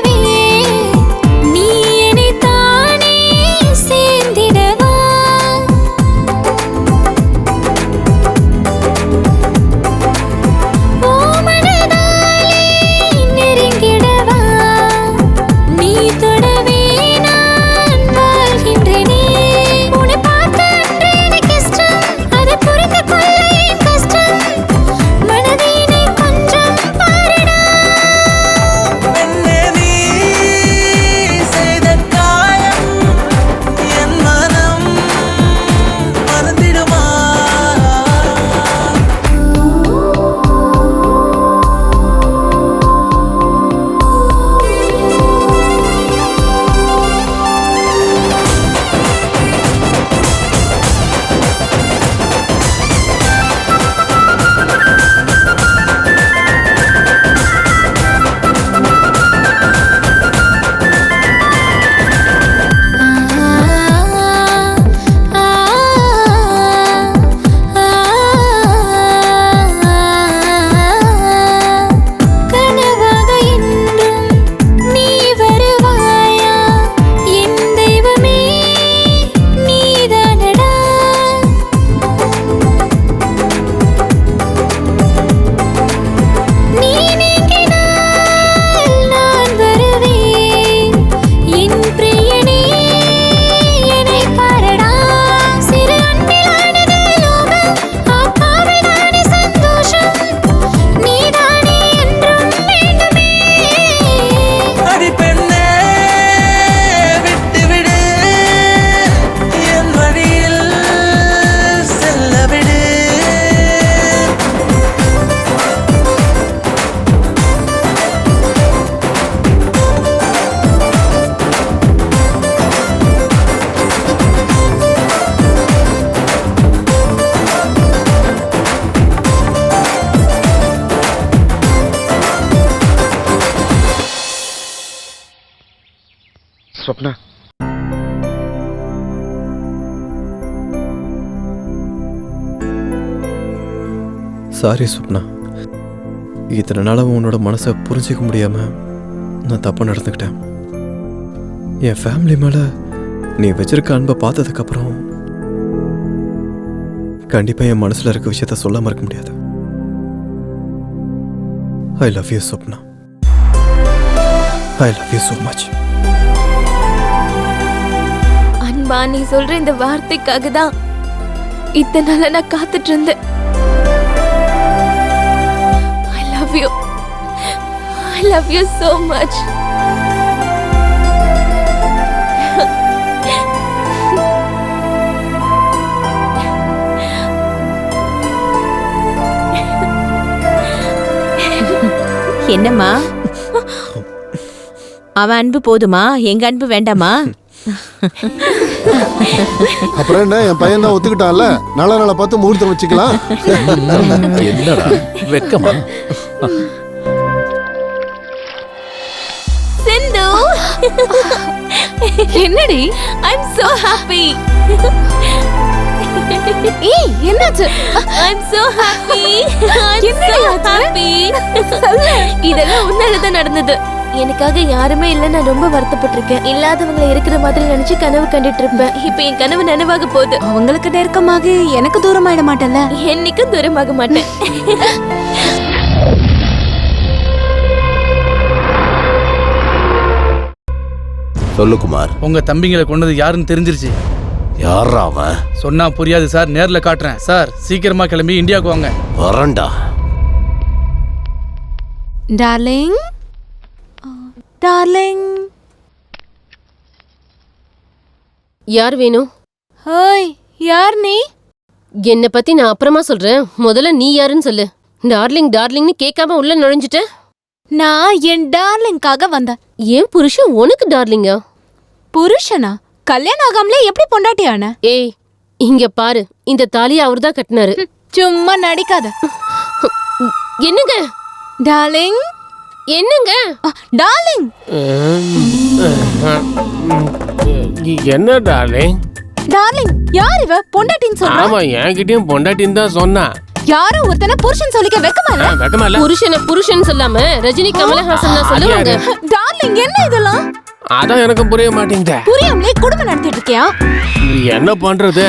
ஸ்வப்னா சாரி சுப்னா, இத்தனை நாளாக உன்னோட மனசை புரிஞ்சிக்க முடியாம நான் தப்பா நடந்துக்கிட்டேன். என் ஃபேமிலி மேல நீ வச்சிருக்க அன்பை பார்த்ததுக்கப்புறம் கண்டிப்பா என் மனசுல இருக்க விஷயத்த சொல்லாம இருக்க முடியாது. I love you Subna, I love you so much. அன்பா, நீ சொல்ற இந்த வார்த்தைக்காக தான் இத்தனை நாளா நான் காத்துட்டு இருந்தேன். I love you so much. என்னம்மா, அவன் அன்பு போதுமா, எங்க அன்பு வேண்டாமா? அப்புறம் என்ன, என் பையன் தான் ஒத்துக்கிட்டான்ல, நல்ல நாளை பார்த்து முகூர்த்தம் வச்சுக்கலாம். என்னடா வெக்கமா? சிந்து, என்னடி? I'm so happy. ஏய், என்னாச்சு? I'm so happy. I'm so happy. இதெல்லாம் உன்னால தான் நடந்தது. எனக்காக யாருமே இல்ல, நான் ரொம்ப வருத்தப்பட்டிருக்கேன். இல்லாதவங்களை இருக்கிற மாதிரி நினைச்சு கனவு கண்டுட்டு இருப்பேன். இப்ப என் கனவு நனவாக போகுது. அவங்களுக்கு நெருக்கமாக எனக்கு தூரமாயிட மாட்டேன்ல? என்னைக்கும் தூரமாக மாட்டேன். சொல்லு குமார். உங்க தம்பிங்களை கொண்டது யாருன்னு தெரிஞ்சிருச்சு. யாரா அவன்? சொன்னா புரியாது சார், நேர்ல காட்டுறேன் சார். சீக்கிரமா கிளம்பி இந்தியாவுக்கு வாங்க. வரண்டா. Darling, darling. யார் வேணும்? ஹோய், யார் நீ? என்னை பத்தி நான் அப்புறமா சொல்றேன், முதல்ல நீ யாருன்னு சொல்லு. டார்லிங் டார்லிங்னு கேட்காம உள்ள நுழைஞ்சிட்ட. நான் என் டார்லிங்காக வந்தேன். ஏன் புருஷன் உனக்கு டார்லிங்கா? புருஷனா? கல்யாணம் ஆகாமலே எப்படி பொண்டாட்டியான? ஏய், இங்க பாரு, இந்த தாலியை அவர்தான் கட்டினாரு. சும்மா நடிக்காத. என்னங்க டார்லிங்? என்னங்க டார்லிங்? என்ன டார்லிங்? டார்லிங் யார் இவ? பொண்டாட்டின்னு சொல்றா? ஆமா, என்கிட்டயும் பொண்டாட்டின்னு தான் சொன்னா. யாரோ ஒருத்தனை புருஷன் சொல்லிக்க வெக்கமா இல்ல? வெக்கமா இல்ல? புருஷன் சொல்லாம ரஜினி கமலஹாசன் தான் சொல்லுவாங்க. டார்லிங், என்ன இதெல்லாம்? அதான் எனக்கு புரிய மாட்டேங்குது. புரியாமலே குடும்பம் நடத்திட்டு இருக்கியா? என்ன பண்றது?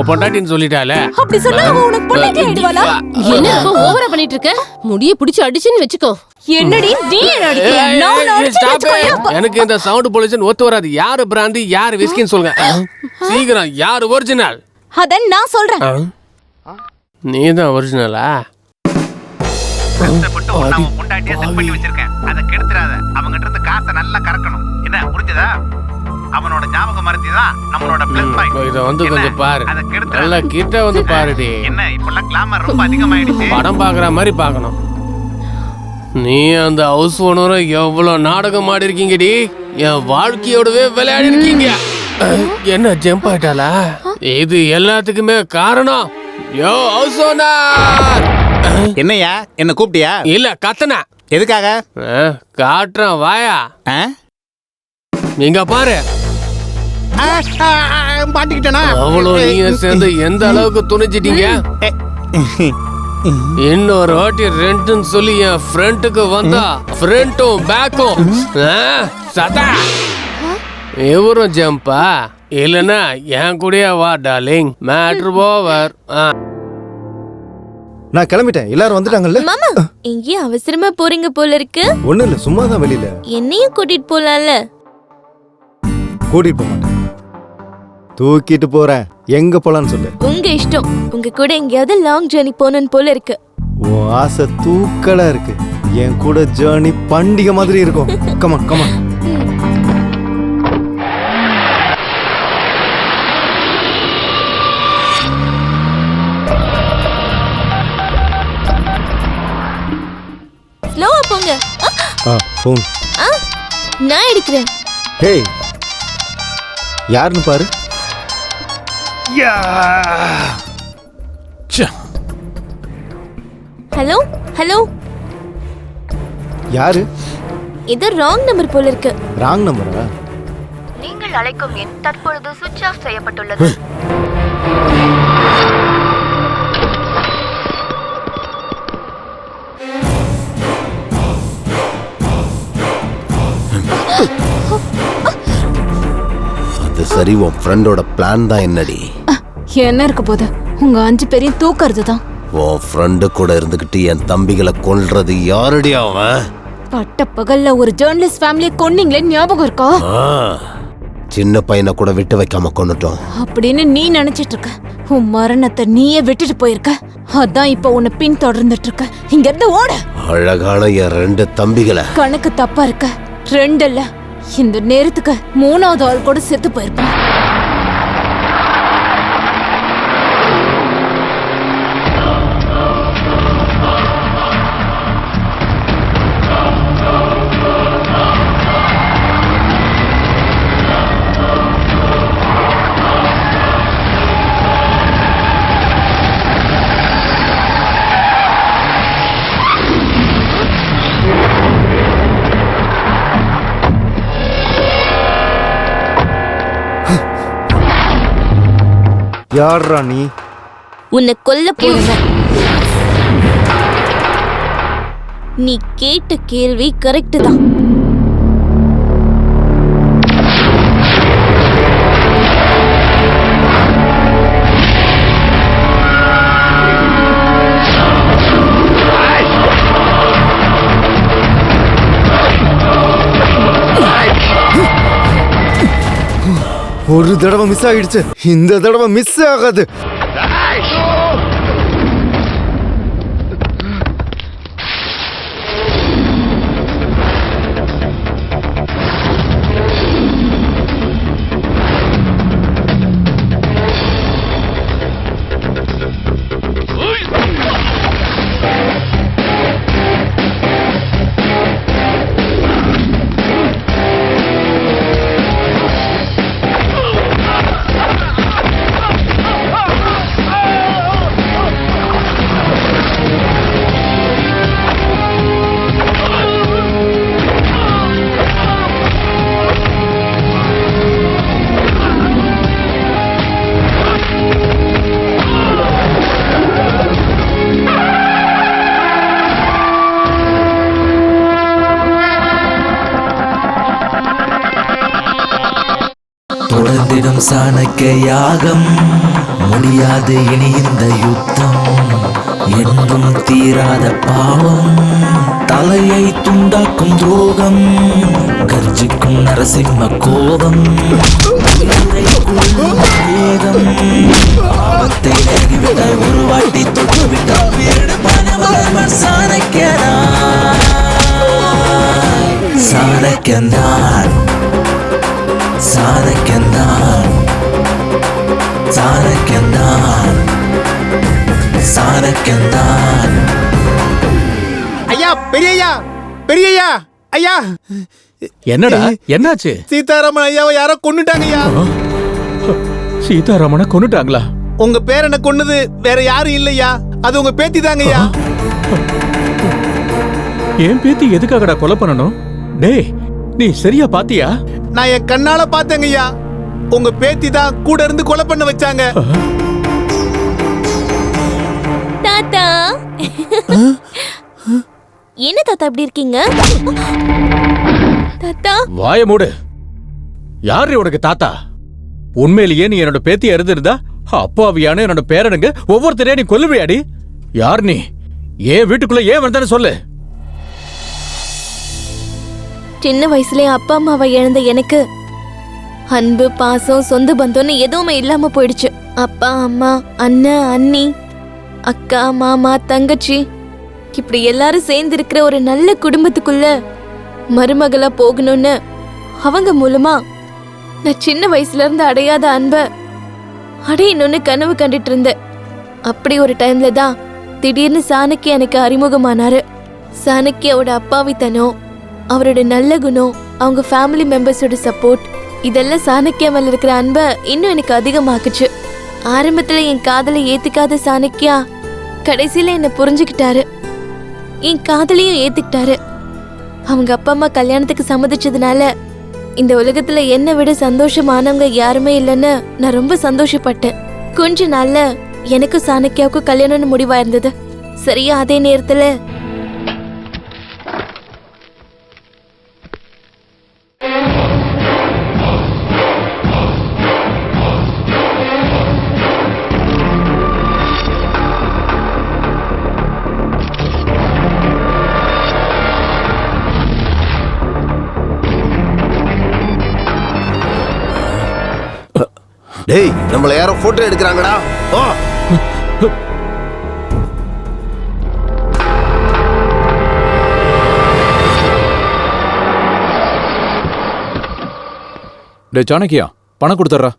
பொண்டாட்டின்னு சொல்லிட்டால. அப்படி சொன்னா அவ உனக்கு பொண்டாட்டி ஆயிடுவாளா? என்ன இப்ப ஓவரா பண்ணிட்டு இருக்க? முடிய பிடிச்சு அடிச்சுன்னு வெச்சுக்கோ. என்னடி நீ அடிக்கிற? நான் அடிச்சேன். எனக்கு இந்த சவுண்ட் பொல்யூஷன் ஒத்து வராது. யாரு பிராந்தி, யாரு விஸ்கின்னு சொல்லுங்க. சீக்கிரம், யாரு ஒரிஜினல்? அத நான் சொல்றேன். நீ தான் ஒரிஜினலா? பொண்டாட்டியை செட் பண்ணி வச்சிருக்கேன். அதை கெடுத்துறாத. அவங்கிட்ட இருந்து காசை நல்லா கறக்கணும். என்ன புரிஞ்சதா? அவனோட ஞாபகம் மறதி தான் நம்மளோட ப்ளஸ் பாயிண்ட். இத வந்து கொஞ்சம் பாரு. நல்லா கிட்ட வந்து பாருடி. என்ன இப்பெல்லாம் கிளாமர் ரொம்ப அதிகமாயிடுச்சு. படம் பாக்குற மாதிரி பார்க்கணும். நீ அந்த ஹவுஸ் ஓனரை எவ்வளவு நாடகம் ஆடி இருக்கீங்கடி. என் வாழ்க்கையோடவே விளையாடி இருக்கீங்க. என்ன ஜம்ப் ஆயிட்டாளா? இது எல்லாத்துக்குமே காரணம் யோ ஹவுஸ் ஓனர். என்னையா, என்ன கூப்பிட்டியா? இல்ல, கத்தனா. எதுக்காக? காட்டுறேன் வாயா. நீங்க பாரு. மாட்டிக்கிட்டனா? அவ்வளோ நீங்க சேர்ந்து எந்த அளவுக்கு துணிச்சிட்டீங்க. இன்னொரு வாட்டி ரெண்டுன்னு சொல்லி என் ஃப்ரண்ட்டுக்கு வந்தா ஃப்ரண்ட்டும் பேக்கும் சதா. இவரும் ஜம்பா இல்லனா என் கூடயே வா டார்லிங். Matter over. நான் கிளம்பிட்டேன், எல்லாரும் வந்துட்டாங்கல்ல? மாமா, எங்கேயும் அவசரமா போறீங்க போல இருக்கு. ஒண்ணு இல்ல, சும்மா தான் வெளியில. என்னையும் கூட்டிட்டு போலாம்ல? கூட்டிட்டு போக மாட்டேன், தூக்கிட்டு போறேன். எங்க போலான்னு சொல்லு. உங்க இஷ்டம். உங்க கூட எங்கேயாவது லாங் ஜர்னி போகணும்னு போல இருக்கு. உன் ஆசை தூக்கலா இருக்கு. என் கூட ஜர்னி பண்டிகை மாதிரி இருக்கும். Come on come on. ஸ்லோவா போங்க. ஃபோன் நான் எடுக்கிறேன். ஹேய், யாருன்னு பாரு. Hello hello. யாரு? இது ராங் நம்பர் போல இருக்கு. ராங் நம்பரா? நீங்கள் அழைக்கும் எண் தற்பொழுது சுவிட்ச் ஆஃப் செய்யப்பட்டுள்ளது. அது சரி, உன் ஃப்ரெண்டோட பிளான் தான் என்னடி? என்ன இருக்க போது, உங்க 5 பேரையும் தூக்கறது தான். உன் ஃப்ரெண்டு கூட இருந்துகிட்டு என் தம்பிகளை கொல்றது யாரடி அவன்? பட்ட பகல்ல ஒரு ஜேர்னலிஸ்ட் ஃபேமிலியை கொன்னீங்களே, ஞாபகம் இருக்கா? சின்ன பையனை கூட விட்டு வைக்காம கொன்னுட்டோம் அப்படின்னு நீ நினைச்சிட்டு இருக்க. உன் மரணத்தை நீயே விட்டுட்டு போயிருக்க. அதான் இப்ப உன்னை பின் தொடர்ந்துட்டு இருக்க. இங்க இருந்து ஓட. அழகான என் 2 தம்பிகளை. கணக்கு தப்பா இருக்க. 2 இல்ல, இந்த நேரத்துக்கு 3வது ஆள் கூட செத்து போயிருப்பான். யார்ரா நீ? உன்னை கொல்ல போறேன். நீ கேட்ட கேள்வி கரெக்ட் தான். ஒரு தடவை மிஸ் ஆகிடுச்சு, இந்த தடவை மிஸ் ஆகாது. தொடர்ந்திடும் சாணக்கிய யாகம், முடியாது இனி இந்த யுத்தம். என்றும் தீராத பாவம், தலையை துண்டாக்கும் துரோகம், கர்ஜிக்கும் நரசிம்ம கோபம், வேகம், ஆபத்தை நெருங்கிவிட ஒரு வாட்டி தொட்டுவிட்டால் வீடு பணவர்மன் சாணக்கியனா. சாணக்கியன்தான், சாணக்கியன்தான், சாணக்கியன்தான், சாணக்கியன்தான். ஐயா, பெரியய்யா, பெரியய்யா, ஐயா. என்னடா, என்னாச்சு? சீதாராமன் ஐயாவை யாரோ கொன்னுட்டாங்க ஐயா. சீதாராமனை கொன்னுட்டாங்களா? உங்க பேரனை கொன்னது வேற யாரும் இல்லையா, அது உங்க பேத்தி தாங்க ஐயா. என் பேத்தி எதுக்காகடா கொலை பண்ணணும்? டேய், நீ சரியா பாத்தியா? நான் என் கண்ணால பார்த்தேங்க ஐயா. உங்க பேத்தி தான் கூட இருந்து கொலை பண்ண வச்சாங்க. தாத்தா, என்ன தாத்தா இப்படி இருக்கீங்க? தாத்தா, வாய மூடு. யாரு உனக்கு தாத்தா? உண்மையிலேயே நீ என்னோட பேத்தியா இருந்திருந்தா அப்பாவியான என்னோட பேரனுங்க ஒவ்வொருத்தரையா நீ கொல்லுவியாடி? யார் நீ? ஏன் வீட்டுக்குள்ள ஏன் வந்தான்னு சொல்லு. சின்ன வயசுல அப்பா அம்மாவை இழந்த எனக்கு அன்பு, பாசம், சொந்த பந்தம்னு எதுவுமே இல்லாம போயிடுச்சு. அப்பா, அம்மா, அண்ணன், அண்ணி, அக்கா, மாமா, தங்கச்சி, இப்படி எல்லாரும் சேர்ந்து இருக்கிற ஒரு நல்ல குடும்பத்துக்குள்ள மருமகளா போகணும்னு அவங்க மூலமா நான் சின்ன வயசுல இருந்து அடையாத அன்ப அடையணும்னு கனவு கண்டுட்டு இருந்தேன். அப்படி ஒரு டைம்ல தான் திடீர்னு சாணக்கிய எனக்கு அறிமுகமானாரு. சாணக்கியோட அப்பாவித்தனம், அவரோட நல்ல குணம், அவங்க ஃபேமிலி மெம்பர்ஸோட சப்போர்ட், இதெல்லாம் சாணக்கியா மேல இருக்கிற அன்பை இன்னும் எனக்கு அதிகமாக்குச்சு. ஆரம்பத்துல என் காதலை ஏத்துக்காத சாணக்கியா கடைசியில என்ன புரிஞ்சுக்கிட்டாரு, என் காதலையும் ஏத்துக்கிட்டாரு. அவங்க அப்பா அம்மா கல்யாணத்துக்கு சம்மதிச்சதுனால இந்த உலகத்துல என்னை விட சந்தோஷமானவங்க யாருமே இல்லைன்னு நான் ரொம்ப சந்தோஷப்பட்டேன். கொஞ்ச நாள்ல எனக்கும் சாணக்கியாவுக்கும் கல்யாணம்னு முடிவா இருந்தது. சரியா அதே நேரத்துல டேய், நம்மள யாரோ போட்டோ எடுக்கிறாங்கடா. ஓ டே சாணக்கியா, பணம் கொடுத்துட்றா.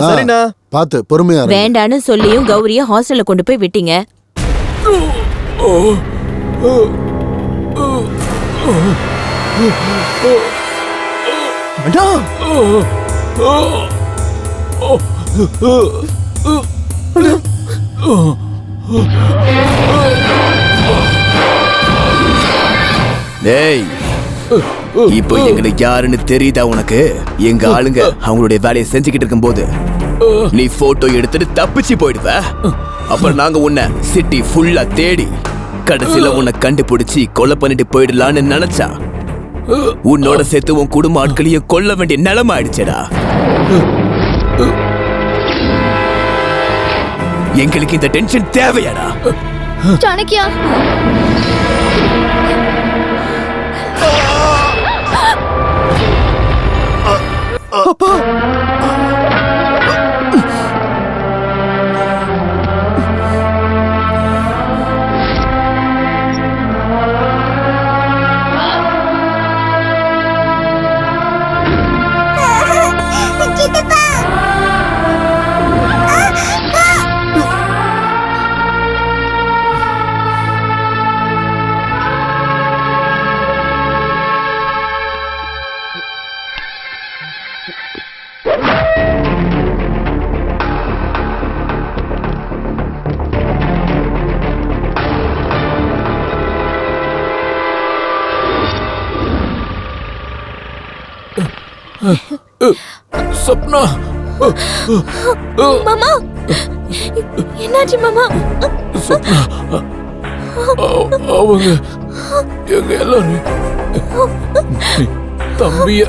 சரிண்ணா. பார்த்து பொறுமையா இரு. வேண்டான்னு சொல்லியும் கௌரிய ஹாஸ்டல்ல கொண்டு போய் விட்டீங்க. அண்ணா டேய், இப்போ எங்களுக்கு யாருன்னு தெரியுதா உனக்கு? எங்க ஆளுங்க அவங்களுடைய வேலையை செஞ்சுக்கிட்டு இருக்கும்போது நீ போட்டோ எடுத்துட்டு தப்பிச்சு போயிடுவ. அப்புறம் நாங்க உன்னை சிட்டி ஃபுல்லா தேடி கடைசியில உன்னை கண்டுபிடிச்சி கொலை பண்ணிட்டு போயிடலான்னு நினைச்சா உன்னோட சேர்த்து உன் குடும்ப ஆட்களையும் கொல்ல வேண்டிய நிலைமை ஆயிடுச்சேடா. எங்களுக்கு இந்த டென்ஷன் தேவையாடா? சாணக்கியா, அப்பா சப்னா, மாமா, என்னாச்சு மாமா? சப்னா, அவங்க எங்க எல்லாரும் தம்பிய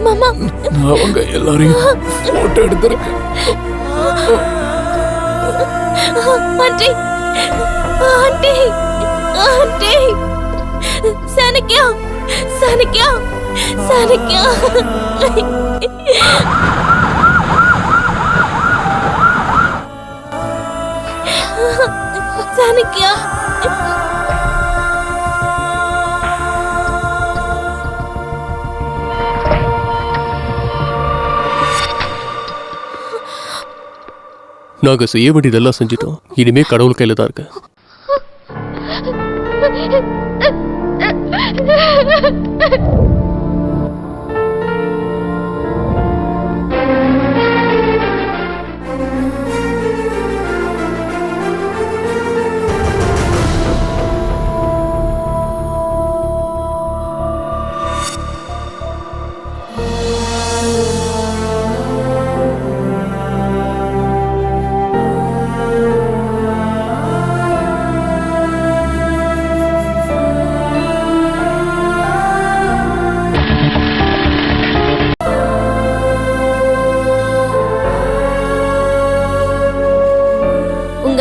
மாமா, அவங்க எல்லாரையும் போட்டோ எடுத்திருக்கேன். Aunty, aunty, aunty, Chanakya, Chanakya, Chanakya. Chanakya, நாங்க செய்ய வேண்டியதெல்லாம் செஞ்சிட்டோம். இனிமே கடவுள் கையில தான் இருக்கு.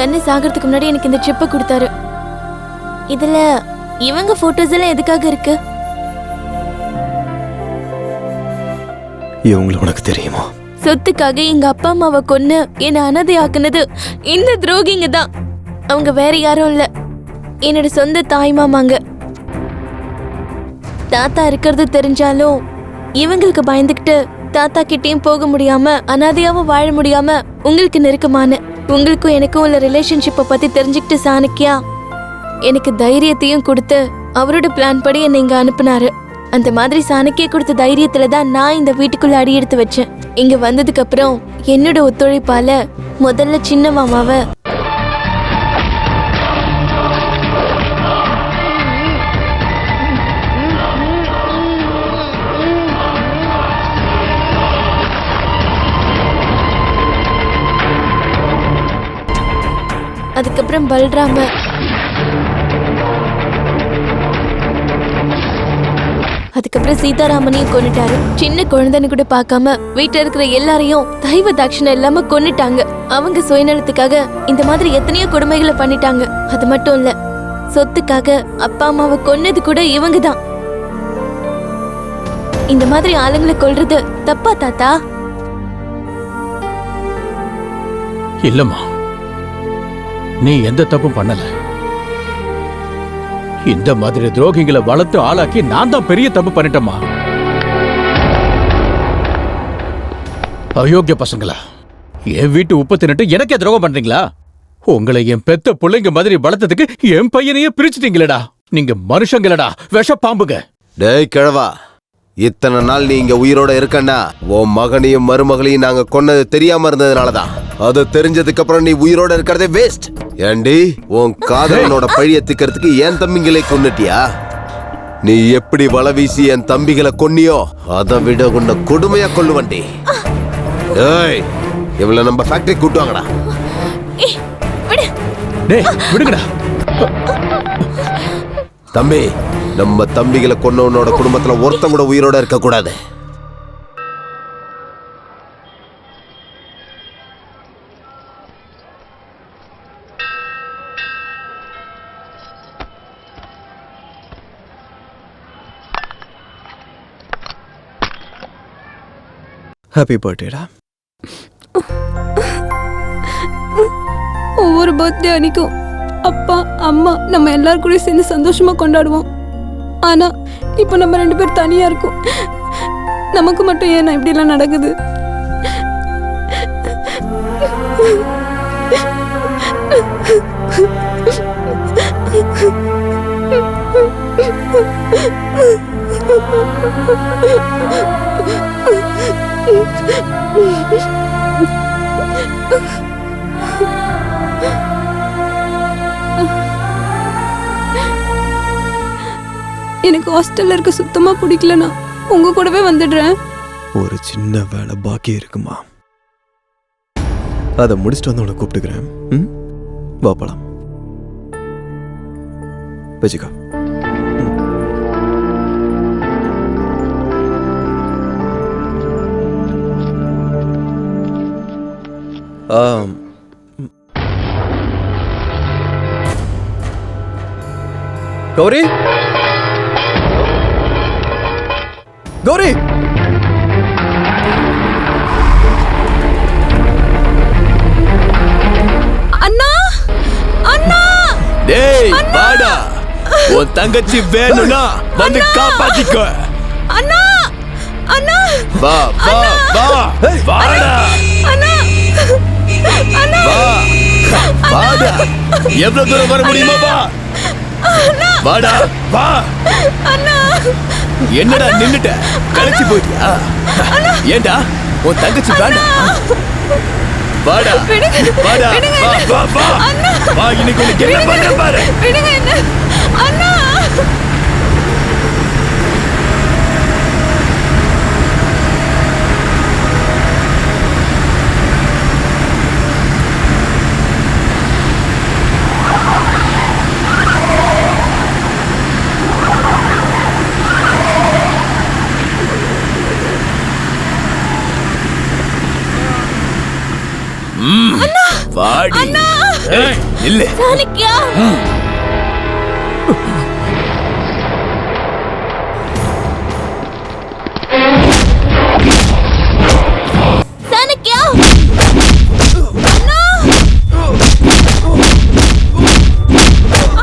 அண்ணன் சாகிறதுக்கு முன்னாடி எனக்கு இந்த சிப்பை கொடுத்தாரு. இதுல இவங்க போட்டோஸ் எல்லாம் எதுக்காக இருக்கு? இவங்களை உனக்கு தெரியுமா? சொத்துக்காக எங்க அப்பா அம்மாவை கொன்னு என்னை அனாதை ஆக்குனது இந்த துரோகிங்க தான். அவங்க வேற யாரும் இல்ல, என்னோட சொந்த தாய் மாமாங்க. தாத்தா இருக்கிறது தெரிஞ்சாலும் இவங்களுக்கு பயந்துகிட்டு தாத்தா கிட்டேயும் போக முடியாம அனாதையாவும் வாழ முடியாம உங்களுக்கு நெருக்கமான உங்களுக்கும் எனக்கும் உள்ள ரிலேஷன்ஷிப்பை பத்தி தெரிஞ்சுக்கிட்டு சாணக்கியா எனக்கு தைரியத்தையும் கொடுத்து அவரோட பிளான் படி என்னை இங்க அனுப்புனாரு. அந்த மாதிரி சாணக்கியா கொடுத்த தைரியத்துல தான் நான் இந்த வீட்டுக்குள்ள அடி எடுத்து வச்சேன். இங்க வந்ததுக்கு அப்புறம் என்னோட ஒத்துழைப்பால முதல்ல சின்ன மாமாவை அதுக்கப்புறம் பல்ராம அதுக்கப்புறம் சீதாராமனையும் கொன்னுட்டாரு. சின்ன குழந்தைன்னு கூட பார்க்காம வீட்டுல இருக்கிற எல்லாரையும் தெய்வ தாட்சணம் இல்லாம கொன்னுட்டாங்க. அவங்க சுயநலத்துக்காக இந்த மாதிரி எத்தனையோ கொடுமைகளை பண்ணிட்டாங்க. அது மட்டும் இல்ல, சொத்துக்காக அப்பா அம்மாவை கொன்னது கூட இவங்க தான். இந்த மாதிரி ஆளுங்களை கொல்றது தப்பா தாத்தா? இல்லம்மா, நீ எந்த தப்பும் பண்ணல. இந்த மாதிரி துரோகிகளை வளர்த்து ஆளாக்கி நான் தான் பெரிய தப்பு பண்ணிட்டேம்மா. அயோக்கிய பசங்களா, என் வீட்டு உப்பு தின்னுட்டு எனக்கே துரோகம் பண்றீங்களா? உங்களை என் பெத்த பிள்ளைங்க மாதிரி வளர்த்ததுக்கு என் பையனையே பிரிச்சுட்டீங்களடா. நீங்க மனுஷங்களடா, விஷ பாம்புங்க. டேய் கிழவா, இத்தனை நாள் நீ இங்க உயிரோட இருக்கன்னா உன் மகனையும் மருமகளையும் நாங்க கொன்னது தெரியாம இருந்ததுனாலதான். அது தெரிஞ்சதுக்கு அப்புறம் நீ உயிரோட இருக்கிறதே வேஸ்ட். ஏண்டி, உன் காதலனோட பழிய திக்கிறதுக்கு என் தம்பிகளை கொன்னுட்டியா? நீ எப்படி வலை வீசி என் தம்பிகளை கொன்னியோ அதை விட உன்னை கொடுமையா கொல்லுவண்டி. ஏய், இவள நம்ம ஃபேக்டரி கூட்டுவாங்கடா. விடுங்கடா தம்பி. நம்ம தம்பிகளை கொன்னவனோட குடும்பத்துல ஒருத்தன் கூட உயிரோட இருக்க கூடாது. ஹாப்பி பர்த்டேடா. ஒவ்வொரு பர்த்டே அன்னைக்கும் அப்பா அம்மா நம்ம எல்லாரும் கூட சேர்ந்து சந்தோஷமா கொண்டாடுவோம். ஆனா இப்போ நம்ம 2 பேர் தனியா இருக்கோம். நமக்கு மட்டும் ஏன் இப்படி எல்லாம் நடக்குது? எனக்கு ஹாஸ்டல்ல இருக்க சுத்தமா பிடிக்கலனா உங்க கூடவே வந்துடுறேன். ஒரு சின்ன வேலை பாக்கி இருக்குமா, அதை முடிச்சுட்டு வந்து உன்னை கூப்பிட்டுக்கிறேன். வா போலாம். வச்சுக்கோ. கௌரி, கௌரி, அண்ணா, அண்ணா, டேய் வாடா, உன் தங்கச்சி வேணும்னா வந்து காப்பாத்திக்க. அண்ணா, அண்ணா, வா வா வா, வாடா அண்ணா, அண்ணா, வா வாடா, எவ்வளவு தூரம் வர முடியுமா? வா வாடா வா. என்னடா நின்னுட்ட, களைச்சு போயிட்டியா? ஏண்டா உன் தங்கச்சி வேண்டாம்? வாடா வாடா, வா வா வா வா, இன்னைக்கு உனக்கு என்ன பண்ற பாரு. அண்ணா, வாடி. ஏய் இல்ல சாணக்கியா, சாணக்கியா, அண்ணா,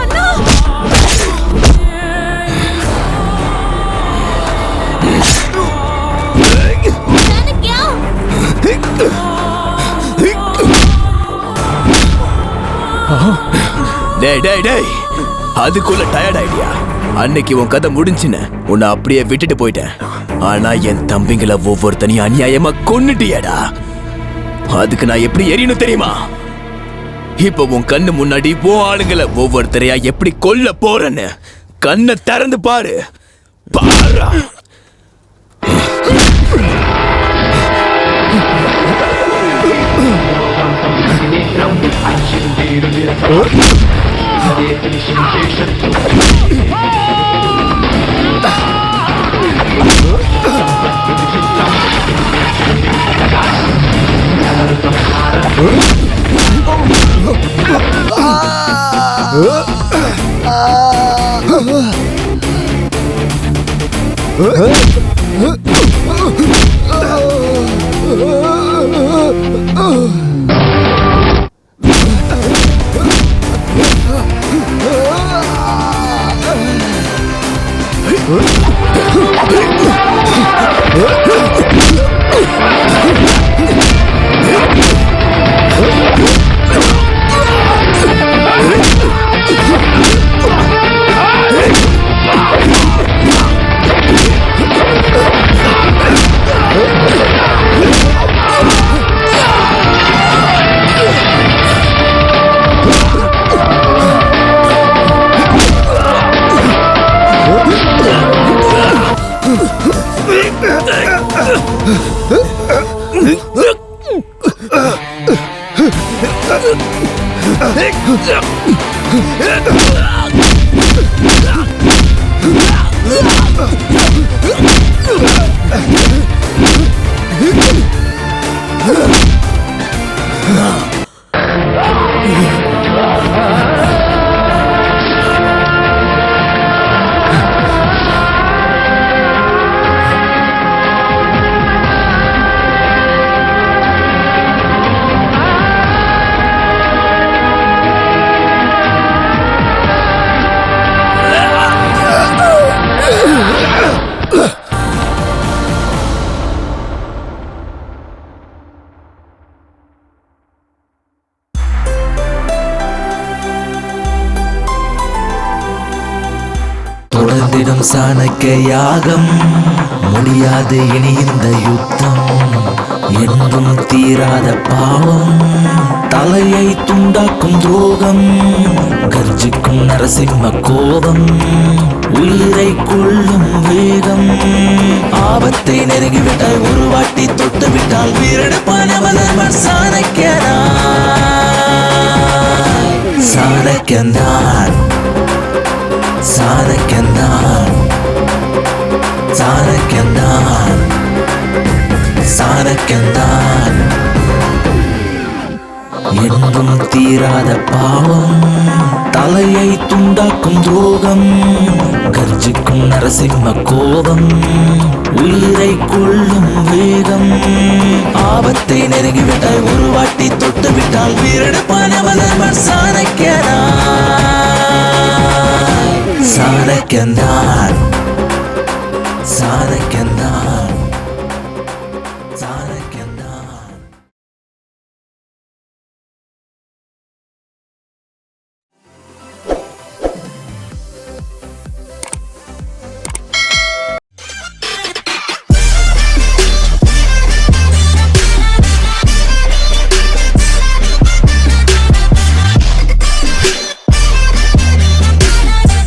அண்ணா, சாணக்கியா. டேய் டேய் டேய், அதுக்குள்ள டயர்ட் ஆயிடியா? அன்னைக்கு உன் கதை முடிஞ்சுன்னு உன்னை அப்படியே விட்டுட்டு போயிட்டேன். ஆனா என் தம்பிங்களை ஒவ்வொருத்தனையும் அநியாயமா கொன்னுட்டியாடா. அதுக்கு நான் எப்படி எரியணும் தெரியுமா? இப்ப உன் கண்ணு முன்னாடி உன் ஆளுங்களை ஒவ்வொருத்தரையா எப்படி கொல்ல போறேன்னு கண்ணை திறந்து பாரு. பாரா. From the தொடர்ந்திடும் சாணக்கிய யாகம் முடியாது இனி இந்த யுத்தம் என்றும் தீராத பாவம் தலையை துண்டாக்கும் துரோகம் கர்ஜிக்கும் நரசிம்ம கோபம் உயிரை கொள்ளும் வேகம் ஆபத்தை நெருங்கிவிட்டால் ஒரு வாட்டி தொட்டு விட்டால் வீரடப்பானவன் சாணக்கியனா சாணக்கியந்தான் சாணக்கியந்தான் சாணக்கியந்தான் சாணக்கியந்தான் என்றும் தீராத பாவம் தலையை துண்டாக்கும் துரோகம் கர்ஜிக்கும் நரசிம்ம கோபம் உயிரை கொள்ளும் வேகம் ஆபத்தை நெருங்கிவிட்டால் ஒரு வாட்டி தொட்டு விட்டால் வீரடப்பானவன் சாணக்கியனா சாணக்கியந்தான் சாணக்கியந்தான்